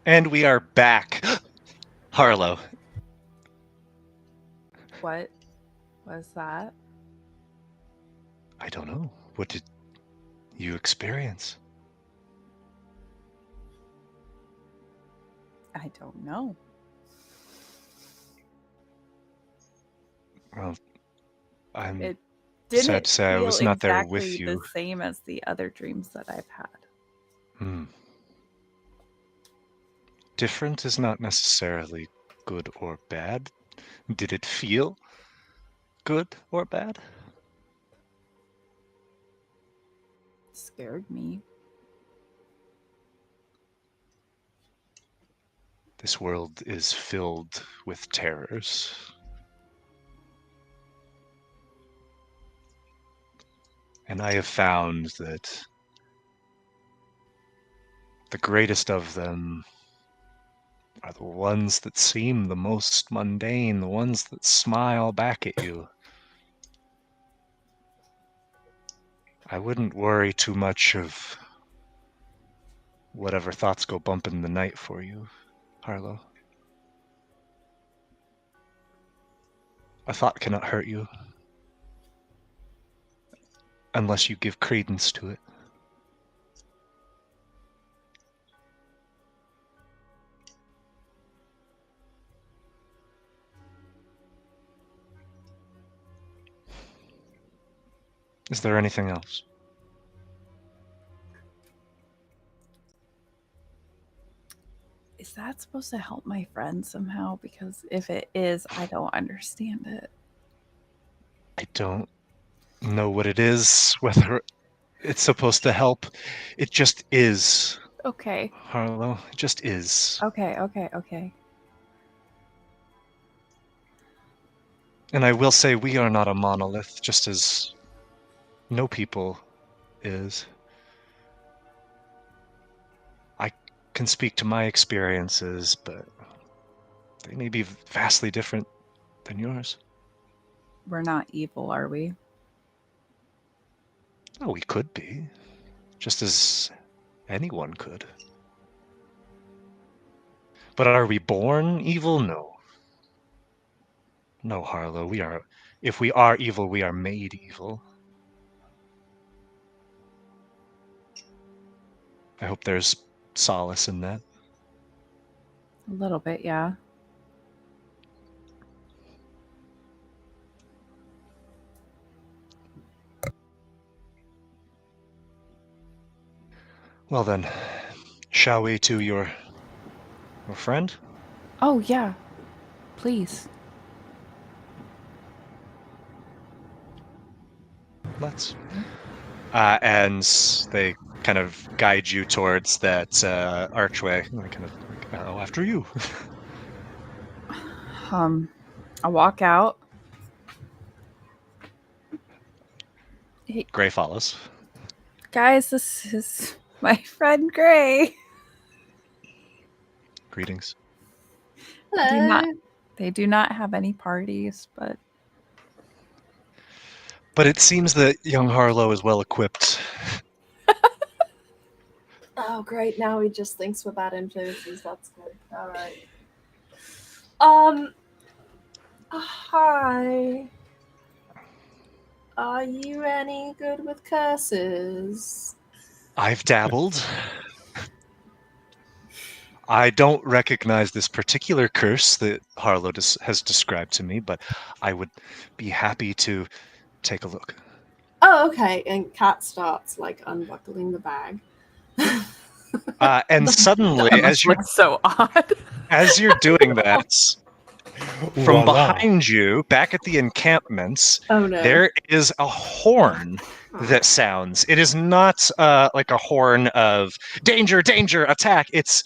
And we are back. Harlow. What was that? I don't know. What did you experience? I don't know. Well, I'm It sad didn't to say I feel was not there exactly with you. the same as the other dreams that I've had. Different is not necessarily good or bad. Did it feel good or bad? It scared me. This world is filled with terrors. And I have found that the greatest of them are the ones that seem the most mundane, the ones that smile back at you. I wouldn't worry too much of whatever thoughts go bump in the night for you, Harlow. A thought cannot hurt you unless you give credence to it. Is there anything else? Is that supposed to help my friend somehow? Because if it is, I don't understand it. I don't know what it is, whether it's supposed to help. It just is, Okay. Harlow. It just is. Okay. And I will say we are not a monolith, just as no people is. I can speak to my experiences, but they may be vastly different than yours. We're not evil, are we? Oh, we could be. Just as anyone could. But are we born evil? No. No, Harlow, if we are evil, we are made evil. I hope there's solace in that. A little bit, yeah. Well then, shall we to your friend? Oh, yeah. Please. Let's. and they kind of guide you towards that archway. And they kind of, oh, after you. I walk out. Gray follows. Guys, this is my friend Gray. Greetings. Hello. They do not have any parties, but it seems that young Harlow is well equipped. Oh, great. Now he just thinks we're bad influences. That's good. All right. Hi. Are you any good with curses? I've dabbled. I don't recognize this particular curse that Harlow has described to me, but I would be happy to take a look. Oh, okay. And Kat starts like unbuckling the bag. And suddenly, that looks so odd. as you're doing that, from Voila. behind you, back at the encampments, Oh no. there is a horn that sounds. It is not like a horn of danger, danger, attack. It's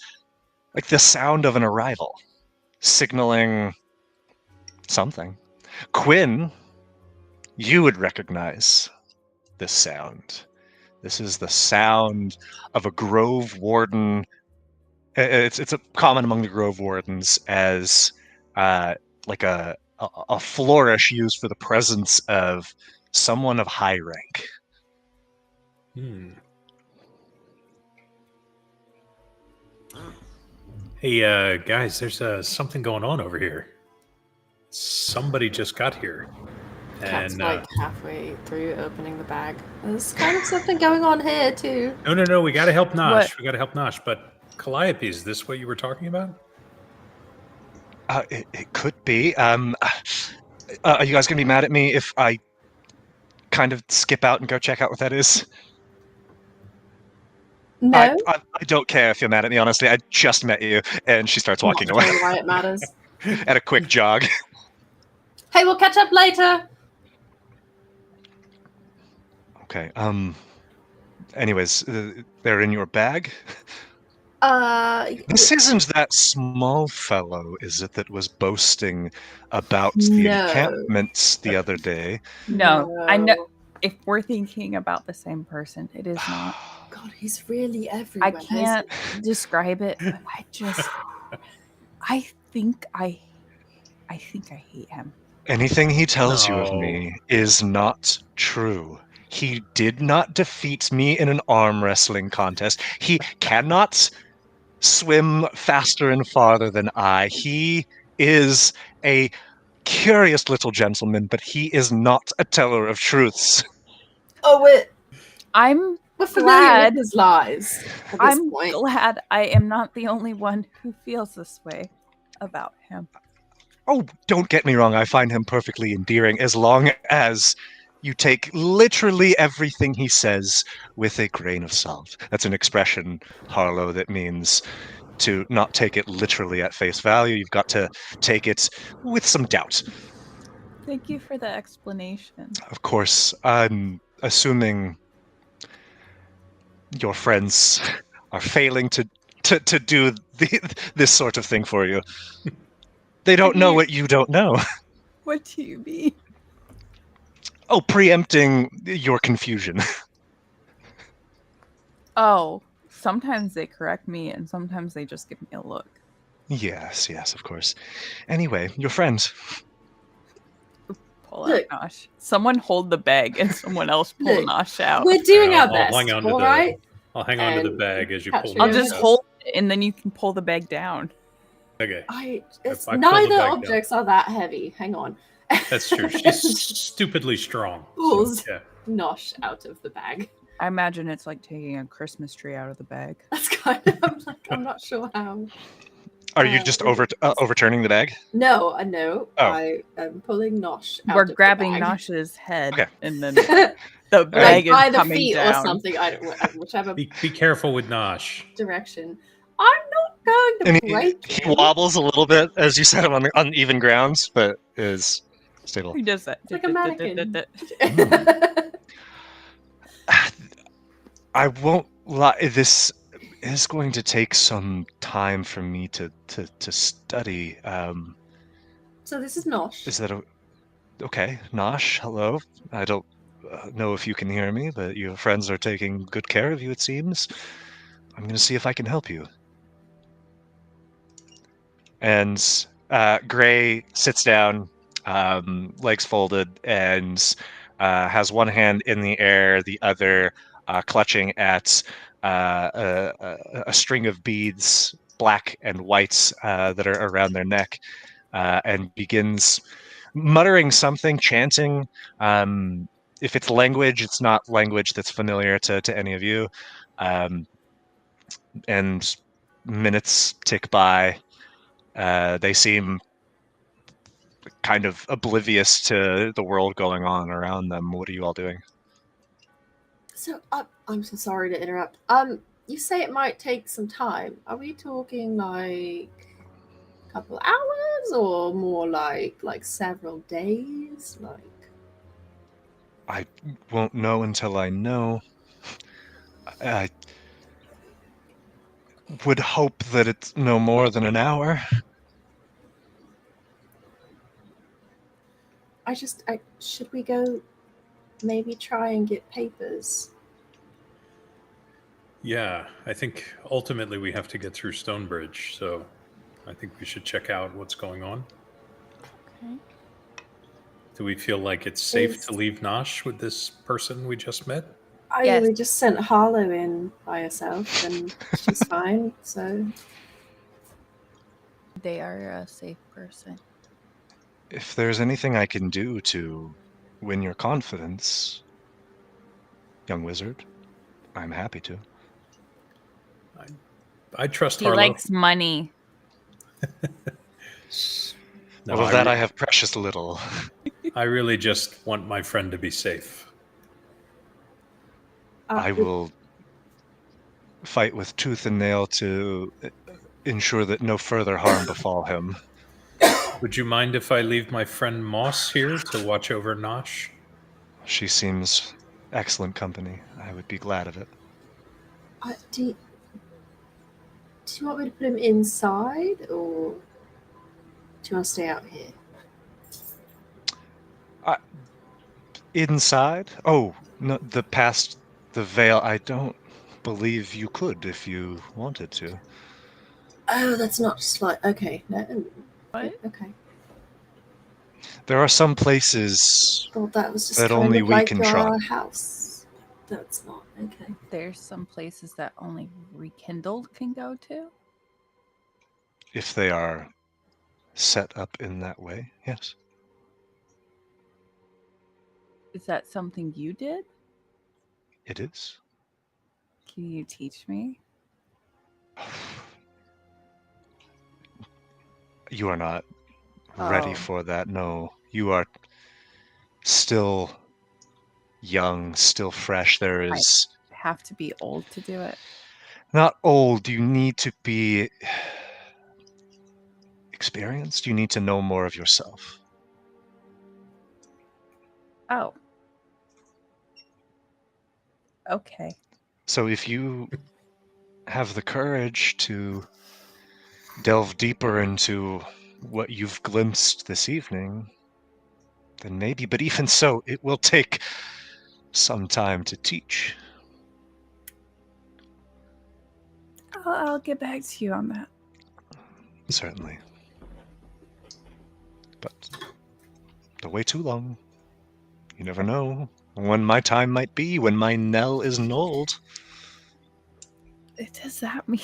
like the sound of an arrival, signaling something. Quinn, you would recognize this sound. This is the sound of a Grove Warden. It's a common among the Grove Wardens as like a flourish used for the presence of someone of high rank. Hey, guys, there's something going on over here. Somebody just got here. Kat's And like halfway through opening the bag. There's kind of something going on here too. no, we got to help Nosh. What? We got to help Nosh. But Calliope, is this what you were talking about? It could be. Are you guys going to be mad at me if I kind of skip out and go check out what that is? No. I don't care if you're mad at me, honestly. I just met you. And she starts walking Not away sure why it matters. at a quick jog. Hey, we'll catch up later. Okay. Anyways, they're in your bag? This isn't that small fellow, is it, that was boasting about the No. encampments the other day? No, I know. If we're thinking about the same person, it is not. God, he's really everywhere. I can't describe it, but I think I hate him. Anything he tells you of No. me is not true. He did not defeat me in an arm wrestling contest. He cannot swim faster and farther than I. He is a curious little gentleman, but he is not a teller of truths. Oh, I'm we're familiar glad. with his lies. At this I'm point. glad I am not the only one who feels this way about him. Oh, don't get me wrong. I find him perfectly endearing as long as you take literally everything he says with a grain of salt. That's an expression, Harlow, that means to not take it literally at face value. You've got to take it with some doubt. Thank you for the explanation. Of course, I'm assuming your friends are failing to do this sort of thing for you. They don't know what you don't know. What do you mean? Oh, preempting your confusion. Oh, sometimes they correct me and sometimes they just give me a look. Yes, of course. Anyway, your friends. Pull out Look. Nosh. Someone hold the bag and someone else pull Look. Nosh out. We're doing our I'll best. hang on to All the- right. I'll hang on to the And bag as you catch pull me I'll me in just out. hold it and then you can pull the bag down. Okay, It's I pull the neither bag down. objects are that heavy. Hang on. that's true. She's stupidly strong. Pulls yeah. Nosh out of the bag. I imagine it's like taking a Christmas tree out of the bag. That's kind of like I'm not sure how. Are you just overturning the bag? No, I know. Oh. I am pulling Nosh out We're of the grabbing bag. Nosh's head Okay. and then the bag Like by is the coming feet down. or something. I don't, whichever Be careful with Nosh. direction. I'm not going And to break he him. wobbles a little bit as you set him on the uneven grounds, but is stable. Who does that? Like a mannequin. I won't lie. This is going to take some time for me to study. So this is Nosh. Is that okay? Nosh, hello. I don't know if you can hear me, but your friends are taking good care of you, it seems. I'm going to see if I can help you. And Gray sits down, legs folded, and has one hand in the air, the other clutching at a string of beads, black and white, that are around their neck, and begins muttering something, chanting. If it's language, it's not language that's familiar to any of you. And minutes tick by. They seem kind of oblivious to the world going on around them. What are you all doing? So I'm so sorry to interrupt. You say it might take some time. Are we talking like a couple hours or more like several days? Like I won't know until I know. I would hope that it's no more than an hour. Should we go maybe try and get papers? Yeah, I think ultimately we have to get through Stonebridge, so I think we should check out what's going on. Okay. Do we feel like it's safe to leave Nosh with this person we just met? Yes. We just sent Harlow in by herself and she's fine, so They are a safe person. If there's anything I can do to win your confidence, young wizard, I'm happy to. I trust He Harlow. likes money. No, Well, of that I have precious little. I really just want my friend to be safe. I will fight with tooth and nail to ensure that no further harm befall him. Would you mind if I leave my friend Moss here to watch over Nosh? She seems excellent company. I would be glad of it. do you want me to put him inside or do you want to stay out here? Inside? Oh, no, past the veil. I don't believe you could if you wanted to. Oh, that's not just like okay. No. What? Okay. There are some places Thought that was just that kind only of we like can your try. house. That's not okay. There's some places that only Rekindled can go to. If they are set up in that way, yes. Is that something you did? It is. Can you teach me? You are not ready for that, no. You are still young, still fresh. There is... Have to be old to do it. Not old. You need to be experienced. You need to know more of yourself. Oh. Okay. So if you have the courage to delve deeper into what you've glimpsed this evening, then maybe, but even so, it will take some time to teach. I'll get back to you on that. Certainly. But don't wait too long. You never know when my time might be, when my knell is knolled. What does that mean?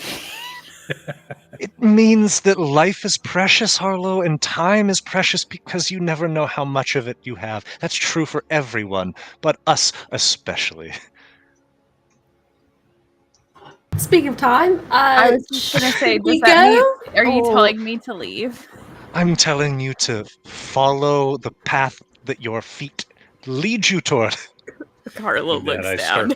It means that life is precious, Harlow, and time is precious because you never know how much of it you have. That's true for everyone, but us especially. Speaking of time, I was just gonna say, should we does that mean, go? are you Or- telling me to leave? I'm telling you to follow the path that your feet lead you toward. Carlo With that, looks I down.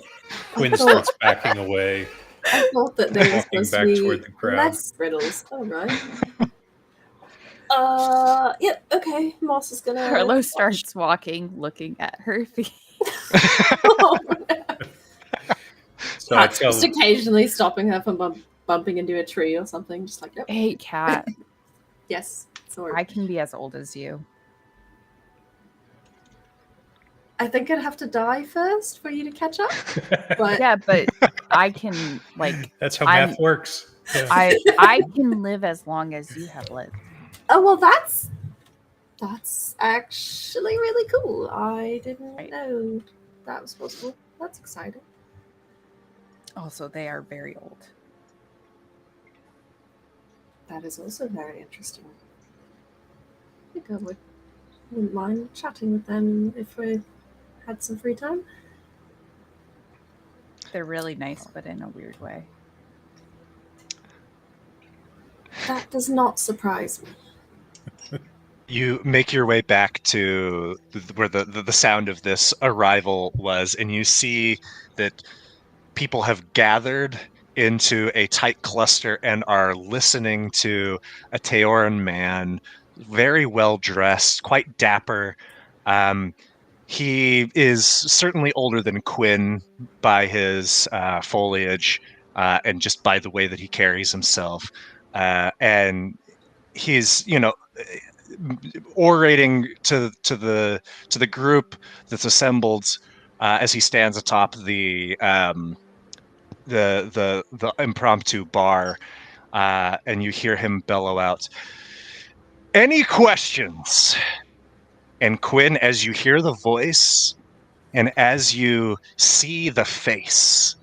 Quinn starts backing away. I thought that there was Walking supposed to back be toward the crowd. less riddles. All right. Yeah. Okay. Moss is gonna. Carlo starts walking, looking at her feet. Oh, So I Cat tell, just occasionally stopping her from bumping into a tree or something. Just like, yep. Hey, Cat, Yes. Sorry. I can be as old as you. I think I'd have to die first for you to catch up. But Yeah, but I can, like, that's how I'm- math works. Yeah. I can live as long as you have lived. oh well, that's actually really cool. I didn't Right. know that was possible. That's exciting. Also, they are very old. That is also very interesting. I think I wouldn't mind chatting with them if we had some free time. They're really nice, but in a weird way. That does not surprise me. You make your way back to where the sound of this arrival was, and you see that people have gathered into a tight cluster and are listening to a Teoran man, very well dressed, quite dapper. He is certainly older than Quinn by his foliage and just by the way that he carries himself. And he's, orating to the group that's assembled as he stands atop the impromptu bar, and you hear him bellow out, "Any questions?" And Quinn, as you hear the voice and as you see the face,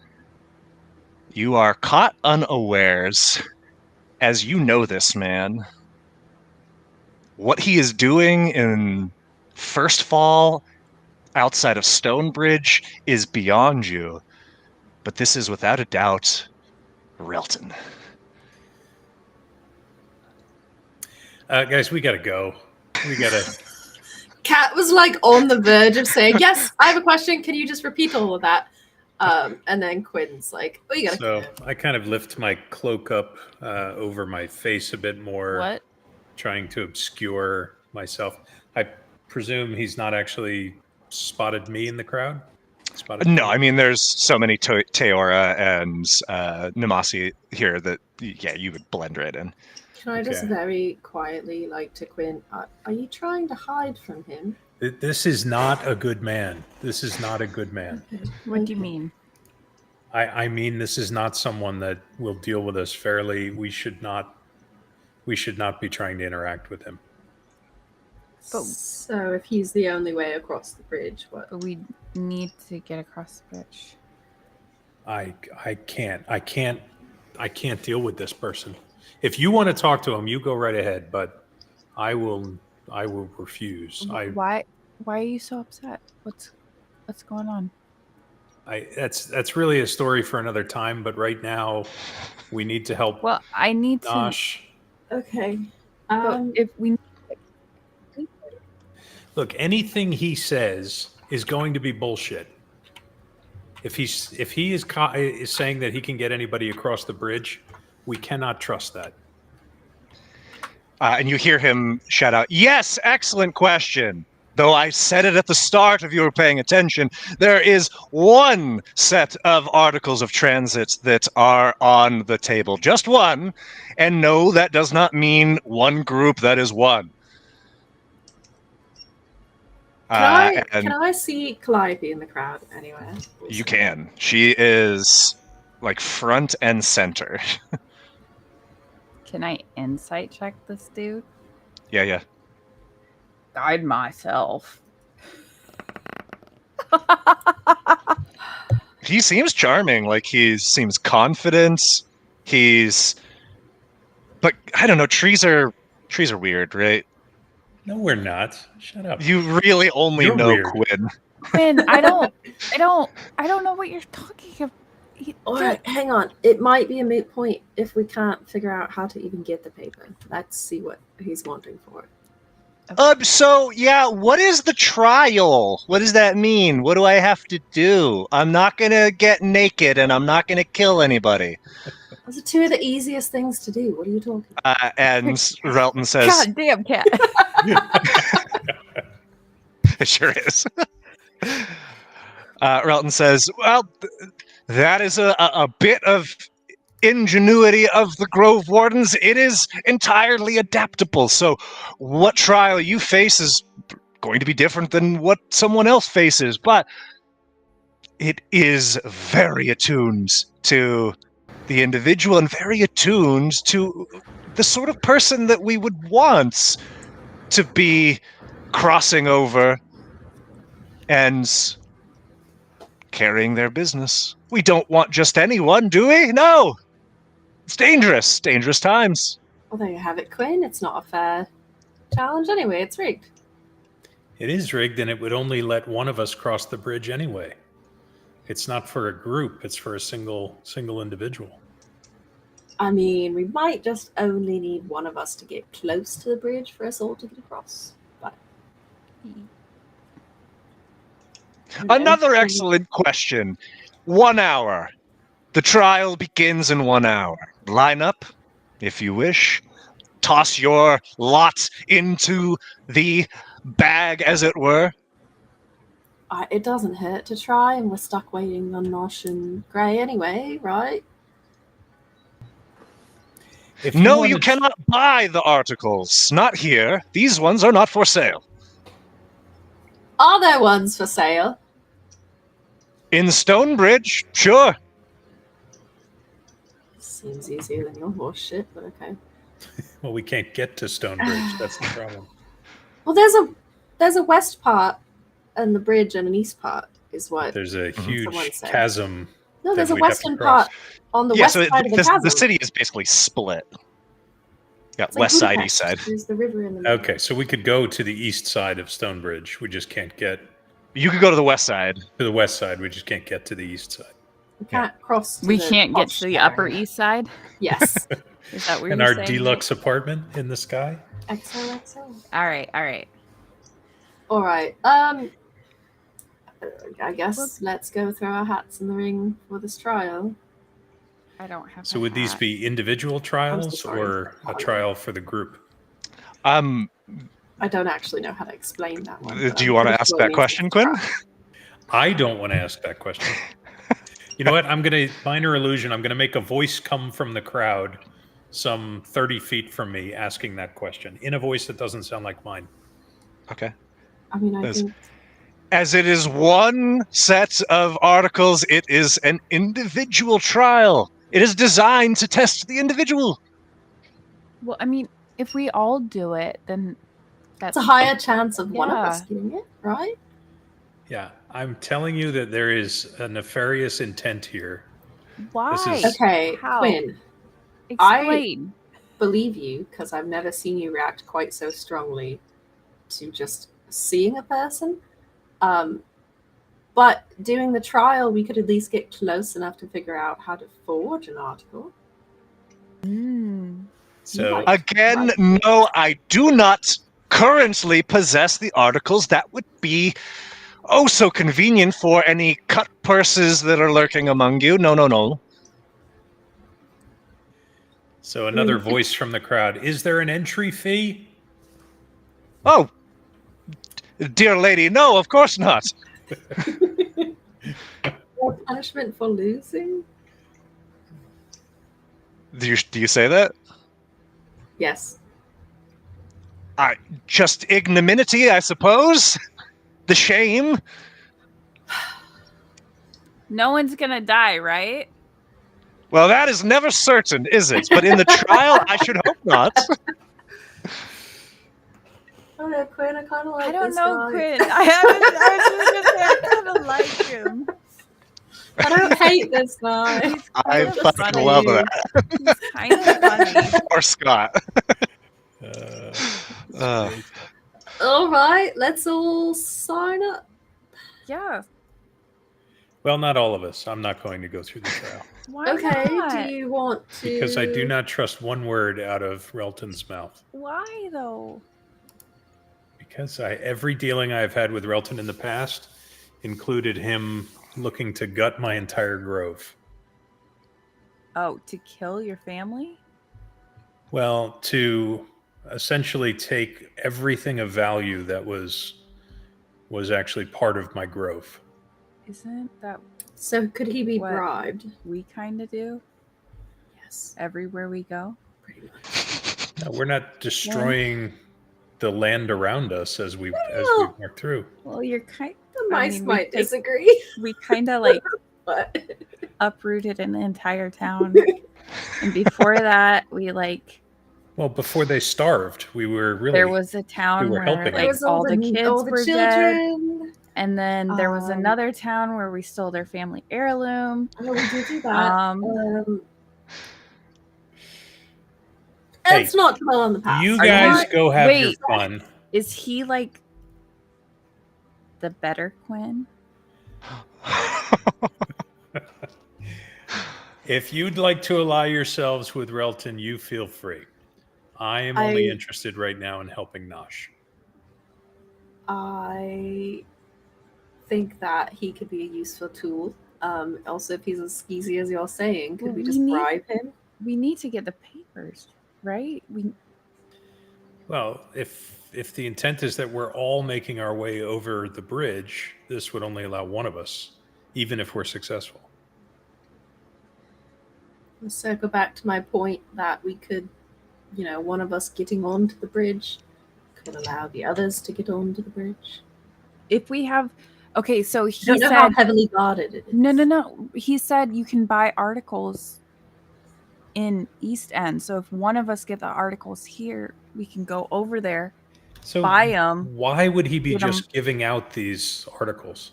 you are caught unawares as you know this man. What he is doing in First Fall outside of Stonebridge is beyond you, but this is without a doubt Relton. Guys, we gotta go. We gotta. Kat was like on the verge of saying, "Yes, I have a question. Can you just repeat all of that?" And then Quinn's like, "Oh, you gotta." So I kind of lift my cloak up over my face a bit more, What? trying to obscure myself. I presume he's not actually spotted me in the crowd. Spotted No, me? I mean, there's so many Teora and Nimasi here that, yeah, you would blend right in. Can I just Okay. very quietly, like to Quinn, are you trying to hide from him? This is not a good man. This is not a good man. Okay. What do you mean? I mean, this is not someone that will deal with us fairly. We should not be trying to interact with him. But- So if he's the only way across the bridge, what? But we need to get across the bridge. I can't deal with this person. If you want to talk to him, you go right ahead, but I will refuse. Why are you so upset? What's going on? That's really a story for another time, but right now we need to help Well, I need to. Nosh. Okay. But if we Look, anything he says is going to be bullshit. If he is saying that he can get anybody across the bridge, we cannot trust that. And you hear him shout out, "Yes, excellent question. Though I said it at the start if you were paying attention, there is one set of articles of transit that are on the table. Just one. And no, that does not mean one group, that is one." Can I see Calliope in the crowd anywhere? You can. She is like front and center. can I insight check this dude? Yeah. Guide myself. He seems charming. Like, he seems confident. But I don't know. Trees are weird, right? No, we're not. Shut up. You really only You're know weird. Quinn. Quinn, I don't know what you're talking about. All right, hang on. It might be a moot point if we can't figure out how to even get the paper. Let's see what he's wanting for it. So yeah, what is the trial? What does that mean? What do I have to do? I'm not gonna get naked and I'm not gonna kill anybody. Those are two of the easiest things to do. What are you talking about? And Relton says, God damn, Cat. "It sure is." Relton says, "Well, That is a bit of ingenuity of the Grove Wardens. It is entirely adaptable. So what trial you face is going to be different than what someone else faces, but it is very attuned to the individual and very attuned to the sort of person that we would want to be crossing over and carrying their business. We don't want just anyone, do we? No! It's dangerous. Dangerous times. Well, there you have it, Quinn. It's not a fair challenge anyway. It's rigged. It is rigged, and it would only let one of us cross the bridge anyway. It's not for a group. It's for a single individual. I mean, we might just only need one of us to get close to the bridge for us all to get across. But Another excellent question. 1 hour. The trial begins in 1 hour. Line up, if you wish. Toss your lot into the bag, as it were. it doesn't hurt to try, and we're stuck waiting on Nosh and Grey anyway, right? No, you cannot buy the articles. Not here. These ones are not for sale. Are there ones for sale? In Stonebridge, sure. Seems easier than your horse shit, but okay. Well, we can't get to Stonebridge. That's the problem. Well, there's a west part and the bridge and an east part is what. There's a huge Someone said. chasm. No, there's a we'd have to western cross. part on the Yeah, west so side of the chasm. the city is basically split. Yeah, It's like west side, Budapest. east side. There's the river in the middle. Okay, so we could go to the east side of Stonebridge. We just can't get You could go to the west side. to the west side. We just can't get to the east side. We can't cross. To We the can't get posh to the area. Upper East Side. Yes. Is that where In you're our saying? deluxe apartment in the sky. XOXO. All right, all right. All right. I guess let's go throw our hats in the ring for this trial. I don't have. So my would these hat. be individual trials sorry. or a trial for the group? I don't actually know how to explain that one. but Do you I'm want to pretty ask sure it that means question, it's a Quinn? trial. I don't want to ask that question. You know what? I'm going to, minor illusion, I'm going to make a voice come from the crowd some 30 feet from me asking that question in a voice that doesn't sound like mine. Okay. I mean, I Yes. think As it is one set of articles, it is an individual trial. It is designed to test the individual. Well, I mean, if we all do it, then that's it's a higher chance of one of Yeah. us getting it, right? Yeah, I'm telling you that there is a nefarious intent here. Why? This is- Okay, How? Quinn, Explain. believe you because I've never seen you react quite so strongly to just seeing a person. But doing the trial, we could at least get close enough to figure out how to forge an article. Mm. So Again, no, I do not currently possess the articles. That would be so convenient for any cut purses that are lurking among you. No, no, no. So another voice from the crowd. Is there an entry fee? Oh, dear lady, no, of course not. Or punishment for losing? Do you say that? Yes. Just ignominy, I suppose. The shame. No one's gonna die, right? Well, that is never certain, is it? But in the trial, I should hope not. I don't know, Quinn. I kind of like I don't this know, guy. Quinn. I was just gonna say I kind of like him. I don't hate this guy. He's I kind of fucking funny. love that. He's kind of funny. Or Scott. Uh, All right, let's all sign up. Yeah. well, not all of us. I'm not going to go through the trial Why Okay, not? do you want to? because I do not trust one word out of Relton's mouth. Why though? Because every dealing I've had with Relton in the past included him looking to gut my entire grove. Oh, to kill your family? Well, to essentially take everything of value that was actually part of my grove. Isn't that So could he be What? bribed? We kind of do Yes, everywhere we go. pretty much. No, we're not destroying the land around us as we Well, walk through. Well, you're kind. the I mice mean, might disagree, we kind of like but uprooted an entire town, and before that, we like. Well, before they starved, we were really There was a town we were where helping like them. was all the kids were dead, children. and then there was Um, another town where we stole their family heirloom. Oh, we did do that. Hey, Let's not dwell on the past. You Are guys you- go have your Wait. fun. Is he like the better Quinn? If you'd like to ally yourselves with Relton, you feel free. I am only interested right now in helping Nosh. I think that he could be a useful tool. Also, if he's as skeezy as you're saying, could Well, we we just need- bribe him? We need to get the papers, right? Well, if the intent is that we're all making our way over the bridge, this would only allow one of us, even if we're successful. Let's circle back to my point that we could, one of us getting onto the bridge could allow the others to get onto the bridge. If we have, okay, so he I don't know said how heavily guarded it is. no. He said you can buy articles in East End. So if one of us get the articles here, we can go over there, So buy them. why would he be Get 'em. just giving out these articles?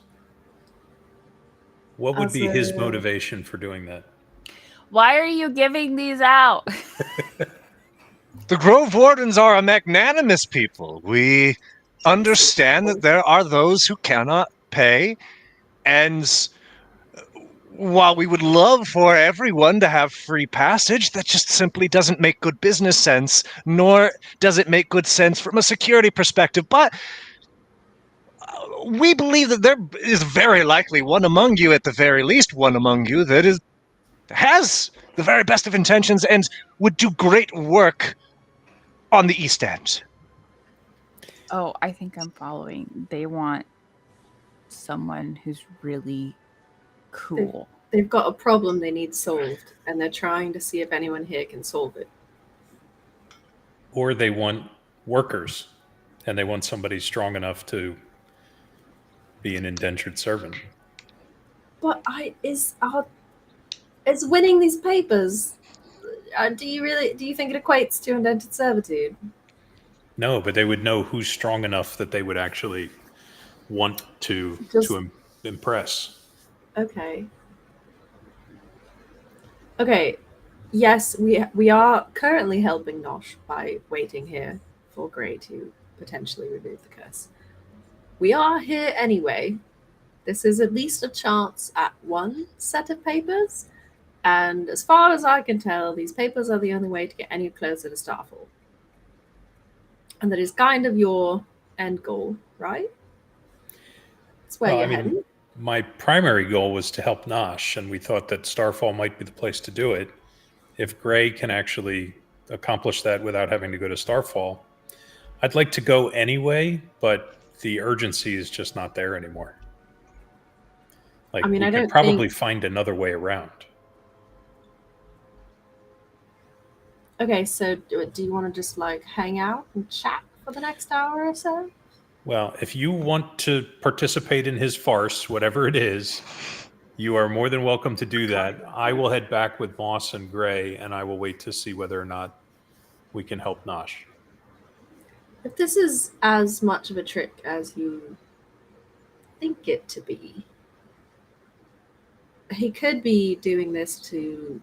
What would As be his a- motivation for doing that? Why are you giving these out? The Grove Wardens are a magnanimous people. We understand that there are those who cannot pay, and while we would love for everyone to have free passage, that just simply doesn't make good business sense, nor does it make good sense from a security perspective. But we believe that there is very likely one among you, at the very least one among you, that has the very best of intentions and would do great work on the East End. Oh, I think I'm following. They want someone who's really cool. They've got a problem they need solved, and they're trying to see if anyone here can solve it. Or they want workers, and they want somebody strong enough to be an indentured servant. But is winning these papers? Do you think it equates to indentured servitude? No, but they would know who's strong enough that they would actually want to impress. Okay. Okay. Yes, we are currently helping Nosh by waiting here for Grey to potentially remove the curse. We are here anyway. This is at least a chance at one set of papers, and as far as I can tell, these papers are the only way to get any closer to Starfall. And that is kind of your end goal, right? That's where you're heading. My primary goal was to help Nosh, and we thought that Starfall might be the place to do it. If Grey can actually accomplish that without having to go to Starfall, I'd like to go anyway, but the urgency is just not there anymore. Like, I mean, we I could don't probably find another way around. Okay, so do you want to just hang out and chat for the next hour or so? Well, if you want to participate in his farce, whatever it is, you are more than welcome to do that. I will head back with Moss and Gray, and I will wait to see whether or not we can help Nosh. If this is as much of a trick as you think it to be, he could be doing this to,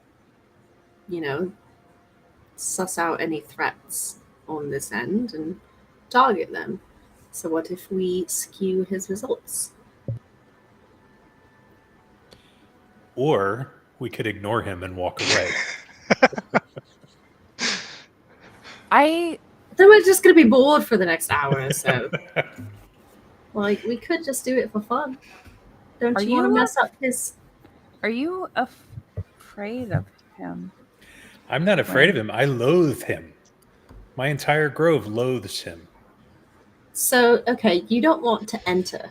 suss out any threats on this end and target them. So what if we skew his results? Or we could ignore him and walk away. Then we're just going to be bored for the next hour or so. We could just do it for fun. Don't you want to mess up his... Are you afraid of him? I'm not afraid of him. I loathe him. My entire grove loathes him. So, okay, you don't want to enter.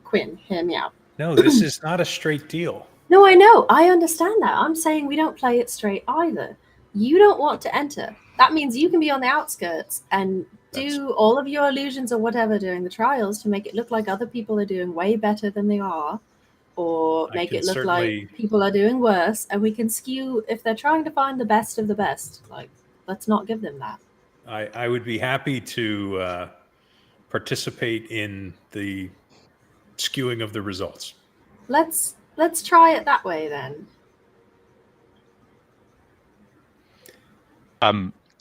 Quinn, hear me out. No, this is not a straight deal. No, I know. I understand that. I'm saying we don't play it straight either. You don't want to enter. That means you can be on the outskirts and do all of your illusions or whatever during the trials to make it look like other people are doing way better than they are, or make it look like people are doing worse, and we can skew if they're trying to find the best of the best. Like, let's not give them that. I would be happy to participate in the skewing of the results. Let's try it that way then.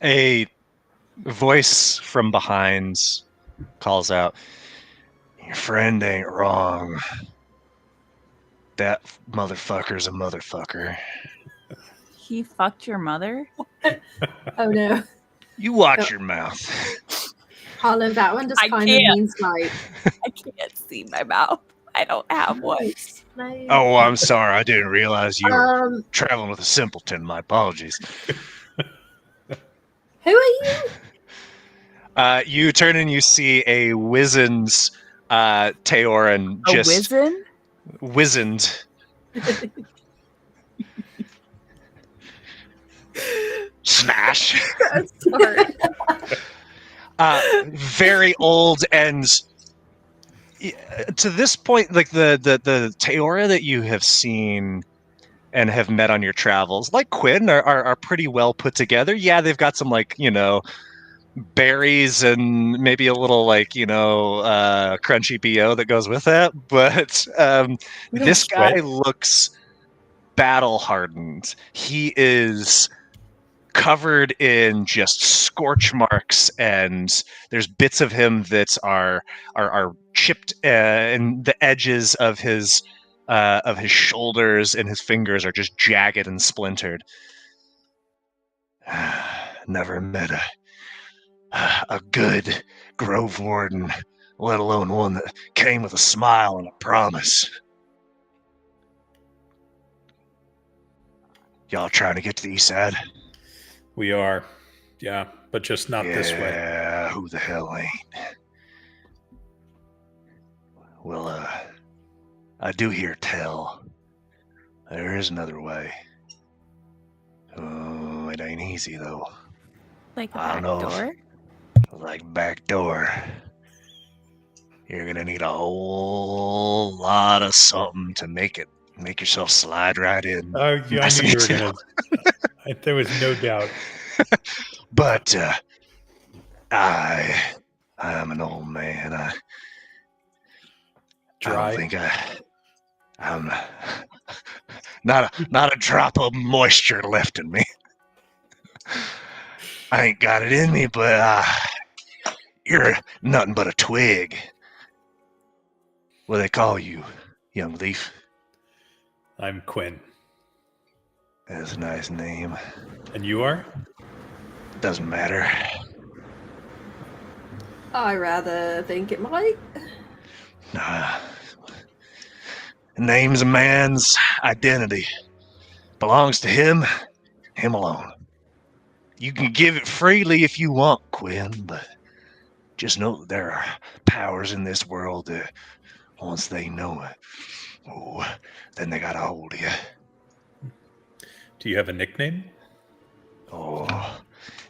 A voice from behind calls out, "Your friend ain't wrong. That motherfucker's a motherfucker." He fucked your mother? Oh no. You watch your mouth. Harlow, that one just kind of means like... I can't see my mouth. I don't have one. Oh, I'm sorry. I didn't realize you were traveling with a simpleton. My apologies. Who are you? You turn and you see a wizened Teoran. A wizen? Wizened. Smash. Sorry. Very old, and to this point, like the Teora that you have seen and have met on your travels, like Quinn, are pretty well put together. Yeah, they've got some, like, berries and maybe a little, like, crunchy BO that goes with that. But this guy looks battle hardened. He is covered in just scorch marks, and there's bits of him that are chipped, and the edges of his shoulders and his fingers are just jagged and splintered. Never met a good Grove Warden, let alone one that came with a smile and a promise. Y'all trying to get to the east side? We are, yeah, but just not this way. Yeah, who the hell ain't? Well, I do hear tell. There is another way. Oh, it ain't easy, though. Like a back door? Like back door. You're gonna need a whole lot of something to make yourself slide right in. Oh, yeah, I knew you were gonna. There was no doubt. But I'm an old man. I don't think I'm not a drop of moisture left in me. I ain't got it in me, but you're nothing but a twig. What do they call you, young leaf? I'm Quinn. That's a nice name. And you are? Doesn't matter. I rather think it might. Nah. Name's a man's identity. Belongs to him alone. You can give it freely if you want, Quinn, but just know that there are powers in this world that once they know it, then they got a hold of you. Do you have a nickname? Oh,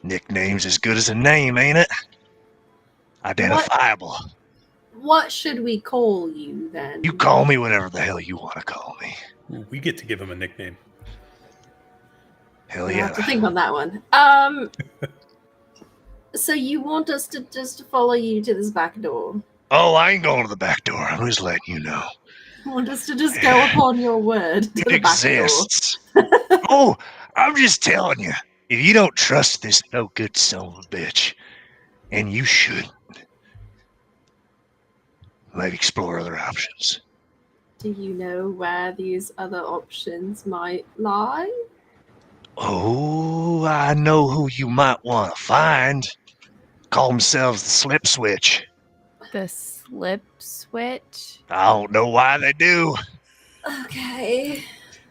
nickname's as good as a name, ain't it? Identifiable. What should we call you then? You call me whatever the hell you want to call me. We get to give him a nickname. Hell I yeah. have to think on that one. So you want us to just follow you to this back door? Oh, I ain't going to the back door. I'm just letting you know. You want us to just go upon your word to It the back door? exists. Oh, I'm just telling you. If you don't trust this no good son of a bitch, and you shouldn't, maybe explore other options. Do you know where these other options might lie? Oh, I know who you might want to find. Call themselves the Slip Switch. The slip switch? I don't know why they do. Okay.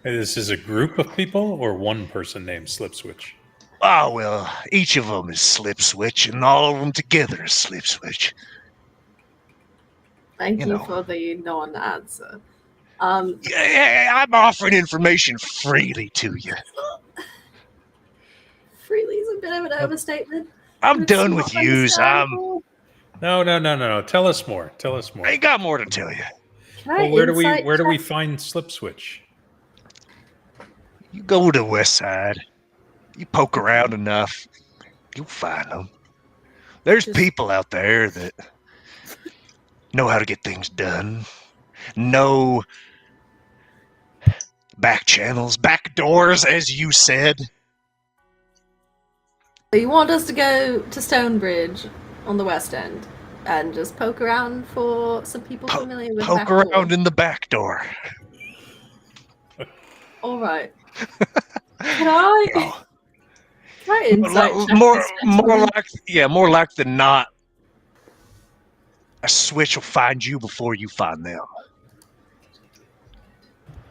This is a group of people or one person named Slip Switch? Oh, well, each of them is Slip Switch, and all of them together is Slip Switch. Thank You you know. for the non-answer. I'm offering information freely to you. Freely is a bit of an overstatement. I'm It's done not with yous. I understandable. No. Tell us more. ain't got more to tell you. Can I Well, where do we check? find Slip Switch? You go to the west side. You poke around enough, you'll find them. There's people out there that know how to get things done. Know back channels, back doors, as you said. So you want us to go to Stonebridge on the west end and just poke around for some people familiar with Poke back around door? in the back door. All right. Can I? Oh. Can I insight check more this gentleman? more like than not, a switch will find you before you find them.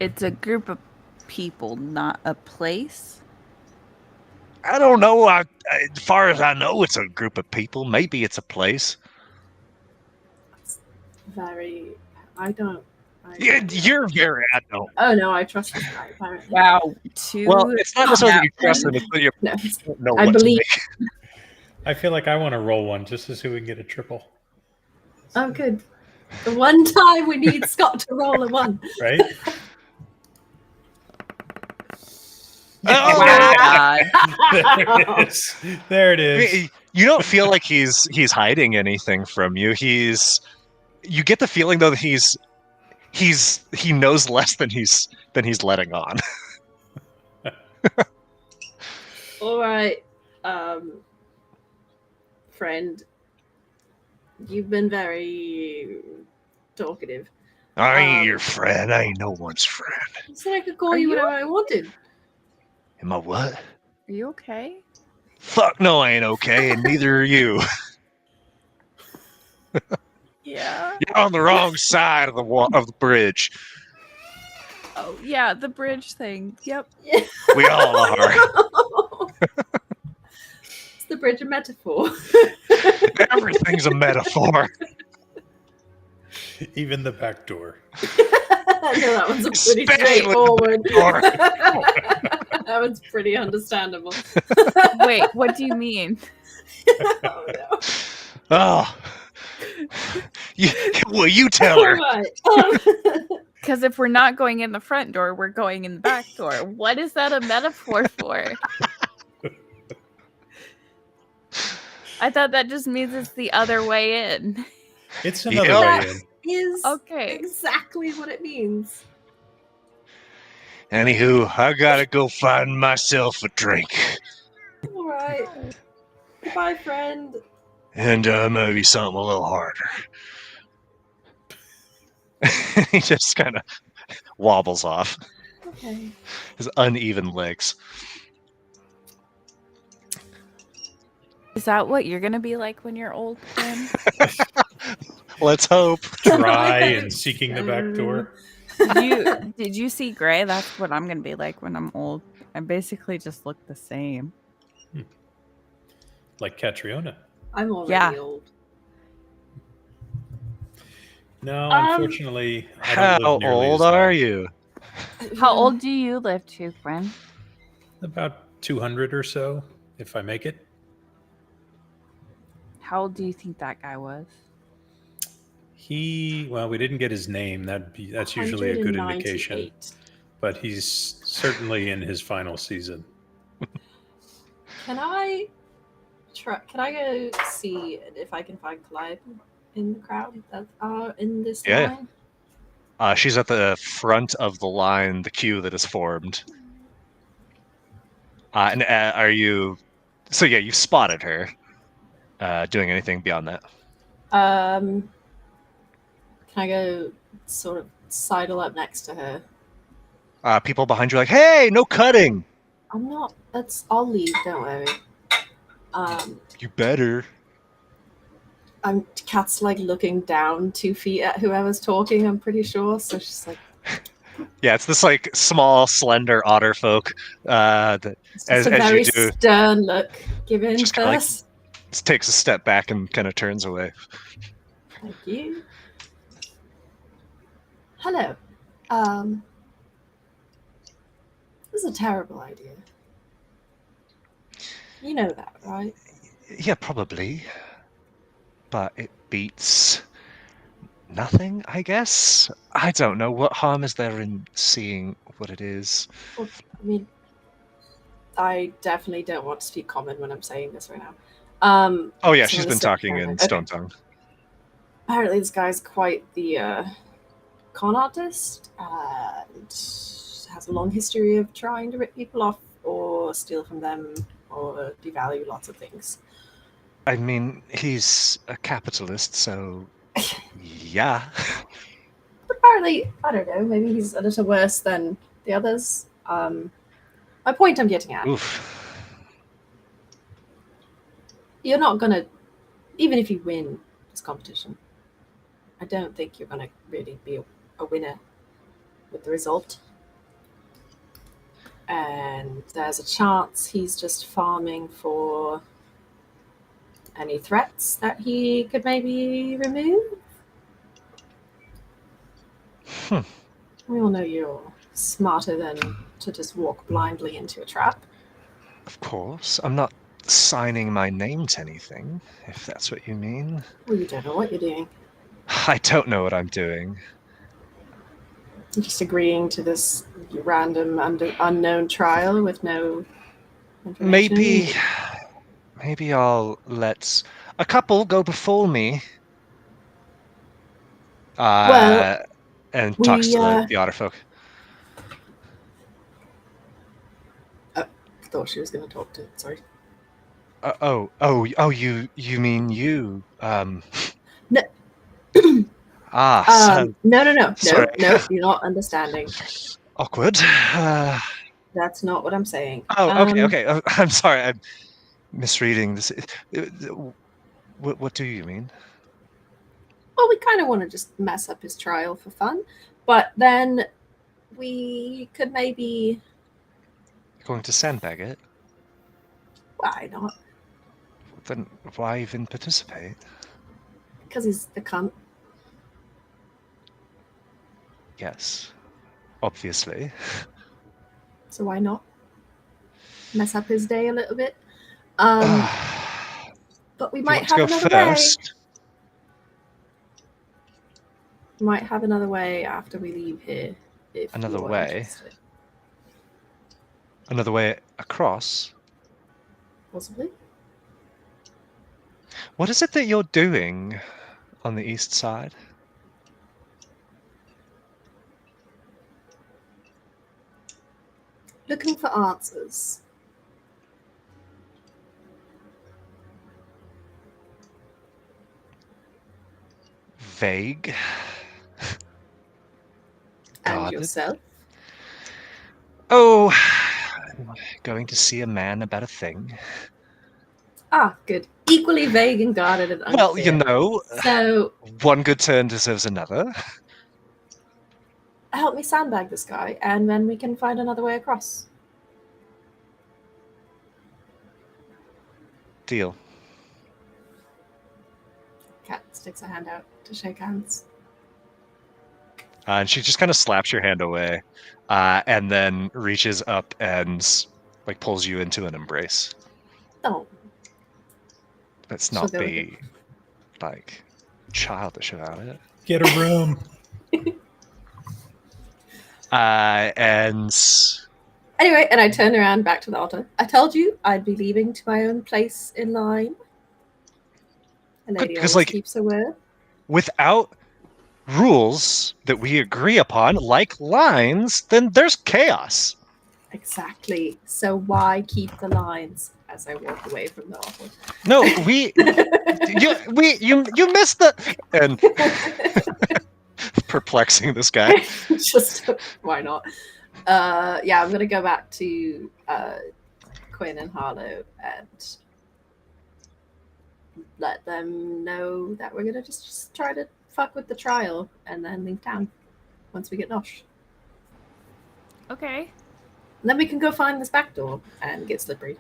It's a group of people, not a place. I don't know. As far as I know, it's a group of people. Maybe it's a place. You're very. I don't. Oh no, I trust this guy. Apparently. Wow. Well, it's not necessarily that you trust them. It's that you No, don't know I what believe. to make. I feel like I want to roll one just to see if we can get a triple. Oh, good. The one time we need Scott to roll a one. Right? Oh, God. There it is. There it is. You don't feel like he's hiding anything from you. You get the feeling though that he knows less than he's letting on. All right, friend. You've been very talkative. I ain't your friend. I ain't no one's friend. You said I could call Are you you whatever I wanted. Am I what? Are you okay? Fuck no, I ain't okay, and neither are you. Yeah. You're on the wrong side of the bridge. Oh, yeah, the bridge thing. Yep. We all are. It's the bridge of metaphor. Everything's a metaphor. Even the back door. No, that one's a pretty Especially straightforward. the door. That one's pretty understandable. Wait, what do you mean? Oh, no. Oh. You tell her. All right. Because if we're not going in the front door, we're going in the back door. What is that a metaphor for? I thought that just means it's the other way in. It's another Yeah. way in. Is Okay. exactly what it means. Anywho, I gotta go find myself a drink. All right. Goodbye, friend. And maybe something a little harder. He just kind of wobbles off. Okay. His uneven legs. Is that what you're going to be like when you're old, Quinn? Let's hope. Dry and seeking the back door. Did you see Gray? That's what I'm going to be like when I'm old. I basically just look the same. Like Catriona. I'm already Yeah. old. No, unfortunately, I How don't live nearly old as long. are you? How old do you live to, Quinn? About 200 or so, if I make it. How old do you think that guy was? Well, we didn't get his name. That's usually a good indication. 198. But he's certainly in his final season. Can I go see if I can find Clyde in the crowd that are in this Yeah. line? She's at the front of the line, the queue that is formed. And are you... So yeah, you've spotted her. Doing anything beyond that? Can I go sort of sidle up next to her? People behind you are like, hey, no cutting! I'm not. I'll leave. Don't worry. You better. Kat's like looking down 2 feet at whoever's talking. I'm pretty sure. So she's like, Yeah, it's this like small, slender otter folk that it's As- just a as you very do. stern look given Just kinda like- first. takes a step back and kind of turns away. Thank you. Hello. This is a terrible idea. You know that, right? Yeah, probably. But it beats nothing, I guess. I don't know. What harm is there in seeing what it is? Well, I mean, I definitely don't want to speak common when I'm saying this right now. Oh yeah, so I'm she's gonna been say talking in Caroline. Stone Tongue. Apparently, this guy's quite the con artist and has a long history of trying to rip people off or steal from them or devalue lots of things. I mean, he's a capitalist, so yeah. Apparently, I don't know, maybe he's a little worse than the others. My point I'm getting at, Oof. you're not gonna, even if you win this competition, I don't think you're gonna really be a winner with the result. And there's a chance he's just farming for any threats that he could maybe remove. We all know you're smarter than to just walk blindly into a trap. Of course. I'm not signing my name to anything, if that's what you mean. Well, you don't know what you're doing. I don't know what I'm doing. You're just agreeing to this random unknown trial with no information. Maybe I'll let a couple go before me. Well, and we, talks to the otter folk. I thought she was going to talk to. Sorry. You mean you? No. No. Sorry. No. You're not understanding. Awkward. That's not what I'm saying. Okay. I'm sorry. I'm misreading this. What do you mean? Well, we kind of want to just mess up his trial for fun, but then we could maybe. Going to sandbag it? Why not? Then why even participate? Because he's a cunt. Yes, obviously. So why not mess up his day a little bit? But we might have another way. Might have another way after we leave here. If Another you are way? interested. Another way across? Possibly. What is it that you're doing on the east side? Looking for answers. Vague. And God. yourself. Oh, I'm going to see a man about a thing. Ah, good. Equally vague and guarded and unclear. Well, you know, So one good turn deserves another. help me sandbag this guy, and then we can find another way across. Deal. Cat sticks a hand out to shake hands. And she just kind of slaps your hand away, and then reaches up and like pulls you into an embrace. Oh, Let's She'll not go with be like childish about it. Get a room. And anyway, and I turn around back to the altar. I told you I'd be leaving to my own place in line. A lady because always like keeps her word. without rules that we agree upon, like lines, then there's chaos. Exactly. So why keep the lines as I walk away from the altar? No, you missed the and perplexing this guy. Just why not? Yeah, I'm gonna go back to Quinn and Harlow and let them know that we're gonna just try to fuck with the trial and then leave town once we get Nosh. Okay. And then we can go find this back door and get slippery.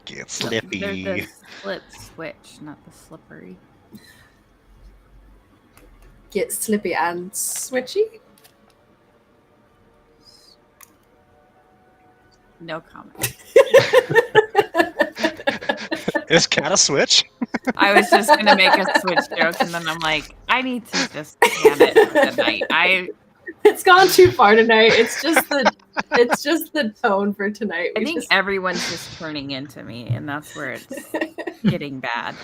Get There's slippy. the slip switch, not the slippery. get slippy and switchy. No comment. Is cat a switch? I was just gonna make a switch joke, and then I'm like, I need to just can it for the night. It's gone too far tonight. It's just the tone for tonight. I think everyone's just turning into me, and that's where it's getting bad.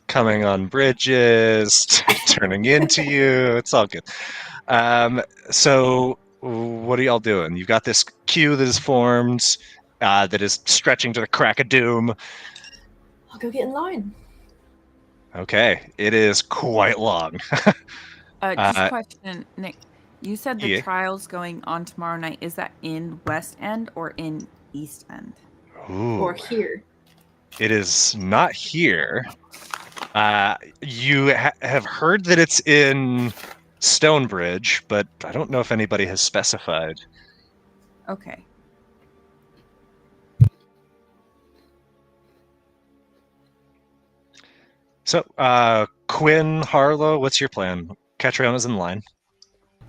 Coming on bridges, turning into you. It's all good. So what are y'all doing? You've got this queue that is formed, that is stretching to the crack of doom. I'll go get in line. Okay, it is quite long. Just a question, Nick. You said the Yeah. trial's going on tomorrow night. Is that in West End or in East End? Ooh, Or here. it is not here. You have heard that it's in Stonebridge, but I don't know if anybody has specified. Okay. So, Quinn, Harlow, what's your plan? Catriona's in line.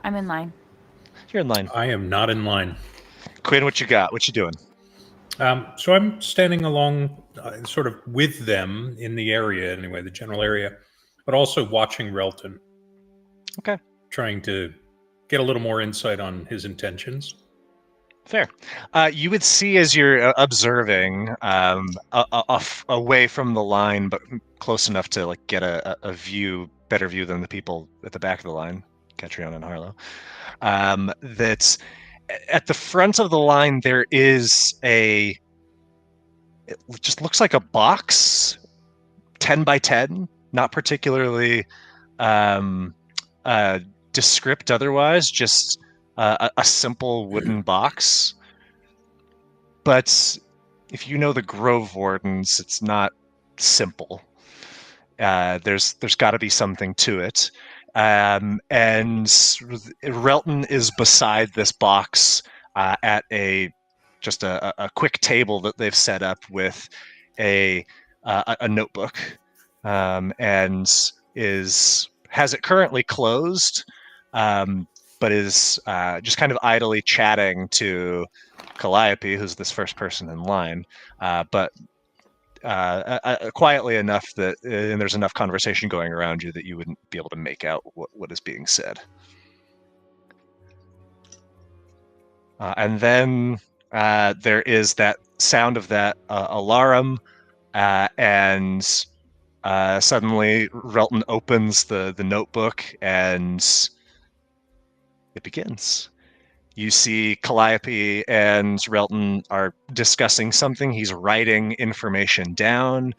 I'm in line. You're in line. I am not in line. Quinn, what you got? What you doing? So I'm standing along sort of with them in the area, anyway, the general area, but also watching Relton. Okay. Trying to get a little more insight on his intentions. Fair. You would see as you're observing, away from the line, but close enough to like get a better view than the people at the back of the line, Catriona and Harlow. That at the front of the line there is it just looks like a box, 10 by 10, not particularly descript otherwise, just a simple wooden box. But if you know the Grove Wardens, it's not simple. There's got to be something to it. And Relton is beside this box at a quick table that they've set up with a notebook, and has it currently closed, but is just kind of idly chatting to Calliope, who's this first person in line, but quietly enough that and there's enough conversation going around you that you wouldn't be able to make out what is being said. And then there is that sound of that alarum, and suddenly Relton opens the notebook and it begins. You see Calliope and Relton are discussing something. He's writing information down,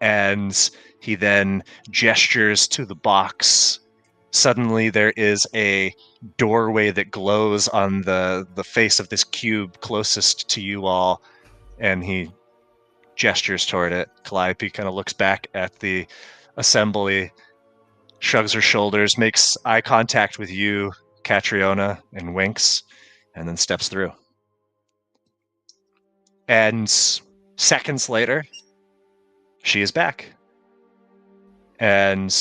and he then gestures to the box. Suddenly there is a doorway that glows on the face of this cube closest to you all, and he gestures toward it. Calliope kind of looks back at the assembly, shrugs her shoulders, makes eye contact with you, Catriona, and winks, and then steps through. And seconds later, she is back. And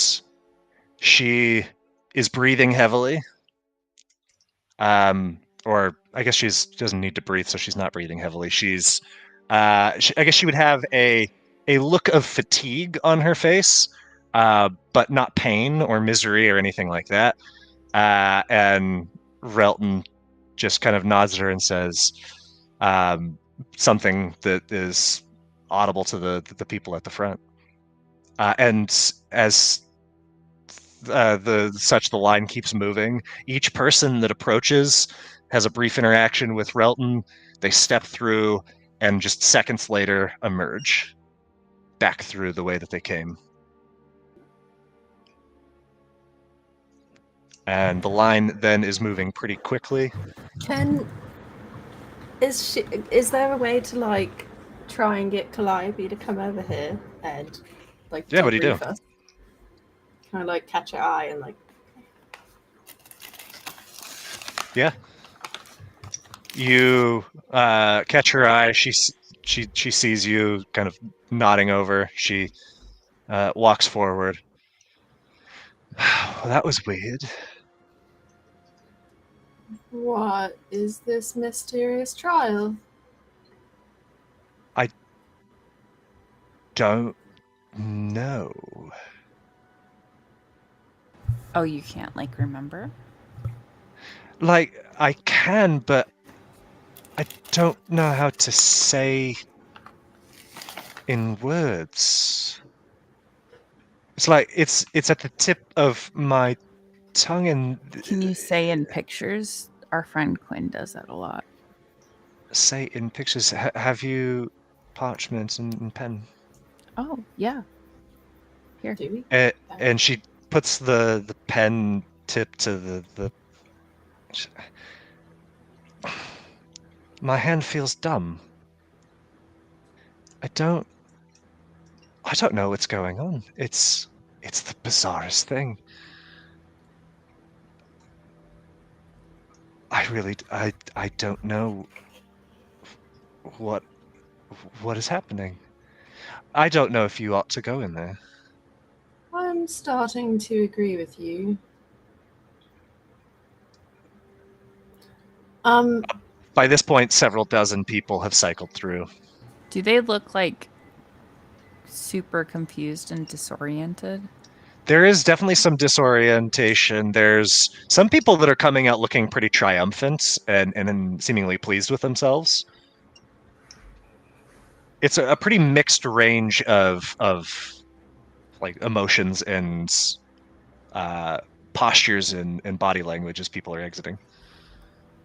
she is breathing heavily. Or I guess she doesn't need to breathe, so she's not breathing heavily. I guess she would have a look of fatigue on her face, but not pain or misery or anything like that. And Relton just kind of nods at her and says something that is audible to the people at the front. And as the line keeps moving, each person that approaches has a brief interaction with Relton. They step through, and just seconds later emerge back through the way that they came. And the line then is moving pretty quickly. Is there a way to like try and get Calliope to come over here and like Yeah, what do you do? us? Kind of like catch her eye and like. Yeah. You catch her eye. She sees you, kind of nodding over. She walks forward. Well, that was weird. What is this mysterious trial? Don't know. Oh, you can't like remember? Like, I can, but I don't know how to say in words. It's like it's at the tip of my tongue, and Can you say in pictures? Our friend Quinn does that a lot. say in pictures. Have you parchment and pen? Oh, yeah. Here. Do we? And she puts the pen tip to the. My hand feels dumb. I don't know what's going on. It's the bizarrest thing. I don't know what is happening. I don't know if you ought to go in there. I'm starting to agree with you. By this point, several dozen people have cycled through. Do they look like super confused and disoriented? There is definitely some disorientation. There's some people that are coming out looking pretty triumphant and seemingly pleased with themselves. It's a pretty mixed range of like emotions and postures and body language as people are exiting.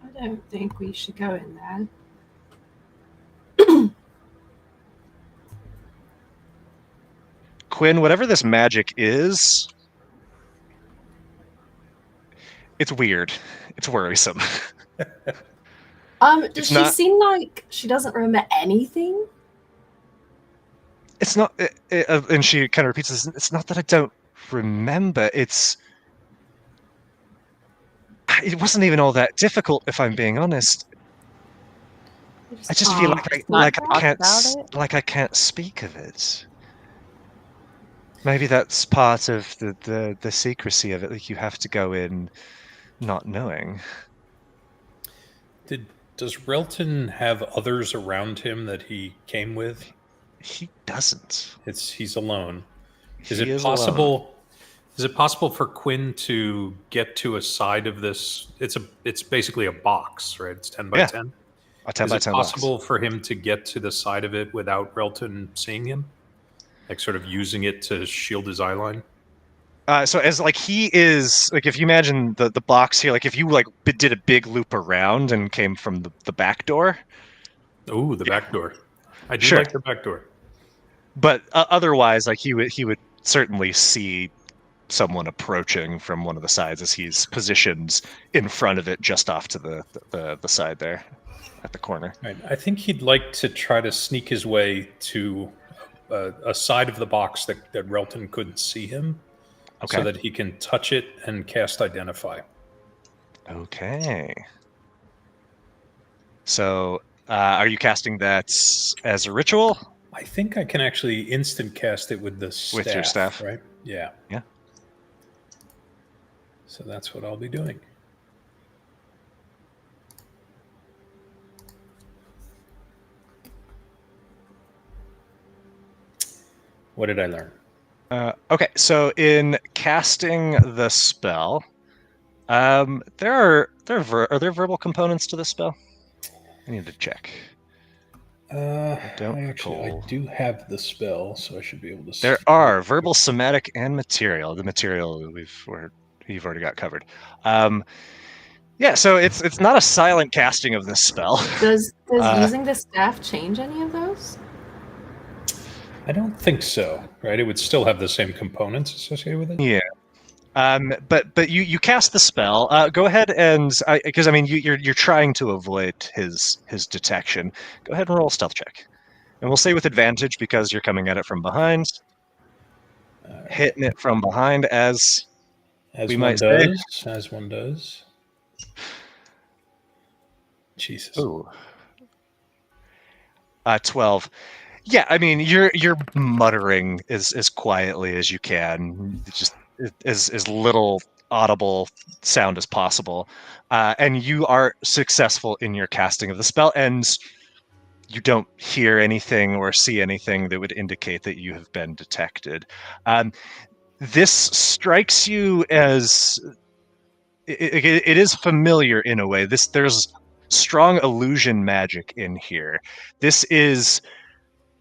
I don't think we should go in there. Quinn, whatever this magic is, it's weird. It's worrisome. Does she seem like she doesn't remember anything? It's not, and she kind of repeats this. It's not that I don't remember. It wasn't even all that difficult, if I'm being honest. I just feel like I can't speak of it. Maybe that's part of the secrecy of it. Like, you have to go in not knowing. Does Relton have others around him that he came with? He doesn't. He's alone. Is He it is possible? alone. Is it possible for Quinn to get to a side of this? It's basically a box, right? It's 10 by 10. A 10 by 10 Is it possible for him to get to the side of it without Relton seeing him? Like sort of using it to shield his eye line? So as like he is like, if you imagine the box here, like if you like did a big loop around and came from the back door. Oh, the back door. I do like the back door. But otherwise, like he would certainly see someone approaching from one of the sides as he's positioned in front of it, just off to the side there at the corner. Right. I think he'd like to try to sneak his way to a side of the box that Relton couldn't see him, so that he can touch it and cast Identify. Okay. So, are you casting that as a ritual? I think I can actually instant cast it with the staff. With your staff, right? Yeah. Yeah. So that's what I'll be doing. What did I learn? Okay, so in casting the spell, are there verbal components to the spell? I need to check. I do have the spell, so I should be able to. There are verbal, somatic, and material. The material you've already got covered. Yeah, so it's not a silent casting of this spell. Does using the staff change any of those? I don't think so, right? It would still have the same components associated with it. Yeah. But you cast the spell. Go ahead and because I mean you're trying to avoid his detection. Go ahead and roll a stealth check, and we'll say with advantage because you're coming at it from behind, hitting it from behind as we might say. As one does. Jesus. Ooh. 12. Yeah, I mean you're muttering as quietly as you can. Just as little audible sound as possible, and you are successful in your casting of the spell, and you don't hear anything or see anything that would indicate that you have been detected. This strikes you as it is familiar in a way. There's strong illusion magic in here. This is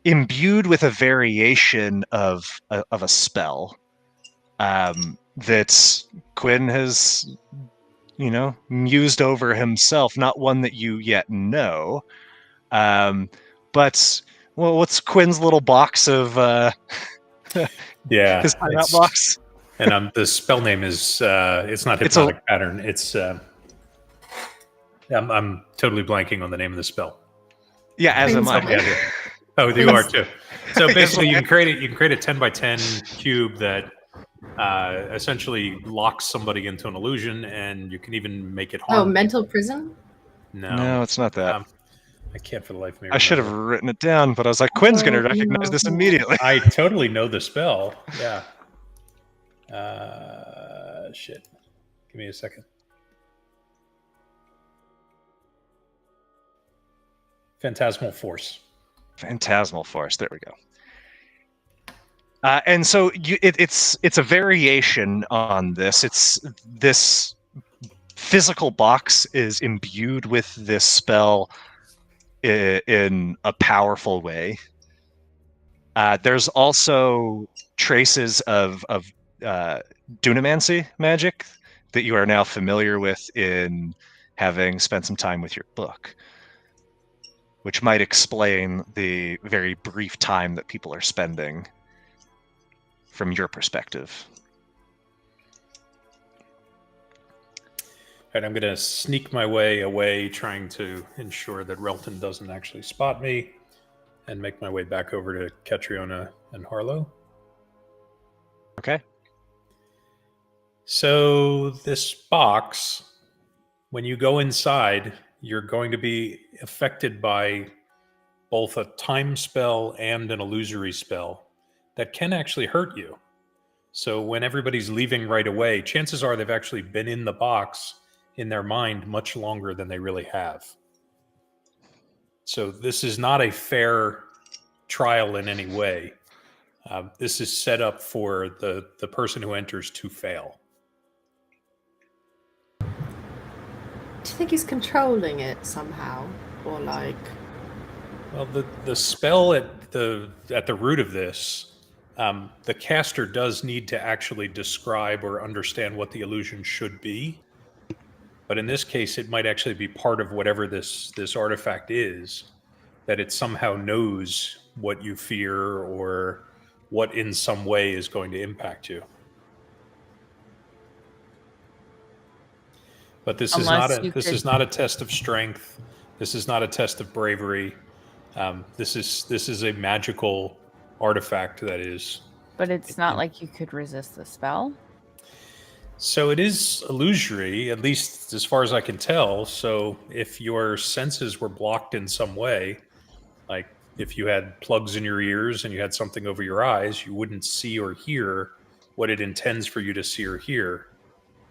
imbued with a variation of a spell that Quinn has, mused over himself. Not one that you yet know, but what's Quinn's little box of Yeah, his timeout box? And the spell name is it's not hypnotic pattern. It's I'm totally blanking on the name of the spell. Yeah, as am I. Oh, you are too. So basically, you can create a 10 by 10 cube that essentially locks somebody into an illusion, and you can even make it harm. Oh, mental prison? No, it's not that. I can't for the life of me. I should have written it down, but I was like, Quinn's going to recognize this immediately. I totally know the spell. Yeah. Shit. Give me a second. Phantasmal Force. Phantasmal Force. There we go. And so it's a variation on this. It's this physical box is imbued with this spell in a powerful way. There's also traces of dunamancy magic that you are now familiar with in having spent some time with your book, which might explain the very brief time that people are spending from your perspective. All right, I'm going to sneak my way away, trying to ensure that Relton doesn't actually spot me, and make my way back over to Catriona and Harlow. Okay. So this box, when you go inside, you're going to be affected by both a time spell and an illusory spell that can actually hurt you. So when everybody's leaving right away, chances are they've actually been in the box in their mind much longer than they really have. So this is not a fair trial in any way. This is set up for the person who enters to fail. Do you think he's controlling it somehow? Or like... Well, the spell at the root of this, the caster does need to actually describe or understand what the illusion should be. But in this case, it might actually be part of whatever this artifact is, that it somehow knows what you fear or what in some way is going to impact you. But this is not a test of strength. This is not a test of bravery. This is a magical artifact that is. But it's not like you could resist the spell. So it is illusory, at least as far as I can tell. So if your senses were blocked in some way, like if you had plugs in your ears and you had something over your eyes, you wouldn't see or hear what it intends for you to see or hear.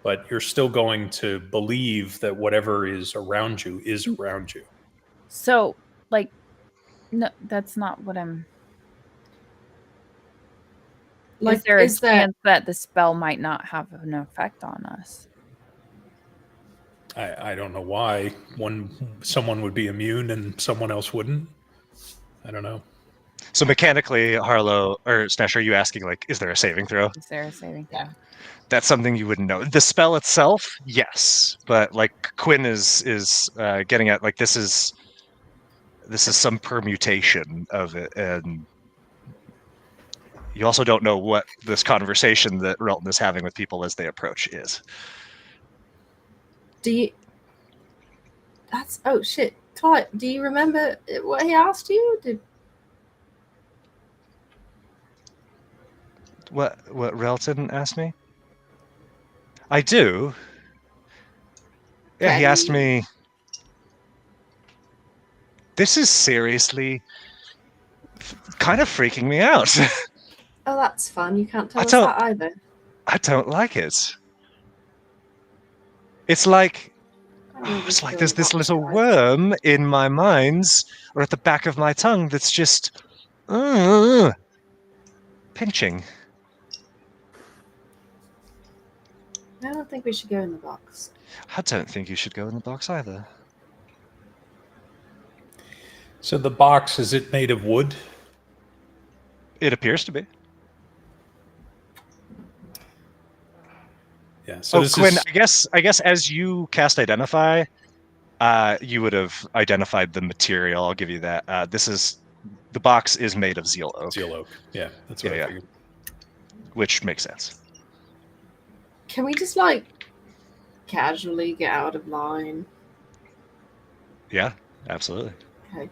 But you're still going to believe that whatever is around you is around you. So, like, no, that's not what I'm... Like, is there a chance that the spell might not have an effect on us? I don't know why someone would be immune and someone else wouldn't. I don't know. So mechanically, Harlow or Snesh, are you asking, like, is there a saving throw? Is there a saving throw? Yeah. That's something you wouldn't know. The spell itself, yes, but like Quinn is getting at, like, this is some permutation of it, and you also don't know what this conversation that Relton is having with people as they approach is. Oh shit, Clive, do you remember what he asked you? What Relton asked me? I do. Yeah, he asked me. This is seriously kind of freaking me out. Oh, that's fun. You can't tell us that either. I don't like it. It's like it's like there's this little worm in my minds or at the back of my tongue that's just pinching. I don't think we should go in the box. I don't think you should go in the box either. So the box, is it made of wood? It appears to be. Yeah. So this Quinn, is... I guess as you cast Identify, you would have identified the material. I'll give you that. The box is made of zeal oak. Zeal oak. Yeah, that's what I figured. Which makes sense. Can we just like casually get out of line? Yeah, absolutely. Okay.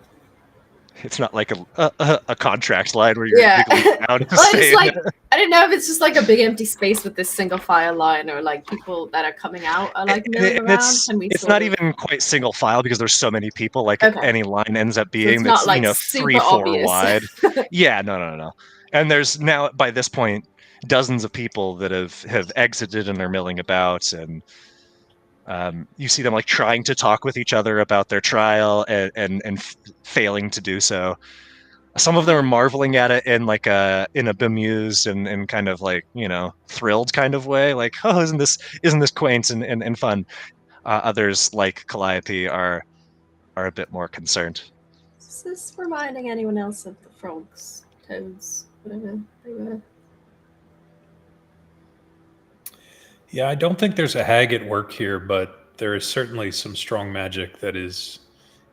It's not like a contract line where you're wiggling down and Well, it's saying, like, I don't know if it's just like a big empty space with this single file line, or like people that are coming out are like milling around. It's not even quite single file because there's so many people. Like any line ends up being it's that's not, like, 3-4 obvious. wide. Yeah, no. And there's now by this point dozens of people that have exited and are milling about, and you see them like trying to talk with each other about their trial and failing to do so. Some of them are marveling at it in like in a bemused and kind of like, thrilled kind of way, like, oh, isn't this quaint and fun. Others like Calliope are a bit more concerned. Is this reminding anyone else of the frogs, toads, whatever they were? Yeah, I don't think there's a hag at work here, but there is certainly some strong magic that is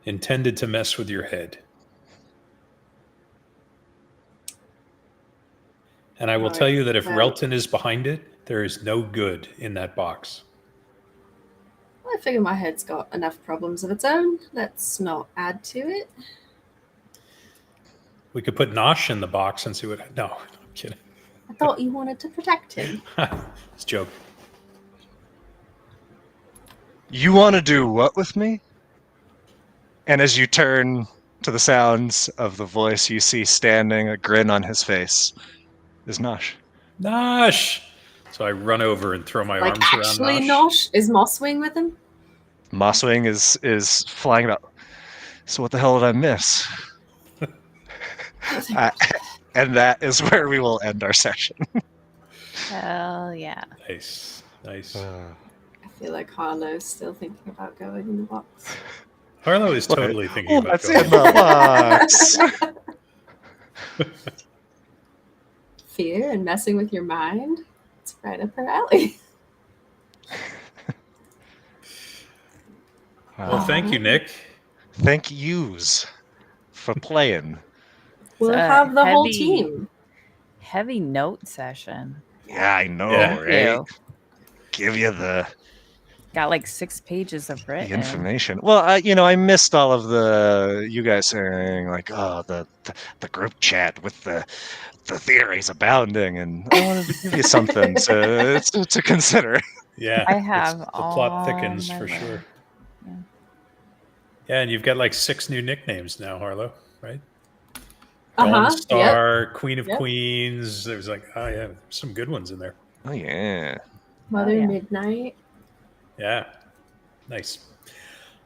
intended to mess with your head. And I will tell you that if Relton is behind it, there is no good in that box. Well, I figure my head's got enough problems of its own. Let's not add to it. We could put Nosh in the box and see what... No, I'm kidding. I thought you wanted to protect him. It's a joke. You want to do what with me? And as you turn to the sounds of the voice, you see standing, a grin on his face, is Nosh. Nosh! So I run over and throw my arms around Nosh. Actually, Nosh? Is Mosswing with him? Mosswing is flying about. So what the hell did I miss? And that is where we will end our session. Hell yeah. Nice. I feel like Harlow's still thinking about going in the box. Harlow is totally thinking about going in the box. Fear and messing with your mind? It's right up her alley. Well, thank you, Nick. Thank yous for playing. We'll have the whole team. Heavy note session. Yeah, I know, right? Give you the... Got like 6 pages of written information. Well, I missed all of you guys saying like, oh, the group chat with the theories abounding, and I wanted to give you something to consider. Yeah, I have the plot thickens for sure. Yeah, and you've got like 6 new nicknames now, Harlow, right? Golden Star, Queen of Queens. There's like, some good ones in there. Oh yeah, Mother Midnight. Yeah, nice.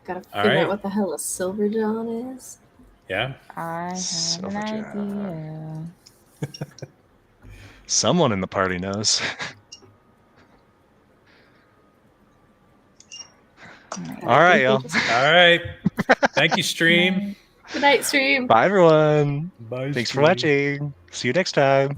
Gotta figure out what the hell a Silver John is. Yeah, I have an idea. Someone in the party knows. All right, y'all. All right. Thank you, stream. Good night, stream. Bye, everyone. Bye. Thanks for watching. See you next time.